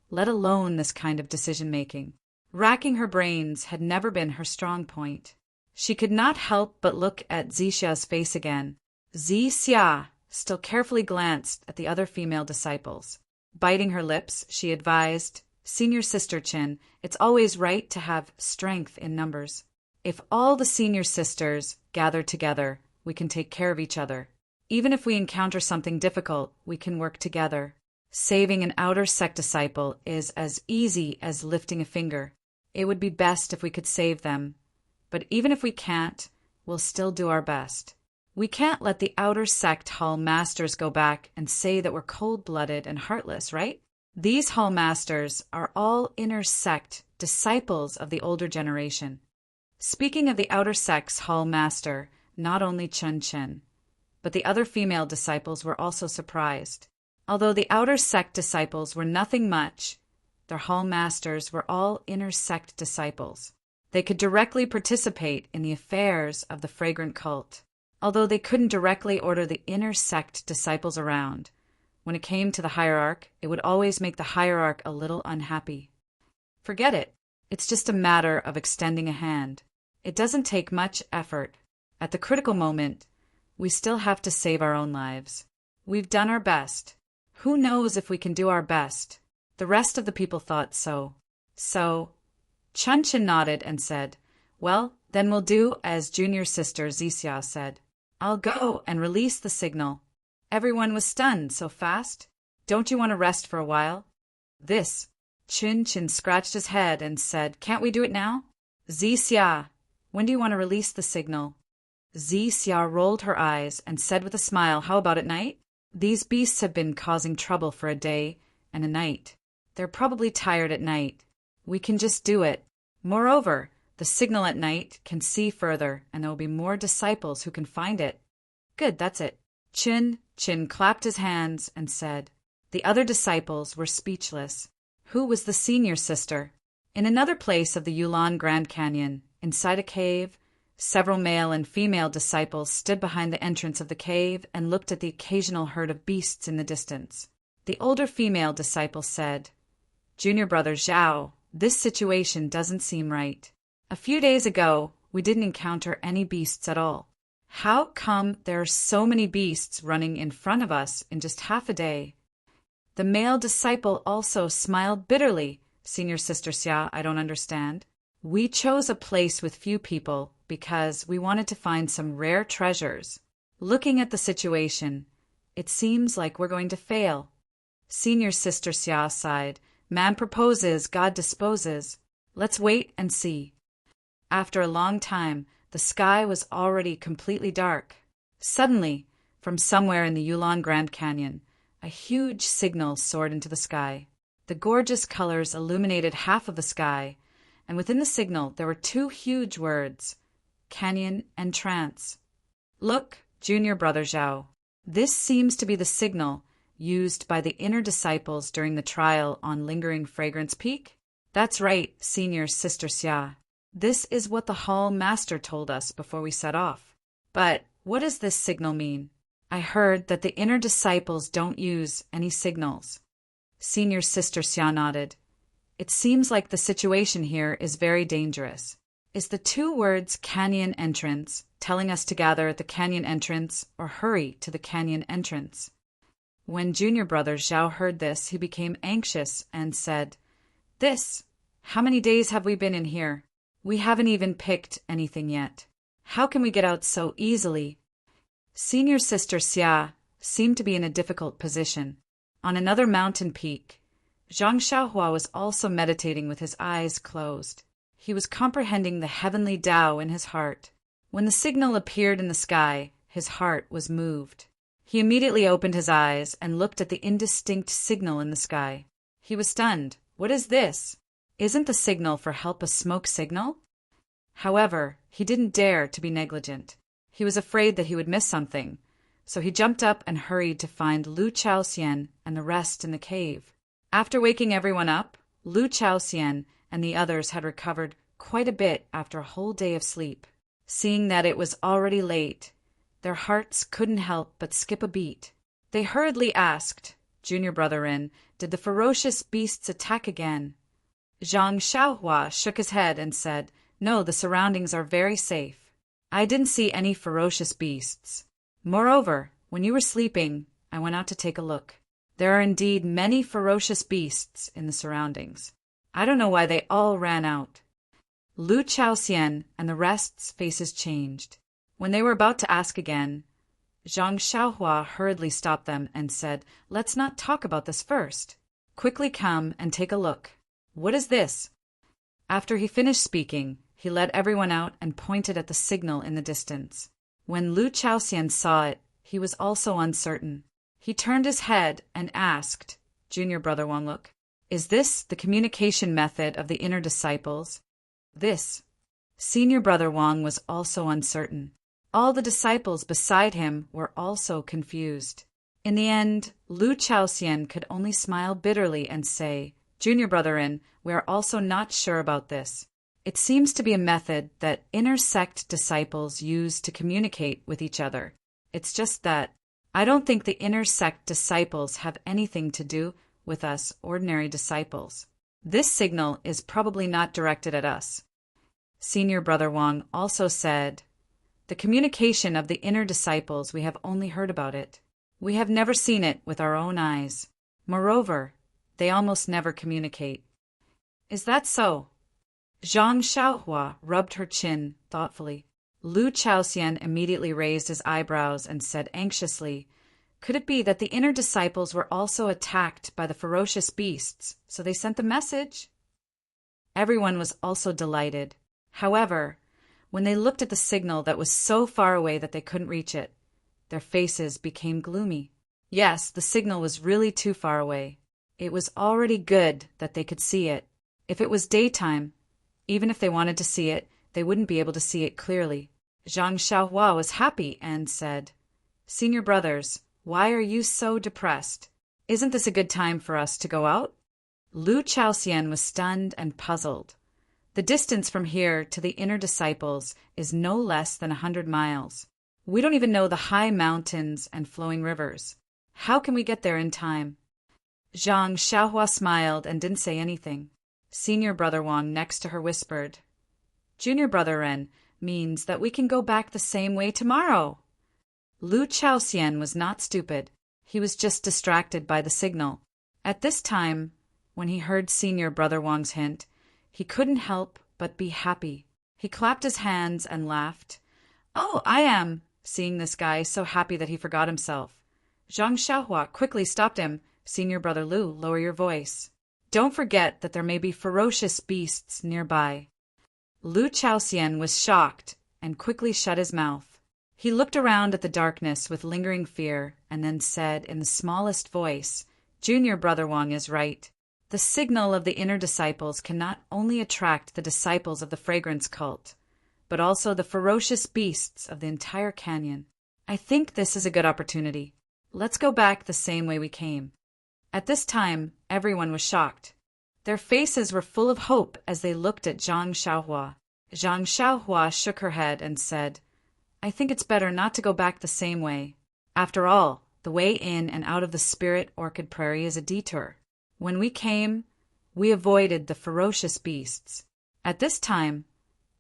let alone this kind of decision-making. Racking her brains had never been her strong point. She could not help but look at Zixia's face again. Zixia still carefully glanced at the other female disciples. Biting her lips, she advised, "Senior sister Qin, it's always right to have strength in numbers. If all the senior sisters gather together, we can take care of each other. Even if we encounter something difficult, we can work together. Saving an outer sect disciple is as easy as lifting a finger. It would be best if we could save them. But even if we can't, we'll still do our best. We can't let the outer sect hall masters go back and say that we're cold-blooded and heartless, right? These hall masters are all inner sect disciples of the older generation." Speaking of the outer sect's hall master, not only Chen Chen, but the other female disciples were also surprised. Although the outer sect disciples were nothing much, their hall masters were all inner sect disciples. They could directly participate in the affairs of the fragrant cult, although they couldn't directly order the inner sect disciples around. When it came to the hierarch, it would always make the hierarch a little unhappy. Forget it. It's just a matter of extending a hand. It doesn't take much effort. At the critical moment, we still have to save our own lives. We've done our best. Who knows if we can do our best? The rest of the people thought so. Chun-Chin nodded and said, well, then we'll do as junior sister Zixia said. I'll go and release the signal. Everyone was stunned so fast. Don't you want to rest for a while? Chun-Chin scratched his head and said, can't we do it now? Zixia, when do you want to release the signal? Zixia rolled her eyes and said with a smile, how about at night? These beasts have been causing trouble for a day and a night. They're probably tired at night. We can just do it. Moreover, the signal at night can see further, and there will be more disciples who can find it. Good, that's it. Chin clapped his hands and said. The other disciples were speechless. Who was the senior sister? In another place of the Yulon Grand Canyon, inside a cave, several male and female disciples stood behind the entrance of the cave and looked at the occasional herd of beasts in the distance. The older female disciple said, Junior brother Zhao, this situation doesn't seem right. A few days ago, we didn't encounter any beasts at all. How come there are so many beasts running in front of us in just half a day? The male disciple also smiled bitterly. Senior Sister Xia, I don't understand. We chose a place with few people because we wanted to find some rare treasures. Looking at the situation, it seems like we're going to fail. Senior Sister Xia sighed. Man proposes, God disposes. Let's wait and see. After a long time, the sky was already completely dark. Suddenly, from somewhere in the Yulon Grand Canyon, a huge signal soared into the sky. The gorgeous colors illuminated half of the sky, and within the signal there were two huge words, Canyon Entrance. Look, Junior Brother Zhao. This seems to be the signal used by the inner disciples during the trial on Lingering Fragrance Peak? That's right, Senior Sister Xia. This is what the Hall Master told us before we set off. But what does this signal mean? I heard that the inner disciples don't use any signals. Senior Sister Xia nodded. It seems like the situation here is very dangerous. Is the two words canyon entrance telling us to gather at the canyon entrance or hurry to the canyon entrance? When Junior Brother Zhao heard this, he became anxious and said, How many days have we been in here? We haven't even picked anything yet. How can we get out so easily? Senior Sister Xia seemed to be in a difficult position. On another mountain peak, Zhang Xiaohua was also meditating with his eyes closed. He was comprehending the heavenly Tao in his heart. When the signal appeared in the sky, his heart was moved. He immediately opened his eyes and looked at the indistinct signal in the sky. He was stunned. What is this? Isn't the signal for help a smoke signal? However, he didn't dare to be negligent. He was afraid that he would miss something, so he jumped up and hurried to find Lu Chaoxian and the rest in the cave. After waking everyone up, Lu Chaoxian and the others had recovered quite a bit after a whole day of sleep. Seeing that it was already late, their hearts couldn't help but skip a beat. They hurriedly asked, Junior Brother Rin, did the ferocious beasts attack again? Zhang Xiaohua shook his head and said, No, the surroundings are very safe. I didn't see any ferocious beasts. Moreover, when you were sleeping, I went out to take a look. There are indeed many ferocious beasts in the surroundings. I don't know why they all ran out. Lu Chaoxian and the rest's faces changed. When they were about to ask again, Zhang Xiaohua hurriedly stopped them and said, Let's not talk about this first. Quickly come and take a look. What is this? After he finished speaking, he led everyone out and pointed at the signal in the distance. When Lu Chaoxian saw it, he was also uncertain. He turned his head and asked, Junior Brother Wangluk, is this the communication method of the inner disciples? Senior Brother Wang was also uncertain. All the disciples beside him were also confused. In the end, Lu Chaoxian could only smile bitterly and say, Junior Brother Rin, we are also not sure about this. It seems to be a method that inner sect disciples use to communicate with each other. It's just that I don't think the inner sect disciples have anything to do with us ordinary disciples. This signal is probably not directed at us. Senior Brother Wang also said, the communication of the inner disciples, we have only heard about it. We have never seen it with our own eyes. Moreover, they almost never communicate. Is that so? Zhang Xiaohua rubbed her chin thoughtfully. Lu Chaoxian immediately raised his eyebrows and said anxiously, could it be that the inner disciples were also attacked by the ferocious beasts, so they sent the message? Everyone was also delighted. However, when they looked at the signal that was so far away that they couldn't reach it, their faces became gloomy. Yes, the signal was really too far away. It was already good that they could see it. If it was daytime, even if they wanted to see it, they wouldn't be able to see it clearly. Zhang Xiaohua was happy and said, Senior brothers, why are you so depressed? Isn't this a good time for us to go out? Lu Chaoxian was stunned and puzzled. The distance from here to the inner disciples is no less than 100 miles. We don't even know the high mountains and flowing rivers. How can we get there in time? Zhang Xiaohua smiled and didn't say anything. Senior Brother Wang next to her whispered, Junior Brother Ren means that we can go back the same way tomorrow. Lu Chaoxian was not stupid. He was just distracted by the signal. At this time, when he heard Senior Brother Wang's hint, he couldn't help but be happy. He clapped his hands and laughed. Oh, I am, seeing this guy so happy that he forgot himself. Zhang Xiaohua quickly stopped him. Senior Brother Lu, lower your voice. Don't forget that there may be ferocious beasts nearby. Lu Chaoxian was shocked and quickly shut his mouth. He looked around at the darkness with lingering fear and then said in the smallest voice, Junior Brother Wang is right. The signal of the inner disciples can not only attract the disciples of the fragrance cult, but also the ferocious beasts of the entire canyon. I think this is a good opportunity. Let's go back the same way we came. At this time, everyone was shocked. Their faces were full of hope as they looked at Zhang Xiaohua. Zhang Xiaohua shook her head and said, I think it's better not to go back the same way. After all, the way in and out of the Spirit Orchid Prairie is a detour. When we came, we avoided the ferocious beasts. At this time,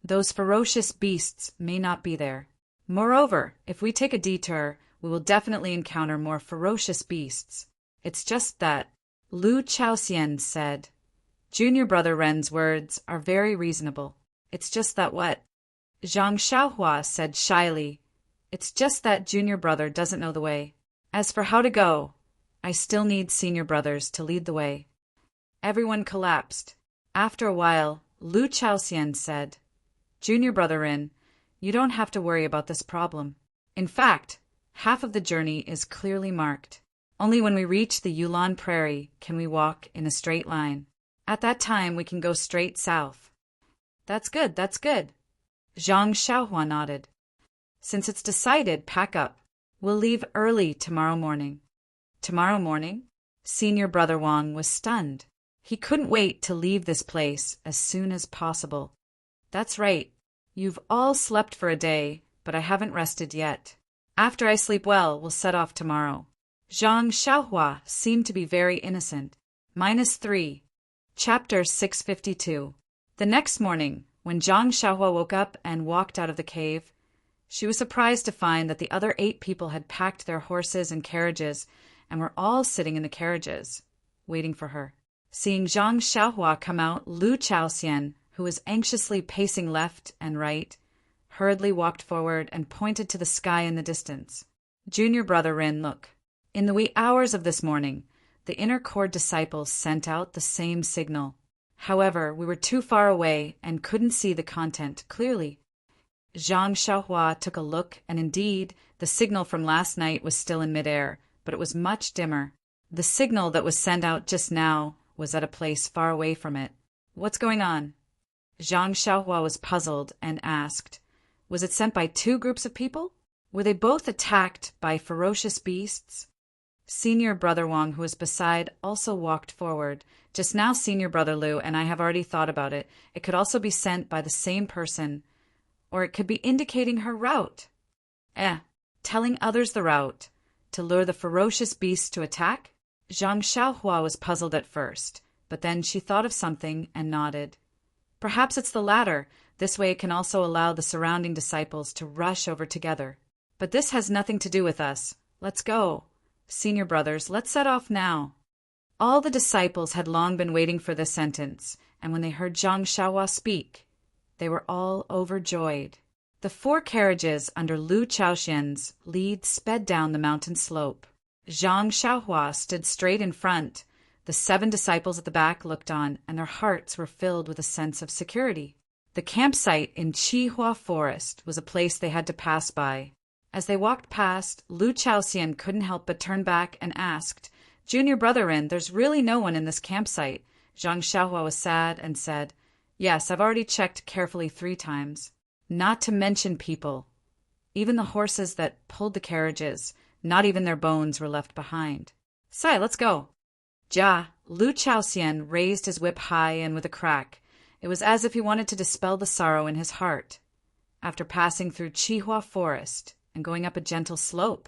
those ferocious beasts may not be there. Moreover, if we take a detour, we will definitely encounter more ferocious beasts. It's just that, Lu Chaoxian said, Junior Brother Ren's words are very reasonable. It's just that what? Zhang Xiaohua said shyly, It's just that Junior Brother doesn't know the way. As for how to go, I still need Senior Brothers to lead the way. Everyone collapsed. After a while, Lu Chaoxian said, Junior Brother Ren, you don't have to worry about this problem. In fact, half of the journey is clearly marked. Only when we reach the Yulon Prairie can we walk in a straight line. At that time, we can go straight south. That's good, that's good. Zhang Xiaohua nodded. Since it's decided, pack up. We'll leave early tomorrow morning. Tomorrow morning? Senior Brother Wang was stunned. He couldn't wait to leave this place as soon as possible. That's right. You've all slept for a day, but I haven't rested yet. After I sleep well, we'll set off tomorrow. Zhang Xiaohua seemed to be very innocent. -3. Chapter 652. The next morning, when Zhang Xiaohua woke up and walked out of the cave, she was surprised to find that the other 8 people had packed their horses and carriages and were all sitting in the carriages, waiting for her. Seeing Zhang Xiaohua come out, Lu Chaoxian, who was anxiously pacing left and right, hurriedly walked forward and pointed to the sky in the distance. Junior Brother Ren, look. In the wee hours of this morning, the inner core disciples sent out the same signal. However, we were too far away and couldn't see the content clearly. Zhang Xiaohua took a look, and indeed, the signal from last night was still in midair, but it was much dimmer. The signal that was sent out just now was at a place far away from it. What's going on? Zhang Xiaohua was puzzled and asked, was it sent by 2 groups of people? Were they both attacked by ferocious beasts? Senior Brother Wang, who was beside, also walked forward. Just now, Senior Brother Liu, and I have already thought about it. It could also be sent by the same person, or it could be indicating her route. Telling others the route, to lure the ferocious beasts to attack? Zhang Xiaohua was puzzled at first, but then she thought of something and nodded. Perhaps it's the latter. This way it can also allow the surrounding disciples to rush over together. But this has nothing to do with us. Let's go. Senior brothers, let's set off now. All the disciples had long been waiting for this sentence, and when they heard Zhang Xiaohua speak, they were all overjoyed. The 4 carriages under Lu Chaoxian's lead sped down the mountain slope. Zhang Xiaohua stood straight in front. The 7 disciples at the back looked on, and their hearts were filled with a sense of security. The campsite in Qihua Forest was a place they had to pass by. As they walked past, Lu Chaoxian couldn't help but turn back and asked, "Junior Brotherin, there's really no one in this campsite." Zhang Xiaohua was sad and said, "Yes, I've already checked carefully 3 times. Not to mention people. Even the horses that pulled the carriages, not even their bones were left behind. Sai, let's go." Lu Chaoxian raised his whip high and with a crack. It was as if he wanted to dispel the sorrow in his heart. After passing through Qihua Forest and going up a gentle slope,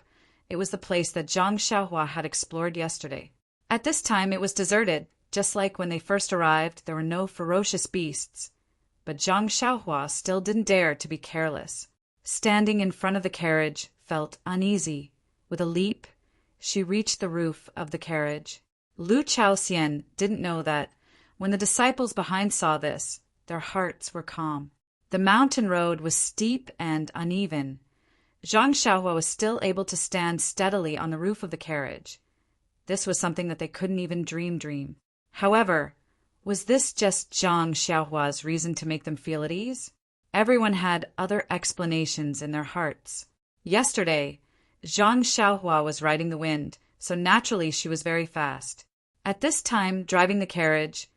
it was the place that Zhang Xiaohua had explored yesterday. At this time it was deserted. Just like when they first arrived, there were no ferocious beasts. But Zhang Xiaohua still didn't dare to be careless. Standing in front of the carriage, felt uneasy. With a leap, she reached the roof of the carriage. Lu Chaoxian didn't know that, when the disciples behind saw this, their hearts were calm. The mountain road was steep and uneven. Zhang Xiaohua was still able to stand steadily on the roof of the carriage. This was something that they couldn't even dream. However, was this just Zhang Xiaohua's reason to make them feel at ease? Everyone had other explanations in their hearts. Yesterday, Zhang Xiaohua was riding the wind, so naturally she was very fast. At this time, driving the carriage,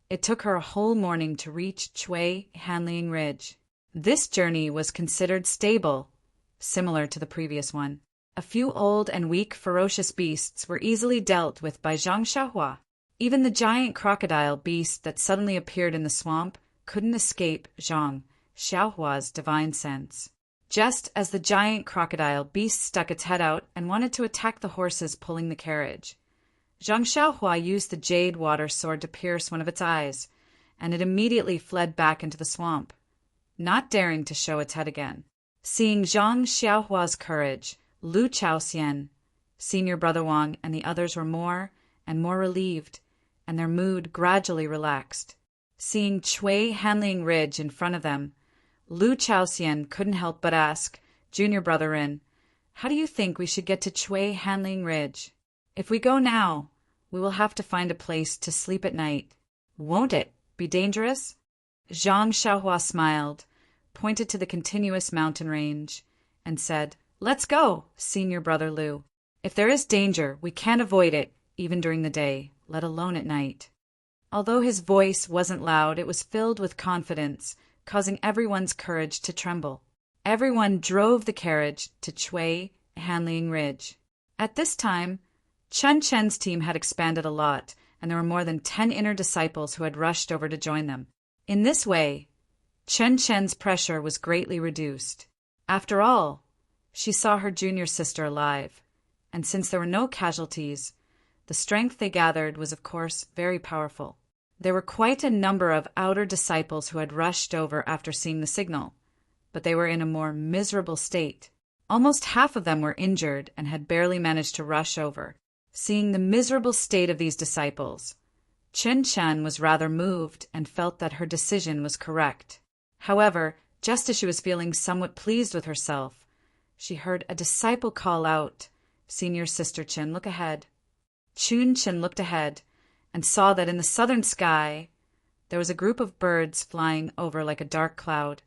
it took her a whole morning to reach Chui Hanliang Ridge. This journey was considered stable, similar to the previous one. A few old and weak ferocious beasts were easily dealt with by Zhang Xiaohua. Even the giant crocodile beast that suddenly appeared in the swamp couldn't escape Zhang Xiaohua's divine sense. Just as the giant crocodile beast stuck its head out and wanted to attack the horses pulling the carriage, Zhang Xiaohua used the jade water sword to pierce one of its eyes, and it immediately fled back into the swamp, not daring to show its head again. Seeing Zhang Xiaohua's courage, Lu Chaoxian, Senior Brother Wang, and the others were more and more relieved, and their mood gradually relaxed. Seeing Chui Hanliang Ridge in front of them, Lu Chaoxian couldn't help but ask, "Junior Brotherin, how do you think we should get to Chui Hanliang Ridge? If we go now, we will have to find a place to sleep at night. Won't it be dangerous?" Zhang Xiaohua smiled, pointed to the continuous mountain range, and said, "Let's go, Senior Brother Liu. If there is danger, we can't avoid it, even during the day, let alone at night." Although his voice wasn't loud, it was filled with confidence, causing everyone's courage to tremble. Everyone drove the carriage to Chui Hanliang Ridge. At this time, Chen Chen's team had expanded a lot, and there were more than 10 inner disciples who had rushed over to join them. In this way, Chen Chen's pressure was greatly reduced. After all, she saw her junior sister alive, and since there were no casualties, the strength they gathered was, of course, very powerful. There were quite a number of outer disciples who had rushed over after seeing the signal, but they were in a more miserable state. Almost half of them were injured and had barely managed to rush over. Seeing the miserable state of these disciples, Chen Chen was rather moved and felt that her decision was correct. However, just as she was feeling somewhat pleased with herself, she heard a disciple call out, "Senior Sister Chen, look ahead." Chun Chen looked ahead and saw that in the southern sky there was a group of birds flying over like a dark cloud,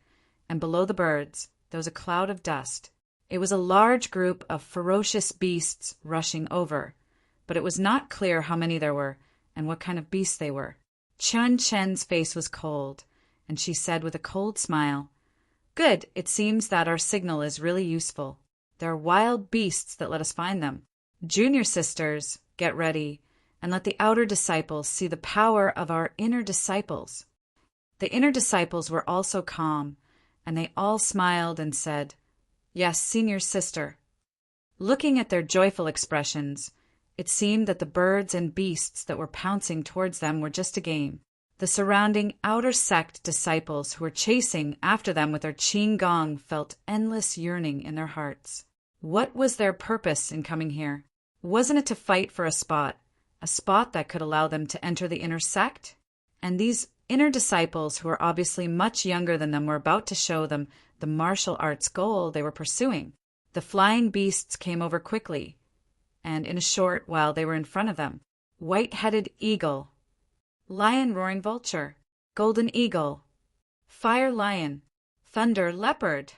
and below the birds there was a cloud of dust. It was a large group of ferocious beasts rushing over, but it was not clear how many there were and what kind of beasts they were. Chun Chen's face was cold, and she said with a cold smile, "Good, it seems that our signal is really useful. There are wild beasts that let us find them. Junior sisters, get ready, and let the outer disciples see the power of our inner disciples. The inner disciples were also calm, and they all smiled and said, "Yes, senior sister." Looking at their joyful expressions, it seemed that the birds and beasts that were pouncing towards them were just a game. The surrounding outer sect disciples who were chasing after them with their qing gong felt endless yearning in their hearts. What was their purpose in coming here? Wasn't it to fight for a spot that could allow them to enter the inner sect? And these inner disciples, who were obviously much younger than them, were about to show them the martial arts goal they were pursuing. The flying beasts came over quickly, and in a short while they were in front of them. White-headed eagle, lion roaring vulture, golden eagle, fire lion, thunder leopard,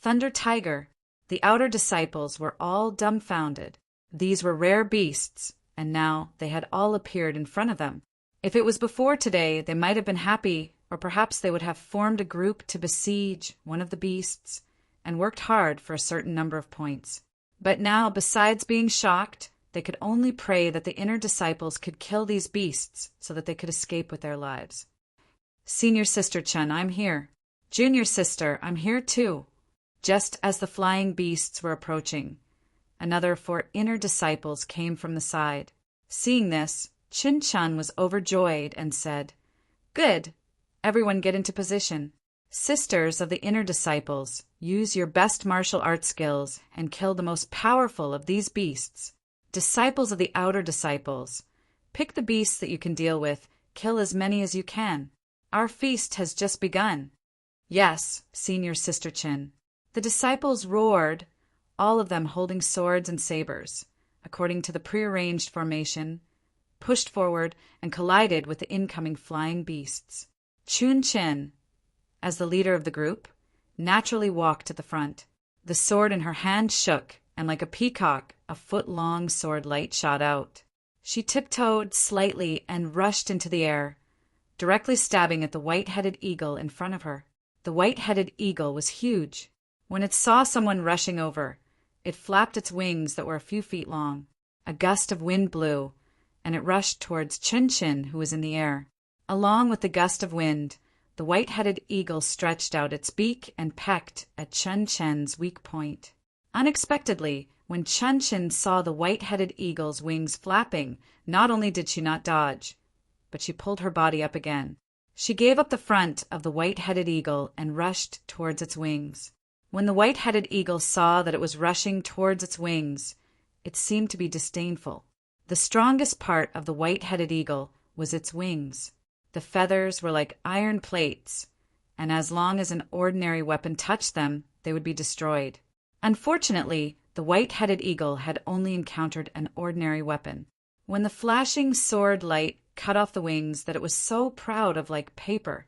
thunder tiger. The outer disciples were all dumbfounded. These were rare beasts, and now they had all appeared in front of them. If it was before today, they might have been happy, or perhaps they would have formed a group to besiege one of the beasts and worked hard for a certain number of points. But now, besides being shocked, they could only pray that the inner disciples could kill these beasts so that they could escape with their lives. Senior sister Chen, I'm here. Junior sister, I'm here too. Just as the flying beasts were approaching, another 4 inner disciples came from the side. Seeing this, Qin Chan was overjoyed and said, "Good. Everyone get into position. Sisters of the inner disciples, use your best martial arts skills and kill the most powerful of these beasts. Disciples of the outer disciples, pick the beasts that you can deal with, kill as many as you can. Our feast has just begun." "Yes, senior sister Qin." The disciples roared, all of them holding swords and sabers, according to the prearranged formation, pushed forward and collided with the incoming flying beasts. Chun Chen, as the leader of the group, naturally walked to the front. The sword in her hand shook, and like a peacock, a foot-long sword light shot out. She tiptoed slightly and rushed into the air, directly stabbing at the white-headed eagle in front of her. The white-headed eagle was huge. When it saw someone rushing over, it flapped its wings that were a few feet long. A gust of wind blew, and it rushed towards Chen Chin, who was in the air. Along with the gust of wind, the white-headed eagle stretched out its beak and pecked at Chen Chen's weak point. Unexpectedly, when Chen Chin saw the white-headed eagle's wings flapping, not only did she not dodge, but she pulled her body up again. She gave up the front of the white-headed eagle and rushed towards its wings. When the white-headed eagle saw that it was rushing towards its wings, it seemed to be disdainful. The strongest part of the white-headed eagle was its wings. The feathers were like iron plates, and as long as an ordinary weapon touched them, they would be destroyed. Unfortunately, the white-headed eagle had only encountered an ordinary weapon. When the flashing sword light cut off the wings that it was so proud of like paper,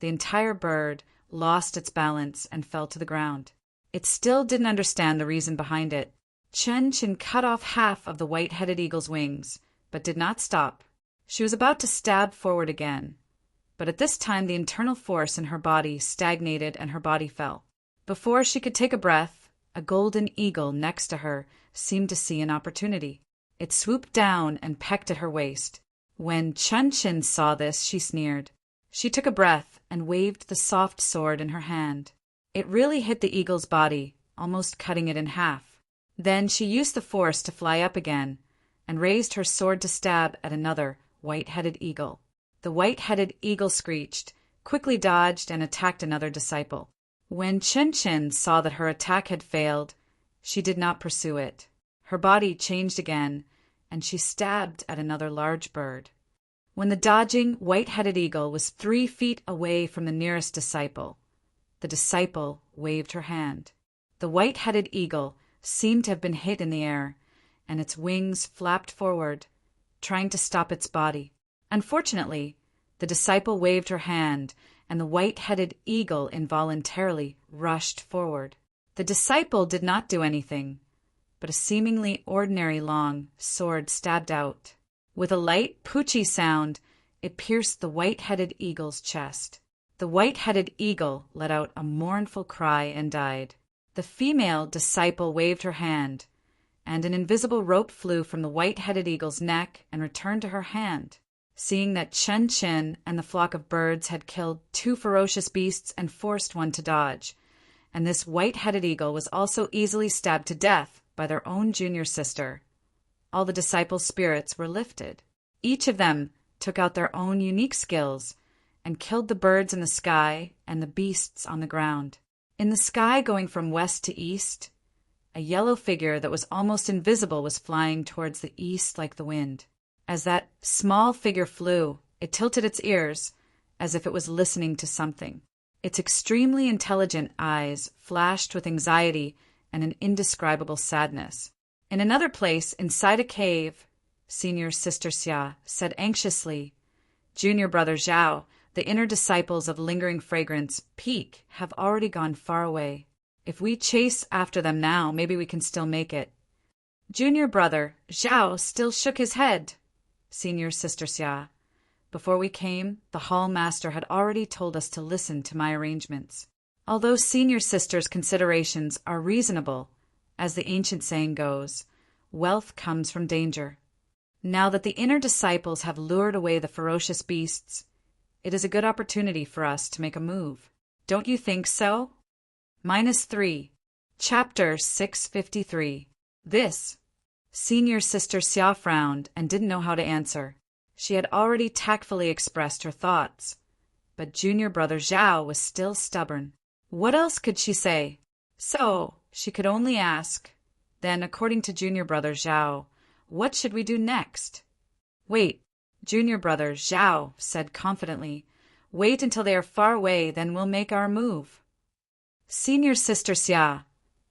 the entire bird lost its balance and fell to the ground. It still didn't understand the reason behind it. Chen Chin cut off half of the white-headed eagle's wings, but did not stop. She was about to stab forward again, but at this time the internal force in her body stagnated and her body fell. Before she could take a breath, a golden eagle next to her seemed to see an opportunity. It swooped down and pecked at her waist. When Chen Chin saw this, she sneered. She took a breath and waved the soft sword in her hand. It really hit the eagle's body, almost cutting it in half. Then she used the force to fly up again and raised her sword to stab at another white-headed eagle. The white-headed eagle screeched, quickly dodged, and attacked another disciple. When Chen Chin saw that her attack had failed, she did not pursue it. Her body changed again, and she stabbed at another large bird. When the dodging white-headed eagle was 3 feet away from the nearest disciple, the disciple waved her hand. The white-headed eagle seemed to have been hit in the air, and its wings flapped forward, trying to stop its body. Unfortunately, the disciple waved her hand, and the white-headed eagle involuntarily rushed forward. The disciple did not do anything, but a seemingly ordinary long sword stabbed out. With a light, poochy sound, it pierced the white-headed eagle's chest. The white-headed eagle let out a mournful cry and died. The female disciple waved her hand, and an invisible rope flew from the white-headed eagle's neck and returned to her hand. Seeing that Chen Qin and the flock of birds had killed 2 ferocious beasts and forced one to dodge, and this white-headed eagle was also easily stabbed to death by their own junior sister, all the disciples' spirits were lifted. Each of them took out their own unique skills and killed the birds in the sky and the beasts on the ground. In the sky, going from west to east, a yellow figure that was almost invisible was flying towards the east like the wind. As that small figure flew, it tilted its ears as if it was listening to something. Its extremely intelligent eyes flashed with anxiety and an indescribable sadness. In another place, inside a cave, Senior Sister Xia said anxiously, "Junior Brother Zhao, the inner disciples of lingering fragrance, Peak, have already gone far away. If we chase after them now, maybe we can still make it." Junior Brother Zhao still shook his head. Senior Sister Xia, "Before we came, the hall master had already told us to listen to my arrangements. Although Senior Sister's considerations are reasonable, as the ancient saying goes, wealth comes from danger. Now that the inner disciples have lured away the ferocious beasts, it is a good opportunity for us to make a move. Don't you think so?" -3. Chapter 653. This. Senior Sister Xia frowned and didn't know how to answer. She had already tactfully expressed her thoughts, but Junior Brother Zhao was still stubborn. What else could she say? So she could only ask, "Then, according to Junior Brother Zhao, what should we do next?" "Wait," Junior Brother Zhao said confidently. "Wait until they are far away, then we'll make our move." "Senior Sister Xia,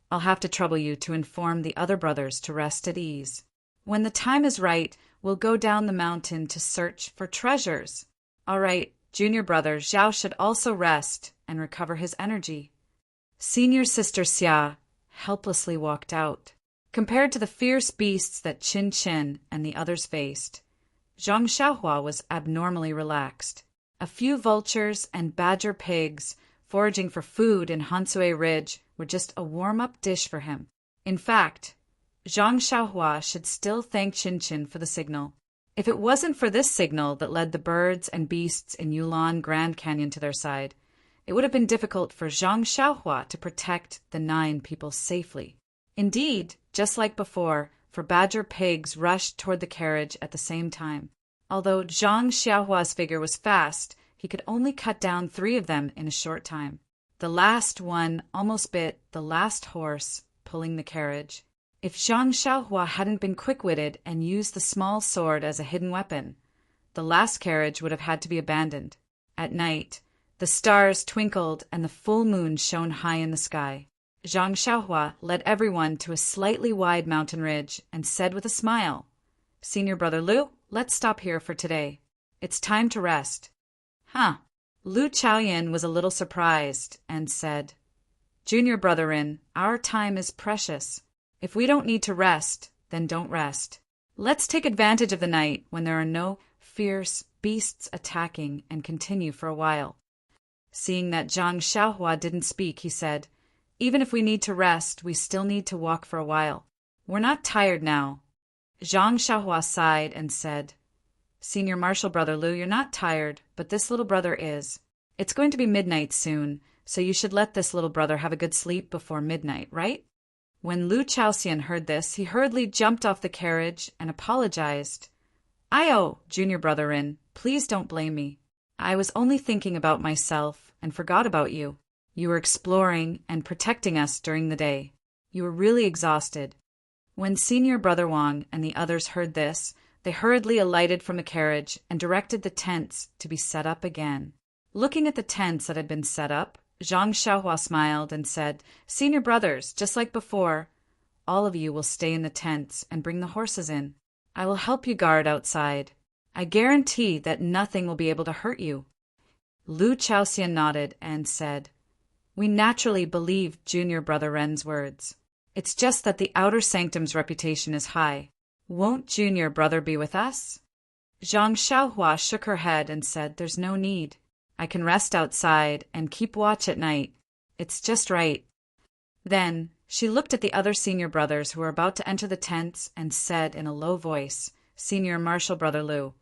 I'll have to trouble you to inform the other brothers to rest at ease. When the time is right, we'll go down the mountain to search for treasures." "All right, Junior Brother Zhao should also rest and recover his energy." Senior Sister Xia helplessly walked out. Compared to the fierce beasts that Qin Qin and the others faced, Zhang Xiaohua was abnormally relaxed. A few vultures and badger pigs foraging for food in Hansui Ridge were just a warm-up dish for him. In fact, Zhang Xiaohua should still thank Qin Qin for the signal. If it wasn't for this signal that led the birds and beasts in Yulon Grand Canyon to their side, it would have been difficult for Zhang Xiaohua to protect the 9 people safely. Indeed, just like before, for badger pigs rushed toward the carriage at the same time. Although Zhang Xiaohua's figure was fast, he could only cut down 3 of them in a short time. The last one almost bit the last horse pulling the carriage. If Zhang Xiaohua hadn't been quick-witted and used the small sword as a hidden weapon, the last carriage would have had to be abandoned. At night, the stars twinkled and the full moon shone high in the sky. Zhang Xiaohua led everyone to a slightly wide mountain ridge and said with a smile, "Senior Brother Lu, let's stop here for today. It's time to rest." "Huh." Lu Chaoyan was a little surprised and said, "Junior Brotherin, our time is precious. If we don't need to rest, then don't rest. Let's take advantage of the night when there are no fierce beasts attacking and continue for a while." Seeing that Zhang Xiaohua didn't speak, he said, "Even if we need to rest, we still need to walk for a while. We're not tired now." Zhang Xiaohua sighed and said, "Senior Marshal Brother Lu, you're not tired, but this little brother is. It's going to be midnight soon, so you should let this little brother have a good sleep before midnight, right?" When Lu Chaoxian heard this, he hurriedly jumped off the carriage and apologized. "Ayo, Junior Brotherin, please don't blame me. I was only thinking about myself and forgot about you. You were exploring and protecting us during the day. You were really exhausted." When Senior Brother Wang and the others heard this, they hurriedly alighted from the carriage and directed the tents to be set up again. Looking at the tents that had been set up, Zhang Xiaohua smiled and said, "Senior brothers, just like before, all of you will stay in the tents and bring the horses in. I will help you guard outside. I guarantee that nothing will be able to hurt you." Lu Chaoxian nodded and said, "We naturally believe Junior Brother Ren's words. It's just that the outer sanctum's reputation is high. Won't Junior Brother be with us?" Zhang Xiaohua shook her head and said, "There's no need. I can rest outside and keep watch at night. It's just right." Then, She looked at the other senior brothers who were about to enter the tents and said in a low voice, "Senior Marshal Brother Lu,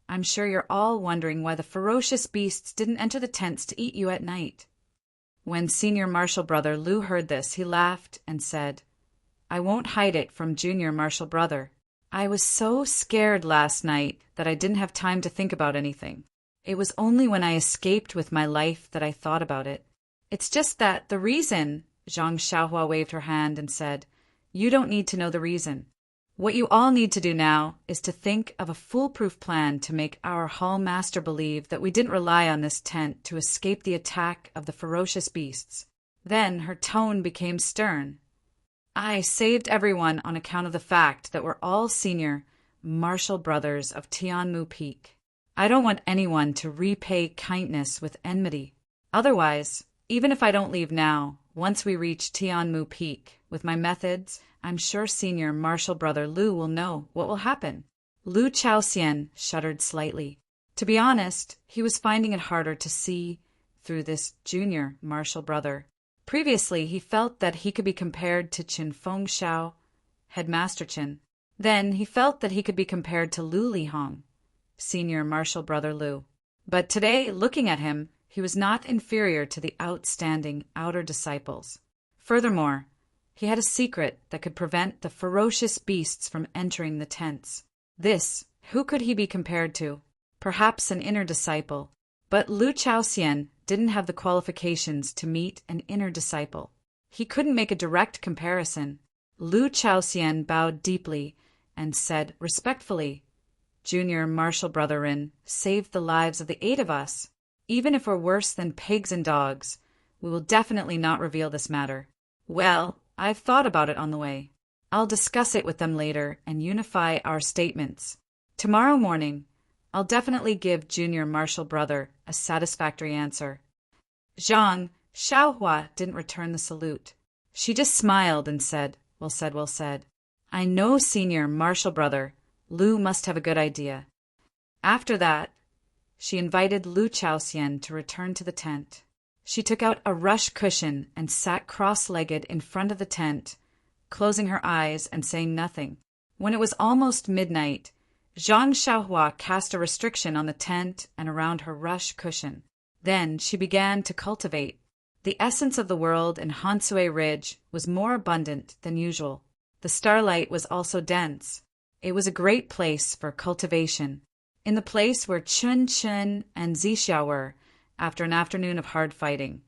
I'm sure you're all wondering why the ferocious beasts didn't enter the tents to eat you at night." When Senior Marshal Brother Lu heard this, he laughed and said, "I won't hide it from Junior Marshal Brother. I was so scared last night that I didn't have time to think about anything. It was only when I escaped with my life that I thought about it. It's just that the reason," Zhang Xiaohua waved her hand and said, "you don't need to know the reason. What you all need to do now is to think of a foolproof plan to make our hall master believe that we didn't rely on this tent to escape the attack of the ferocious beasts." Then her tone became stern. "I saved everyone on account of the fact that we're all senior martial brothers of Tianmu Peak. I don't want anyone to repay kindness with enmity. Otherwise, even if I don't leave now, once we reach Tianmu Peak, with my methods, I'm sure Senior Marshal Brother Lu will know what will happen." Lu Chaoxian shuddered slightly. To be honest, he was finding it harder to see through this junior martial brother. Previously, he felt that he could be compared to Qin Fengxiao, Headmaster Qin. Then he felt that he could be compared to Lu Lihong, Senior Marshal Brother Lu. But today, looking at him, he was not inferior to the outstanding outer disciples. Furthermore, he had a secret that could prevent the ferocious beasts from entering the tents. Who could he be compared to? Perhaps an inner disciple. But Lu Chaoxian didn't have the qualifications to meet an inner disciple. He couldn't make a direct comparison. Lu Chaoxian bowed deeply and said respectfully, "Junior Marshal Brother Rin saved the lives of the 8 of us. Even if we're worse than pigs and dogs, we will definitely not reveal this matter." "Well, I've thought about it on the way. I'll discuss it with them later and unify our statements. Tomorrow morning, I'll definitely give Junior Marshal Brother a satisfactory answer." Zhang Xiaohua didn't return the salute. She just smiled and said, "Well said, well said. I know Senior Marshal Brother Lu must have a good idea." After that, she invited Lu Chaoxian to return to the tent. She took out a rush cushion and sat cross-legged in front of the tent, closing her eyes and saying nothing. When it was almost midnight, Zhang Xiaohua cast a restriction on the tent and around her rush cushion. Then she began to cultivate. The essence of the world in Hansui Ridge was more abundant than usual. The starlight was also dense. It was a great place for cultivation. In the place where Chun Chun and Zixia were, after an afternoon of hard fighting,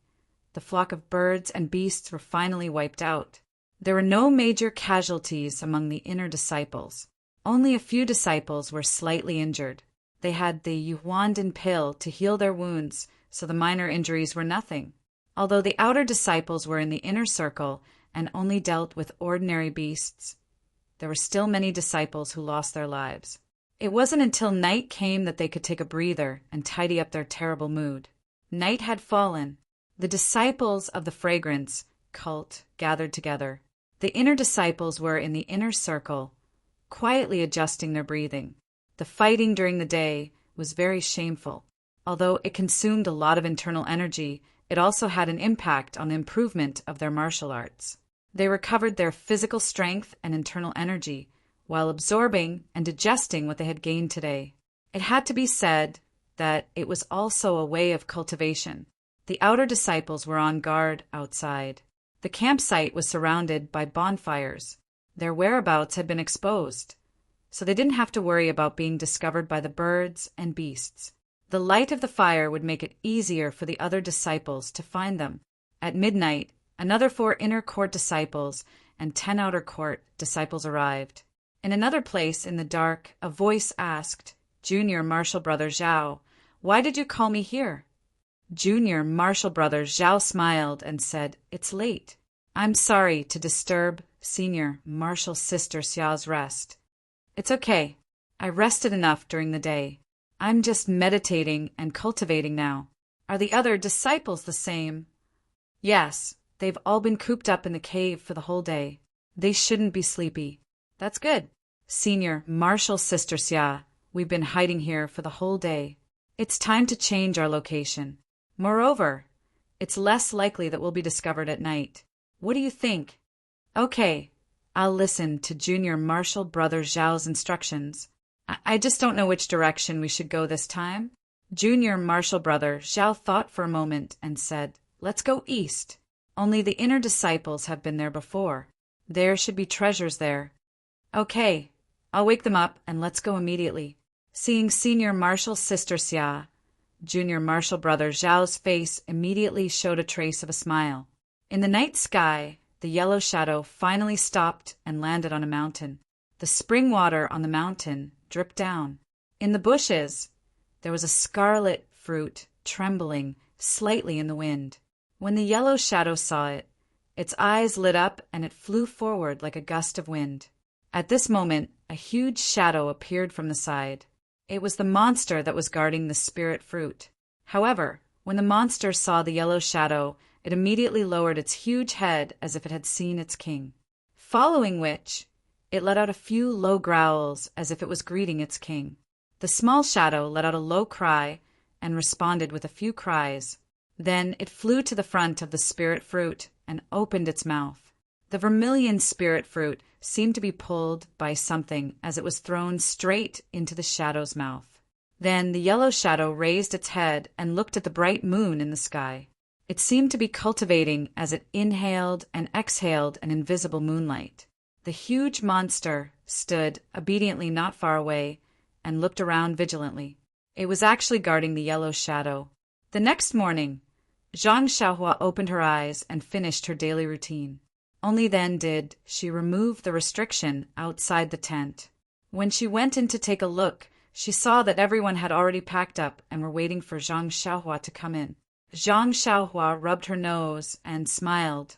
the flock of birds and beasts were finally wiped out. There were no major casualties among the inner disciples. Only a few disciples were slightly injured. They had the Yuhuandin pill to heal their wounds, so the minor injuries were nothing. Although the outer disciples were in the inner circle and only dealt with ordinary beasts, there were still many disciples who lost their lives. It wasn't until night came that they could take a breather and tidy up their terrible mood. Night had fallen. The disciples of the fragrance cult gathered together. The inner disciples were in the inner circle, quietly adjusting their breathing. The fighting during the day was very shameful. Although it consumed a lot of internal energy, it also had an impact on the improvement of their martial arts. They recovered their physical strength and internal energy while absorbing and digesting what they had gained today. It had to be said that it was also a way of cultivation. The outer disciples were on guard outside. The campsite was surrounded by bonfires. Their whereabouts had been exposed, so they didn't have to worry about being discovered by the birds and beasts. The light of the fire would make it easier for the other disciples to find them. At midnight, another 4 inner court disciples and 10 outer court disciples arrived. In another place in the dark, a voice asked, "Junior Marshal Brother Zhao, why did you call me here?" Junior Marshal Brother Zhao smiled and said, "It's late. I'm sorry to disturb Senior Marshal Sister Xiao's rest. It's okay. I rested enough during the day. I'm just meditating and cultivating now." "Are the other disciples the same?" "Yes, they've all been cooped up in the cave for the whole day. They shouldn't be sleepy." "That's good." "Senior Marshal Sister Xia, we've been hiding here for the whole day. It's time to change our location. Moreover, it's less likely that we'll be discovered at night. What do you think?" Okay, I'll listen to Junior Marshall Brother Zhao's instructions. I just don't know which direction we should go this time. Junior Marshall Brother Zhao thought for a moment and said, "Let's go east. Only the inner disciples have been there before. There should be treasures there." "Okay, I'll wake them up and let's go immediately." Seeing Senior Marshall's sister Xia, Junior Marshall Brother Zhao's face immediately showed a trace of a smile. In the night sky, the yellow shadow finally stopped and landed on a mountain. The spring water on the mountain dripped down. In the bushes, there was a scarlet fruit trembling slightly in the wind. When the yellow shadow saw it, its eyes lit up and it flew forward like a gust of wind. At this moment, a huge shadow appeared from the side. It was the monster that was guarding the spirit fruit. However, when the monster saw the yellow shadow, it immediately lowered its huge head as if it had seen its king. Following which, it let out a few low growls as if it was greeting its king. The small shadow let out a low cry and responded with a few cries. Then it flew to the front of the spirit fruit and opened its mouth. The vermilion spirit fruit seemed to be pulled by something as it was thrown straight into the shadow's mouth. Then the yellow shadow raised its head and looked at the bright moon in the sky. It seemed to be cultivating as it inhaled and exhaled an invisible moonlight. The huge monster stood obediently not far away and looked around vigilantly. It was actually guarding the yellow shadow. The next morning, Zhang Xiaohua opened her eyes and finished her daily routine. Only then did she remove the restriction outside the tent. When she went in to take a look, she saw that everyone had already packed up and were waiting for Zhang Xiaohua to come in. Zhang Xiaohua rubbed her nose and smiled.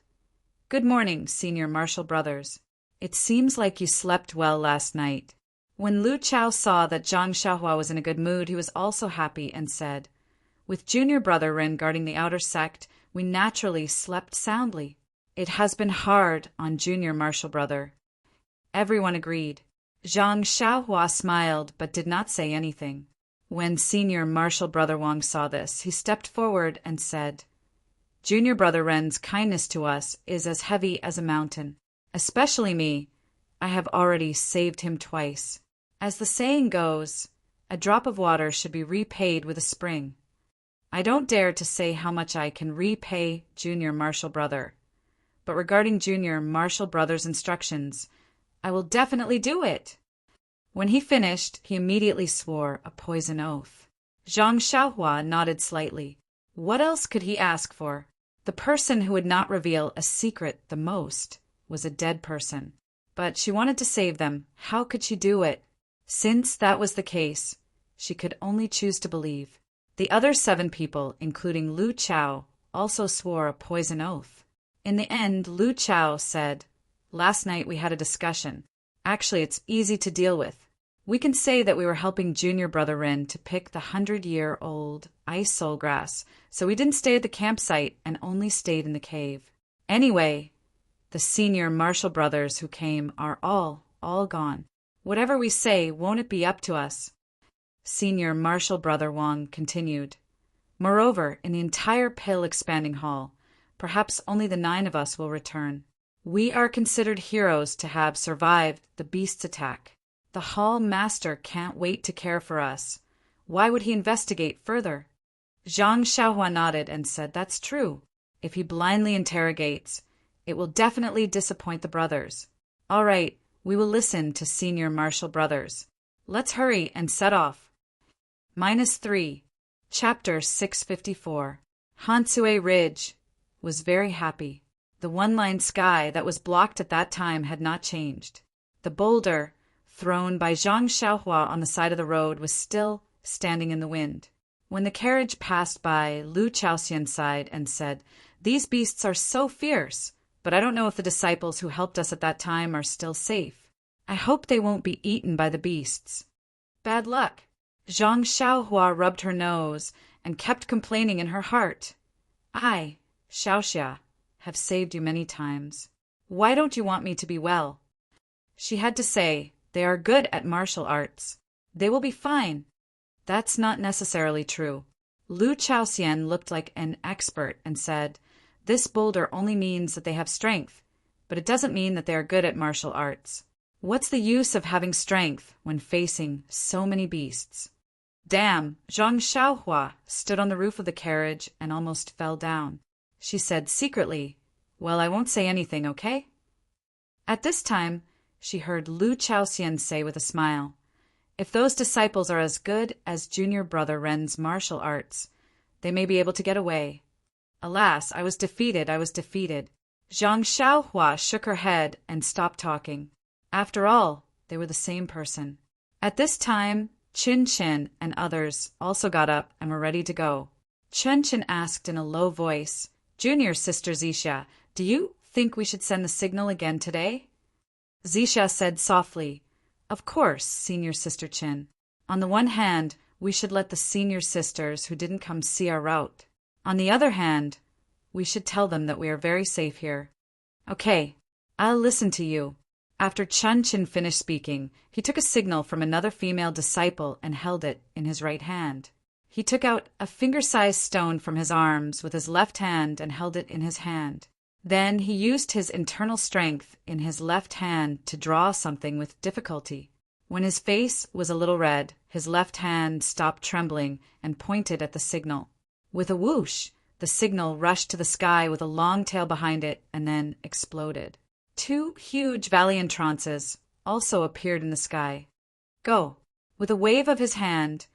"Good morning, Senior Marshall Brothers. It seems like you slept well last night." When Lu Chao saw that Zhang Xiaohua was in a good mood, he was also happy and said, "With Junior Brother Ren guarding the outer sect, we naturally slept soundly." "It has been hard on Junior Marshall Brother." Everyone agreed. Zhang Xiaohua smiled but did not say anything. When Senior Marshall Brother Wang saw this, he stepped forward and said, "Junior Brother Ren's kindness to us is as heavy as a mountain. Especially me. I have already saved him twice. As the saying goes, a drop of water should be repaid with a spring. I don't dare to say how much I can repay Junior Marshall Brother. But regarding Junior Marshall Brother's instructions, I will definitely do it." When he finished, he immediately swore a poison oath. Zhang Xiaohua nodded slightly. What else could he ask for? The person who would not reveal a secret the most was a dead person. But she wanted to save them. How could she do it? Since that was the case, she could only choose to believe. The other 7 people, including Lu Chao, also swore a poison oath. In the end, Lu Chao said, "Last night we had a discussion. Actually, it's easy to deal with. We can say that we were helping Junior Brother Rin to pick the 100-year-old ice soul grass, so we didn't stay at the campsite and only stayed in the cave. Anyway, the Senior Marshall Brothers who came are all gone. Whatever we say, won't it be up to us?" Senior Marshall Brother Wang continued. "Moreover, in the entire pill-expanding hall, perhaps only the 9 of us will return. We are considered heroes to have survived the beast's attack. The hall master can't wait to care for us. Why would he investigate further?" Zhang Xiaohua nodded and said, "That's true. If he blindly interrogates, it will definitely disappoint the brothers. All right, we will listen to Senior Marshall Brothers. Let's hurry and set off." -3. Chapter 654. Hansue Ridge was very happy. The one-line sky that was blocked at that time had not changed. The boulder, thrown by Zhang Xiaohua on the side of the road, was still standing in the wind. When the carriage passed by, Lu Chaoxian sighed and said, "These beasts are so fierce, but I don't know if the disciples who helped us at that time are still safe. I hope they won't be eaten by the beasts." "Bad luck." Zhang Xiaohua rubbed her nose and kept complaining in her heart. "I, Xiaoxia, have saved you many times. Why don't you want me to be well?" She had to say, "They are good at martial arts. They will be fine." That's not necessarily true. Lu Chaoxian looked like an expert and said, "This boulder only means that they have strength. but it doesn't mean that they are good at martial arts. What's the use of having strength when facing so many beasts? Damn, Zhang Xiaohua stood on the roof of the carriage and almost fell down. She said secretly, "Well, I won't say anything, okay?" At this time, she heard Lu Chaoxian say with a smile, "If those disciples are as good as junior brother Ren's martial arts, they may be able to get away." Alas, I was defeated. Zhang Xiaohua shook her head and stopped talking. After all, they were the same person. At this time, Chin Chin and others also got up and were ready to go. Chin Chin asked in a low voice, "Junior Sister Zixia, do you think we should send the signal again today?" Zixia said softly, "Of course, Senior Sister Chin. On the one hand, we should let the senior sisters who didn't come see our route. On the other hand, we should tell them that we are very safe here." "Okay, I'll listen to you." After Chun Chin finished speaking, he took a signal from another female disciple and held it in his right hand. He took out a finger-sized stone from his arms with his left hand and held it in his hand. Then he used his internal strength in his left hand to draw something with difficulty. When his face was a little red, his left hand stopped trembling and pointed at the signal. With a whoosh, the signal rushed to the sky with a long tail behind it and then exploded. 2 huge valley entrances also appeared in the sky. "Go." With a wave of his hand,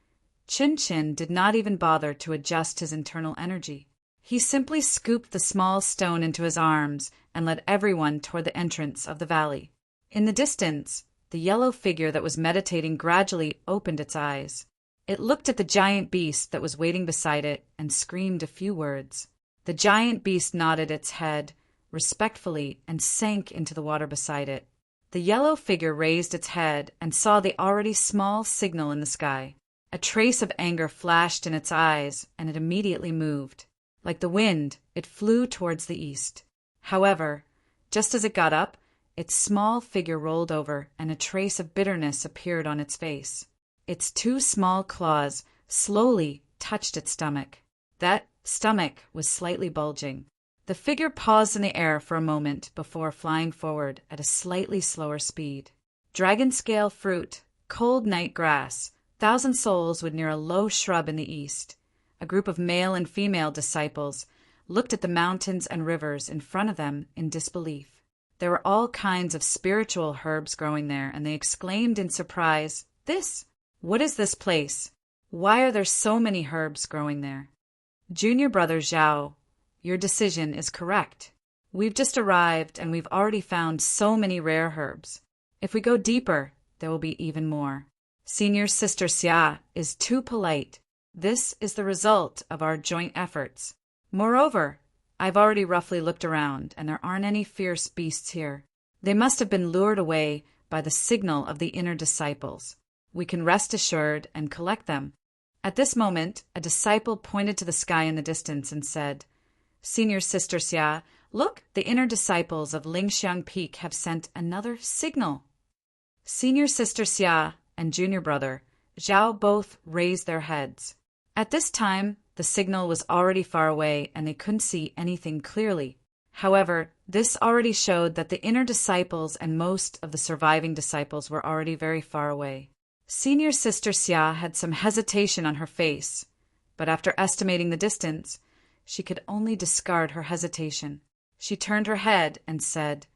Chin Chin did not even bother to adjust his internal energy. He simply scooped the small stone into his arms and led everyone toward the entrance of the valley. In the distance, the yellow figure that was meditating gradually opened its eyes. It looked at the giant beast that was waiting beside it and screamed a few words. The giant beast nodded its head respectfully and sank into the water beside it. The yellow figure raised its head and saw the already small signal in the sky. A trace of anger flashed in its eyes, and it immediately moved. Like the wind, it flew towards the east. However, just as it got up, its small figure rolled over, and a trace of bitterness appeared on its face. Its 2 small claws slowly touched its stomach. That stomach was slightly bulging. The figure paused in the air for a moment before flying forward at a slightly slower speed. Dragon scale fruit, cold night grass, 1,000 souls would near a low shrub in the east. A group of male and female disciples looked at the mountains and rivers in front of them in disbelief. There were all kinds of spiritual herbs growing there, and they exclaimed in surprise, What is this place? Why are there so many herbs growing there?" "Junior brother Zhao, your decision is correct. We've just arrived and we've already found so many rare herbs. If we go deeper, there will be even more. Senior Sister Xia is too polite. This is the result of our joint efforts. Moreover, I've already roughly looked around and there aren't any fierce beasts here. They must have been lured away by the signal of the inner disciples. We can rest assured and collect them." At this moment, a disciple pointed to the sky in the distance and said, "Senior Sister Xia, look, the inner disciples of Lingxiang Peak have sent another signal." Senior Sister Xia and junior brother Zhao both raised their heads. At this time, the signal was already far away and they couldn't see anything clearly. However, this already showed that the inner disciples and most of the surviving disciples were already very far away. Senior Sister Xia had some hesitation on her face, but after estimating the distance, she could only discard her hesitation. She turned her head and said,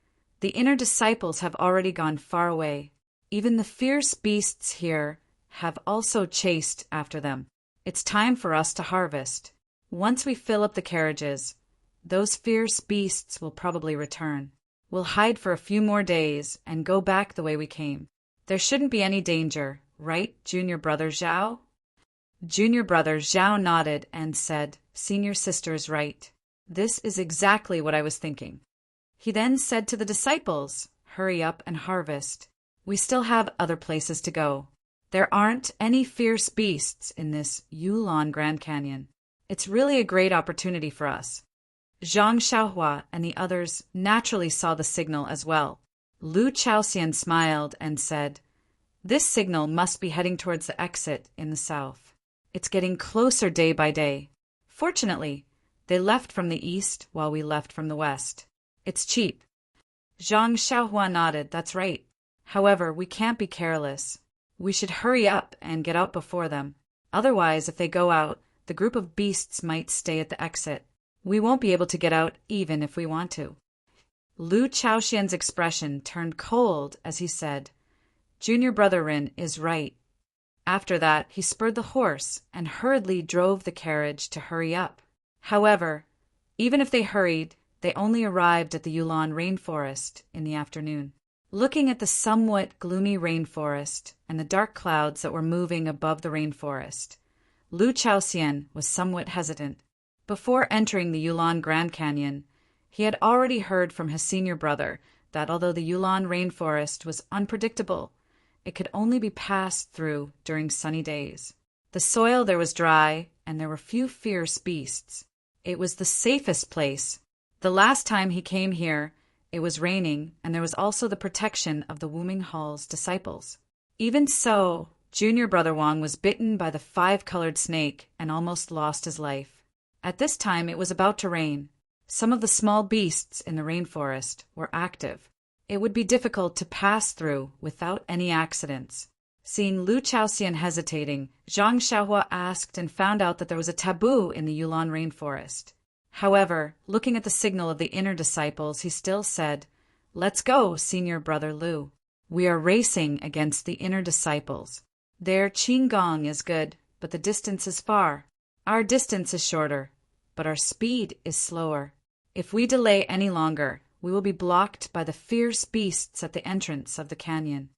"The inner disciples have already gone far away. Even the fierce beasts here have also chased after them. It's time for us to harvest. Once we fill up the carriages, those fierce beasts will probably return. We'll hide for a few more days and go back the way we came. There shouldn't be any danger, right, Junior Brother Zhao?" Junior Brother Zhao nodded and said, "Senior Sister is right. This is exactly what I was thinking." He then said to the disciples, "Hurry up and harvest. We still have other places to go. There aren't any fierce beasts in this Yulon Grand Canyon. It's really a great opportunity for us." Zhang Xiaohua and the others naturally saw the signal as well. Lu Chaoxian smiled and said, "This signal must be heading towards the exit in the south. It's getting closer day by day. Fortunately, they left from the east while we left from the west. It's cheap." Zhang Xiaohua nodded. That's right. However, we can't be careless. We should hurry up and get out before them. Otherwise, if they go out, the group of beasts might stay at the exit. We won't be able to get out even if we want to. Lu Chaoxian's expression turned cold as he said, Junior Brother Rin is right. After that, he spurred the horse and hurriedly drove the carriage to hurry up. However, even if they hurried, they only arrived at the Yulon rainforest in the afternoon. Looking at the somewhat gloomy rainforest and the dark clouds that were moving above the rainforest, Lu Chaoxian was somewhat hesitant. Before entering the Yulon Grand Canyon, he had already heard from his senior brother that although the Yulon rainforest was unpredictable, it could only be passed through during sunny days. The soil there was dry, and there were few fierce beasts. It was the safest place. The last time he came here, it was raining, and there was also the protection of the Wuming Hall's disciples. Even so, Junior Brother Wang was bitten by the five-colored snake and almost lost his life. At this time, it was about to rain. Some of the small beasts in the rainforest were active. It would be difficult to pass through without any accidents. Seeing Lu Chaoxian hesitating, Zhang Xiaohua asked and found out that there was a taboo in the Yulon rainforest. However, looking at the signal of the inner disciples, he still said, Let's go, Senior Brother Lu. We are racing against the inner disciples. Their qigong is good, but the distance is far. Our distance is shorter, but our speed is slower. If we delay any longer, we will be blocked by the fierce beasts at the entrance of the canyon.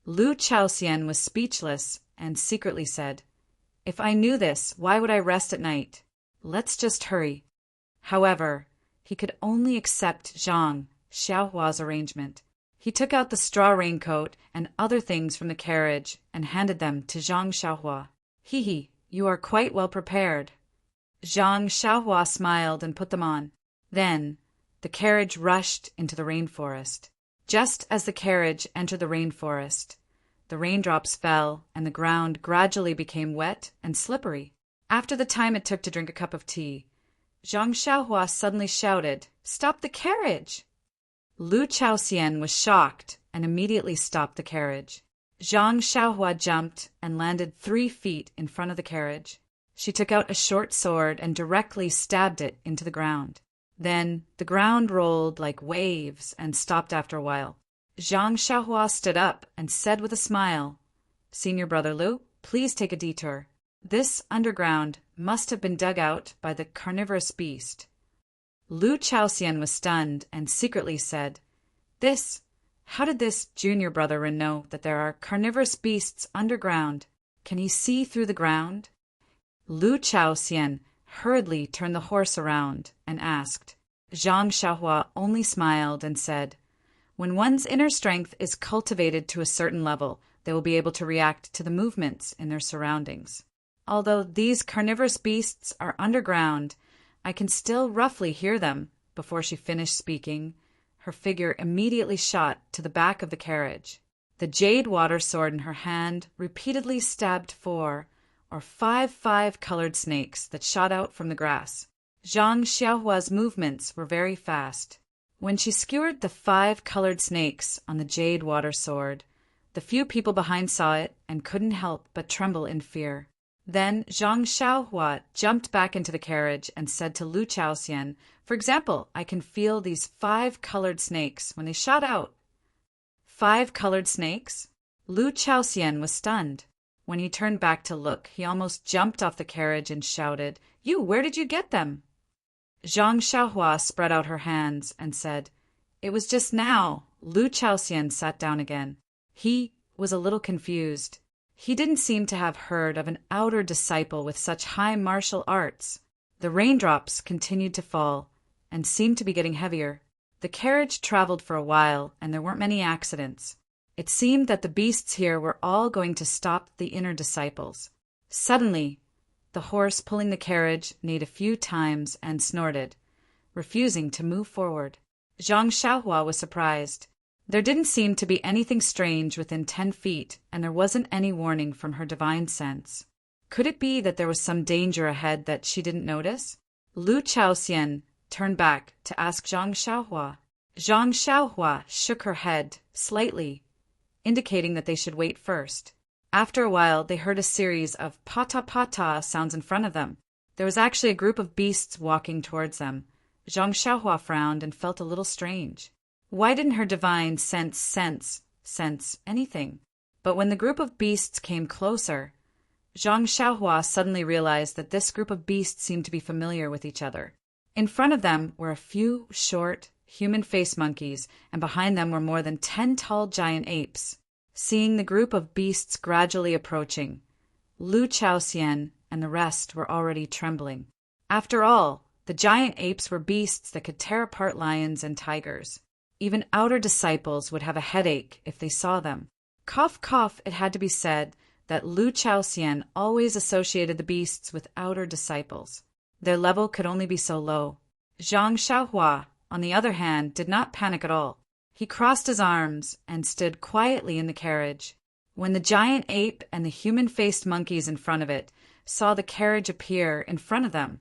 Lu Chaoxian was speechless and secretly said, If I knew this, why would I rest at night? Let's just hurry. However, he could only accept Zhang Xiaohua's arrangement. He took out the straw raincoat and other things from the carriage and handed them to Zhang Xiaohua. Hee, you are quite well prepared. Zhang Xiaohua smiled and put them on. Then, the carriage rushed into the rainforest. Just as the carriage entered the rainforest, the raindrops fell and the ground gradually became wet and slippery. After the time it took to drink a cup of tea, Zhang Xiaohua suddenly shouted, Stop the carriage! Lu Chaoxian was shocked and immediately stopped the carriage. Zhang Xiaohua jumped and landed 3 feet in front of the carriage. She took out a short sword and directly stabbed it into the ground. Then the ground rolled like waves and stopped after a while. Zhang Xiaohua stood up and said with a smile, Senior Brother Lu, please take a detour. This underground must have been dug out by the carnivorous beast. Lu Chaoxian was stunned and secretly said, How did this junior brother know that there are carnivorous beasts underground? Can he see through the ground? Lu Chaoxian hurriedly turned the horse around and asked. Zhang Xiaohua only smiled and said, When one's inner strength is cultivated to a certain level, they will be able to react to the movements in their surroundings. Although these carnivorous beasts are underground, I can still roughly hear them. Before she finished speaking, her figure immediately shot to the back of the carriage. The jade water sword in her hand repeatedly stabbed 4 or 5 colored snakes that shot out from the grass. Zhang Xiaohua's movements were very fast. When she skewered the 5 colored snakes on the jade water sword, the few people behind saw it and couldn't help but tremble in fear. Then Zhang Xiaohua jumped back into the carriage and said to Lu Chaoxian, For example, I can feel these 5 colored snakes when they shot out. 5 colored snakes? Lu Chaoxian was stunned. When he turned back to look, he almost jumped off the carriage and shouted, Where did you get them? Zhang Xiaohua spread out her hands and said, It was just now. Lu Chaoxian sat down again. He was a little confused. He didn't seem to have heard of an outer disciple with such high martial arts. The raindrops continued to fall and seemed to be getting heavier. The carriage traveled for a while and there weren't many accidents. It seemed that the beasts here were all going to stop the inner disciples. Suddenly, the horse pulling the carriage neighed a few times and snorted, refusing to move forward. Zhang Xiaohua was surprised. There didn't seem to be anything strange within 10 feet, and there wasn't any warning from her divine sense. Could it be that there was some danger ahead that she didn't notice? Lu Chaoxian turned back to ask Zhang Xiaohua, Zhang Xiaohua shook her head slightly, indicating that they should wait first. After a while, they heard a series of pata-pata sounds in front of them. There was actually a group of beasts walking towards them. Zhang Xiaohua frowned and felt a little strange. Why didn't her divine sense anything? But when the group of beasts came closer, Zhang Xiaohua suddenly realized that this group of beasts seemed to be familiar with each other. In front of them were a few short, human-faced monkeys, and behind them were more than 10 tall giant apes. Seeing the group of beasts gradually approaching, Lu Chaoxian and the rest were already trembling. After all, the giant apes were beasts that could tear apart lions and tigers. Even outer disciples would have a headache if they saw them. Cough, cough, it had to be said that Lu Chaoxian always associated the beasts with outer disciples. Their level could only be so low. Zhang Xiaohua, on the other hand, did not panic at all. He crossed his arms and stood quietly in the carriage. When the giant ape and the human-faced monkeys in front of it saw the carriage appear in front of them,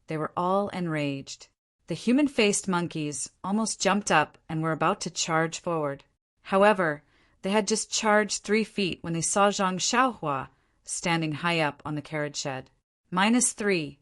they were all enraged. The human-faced monkeys almost jumped up and were about to charge forward. However, they had just charged 3 feet when they saw Zhang Xiaohua standing high up on the carriage shed. -3.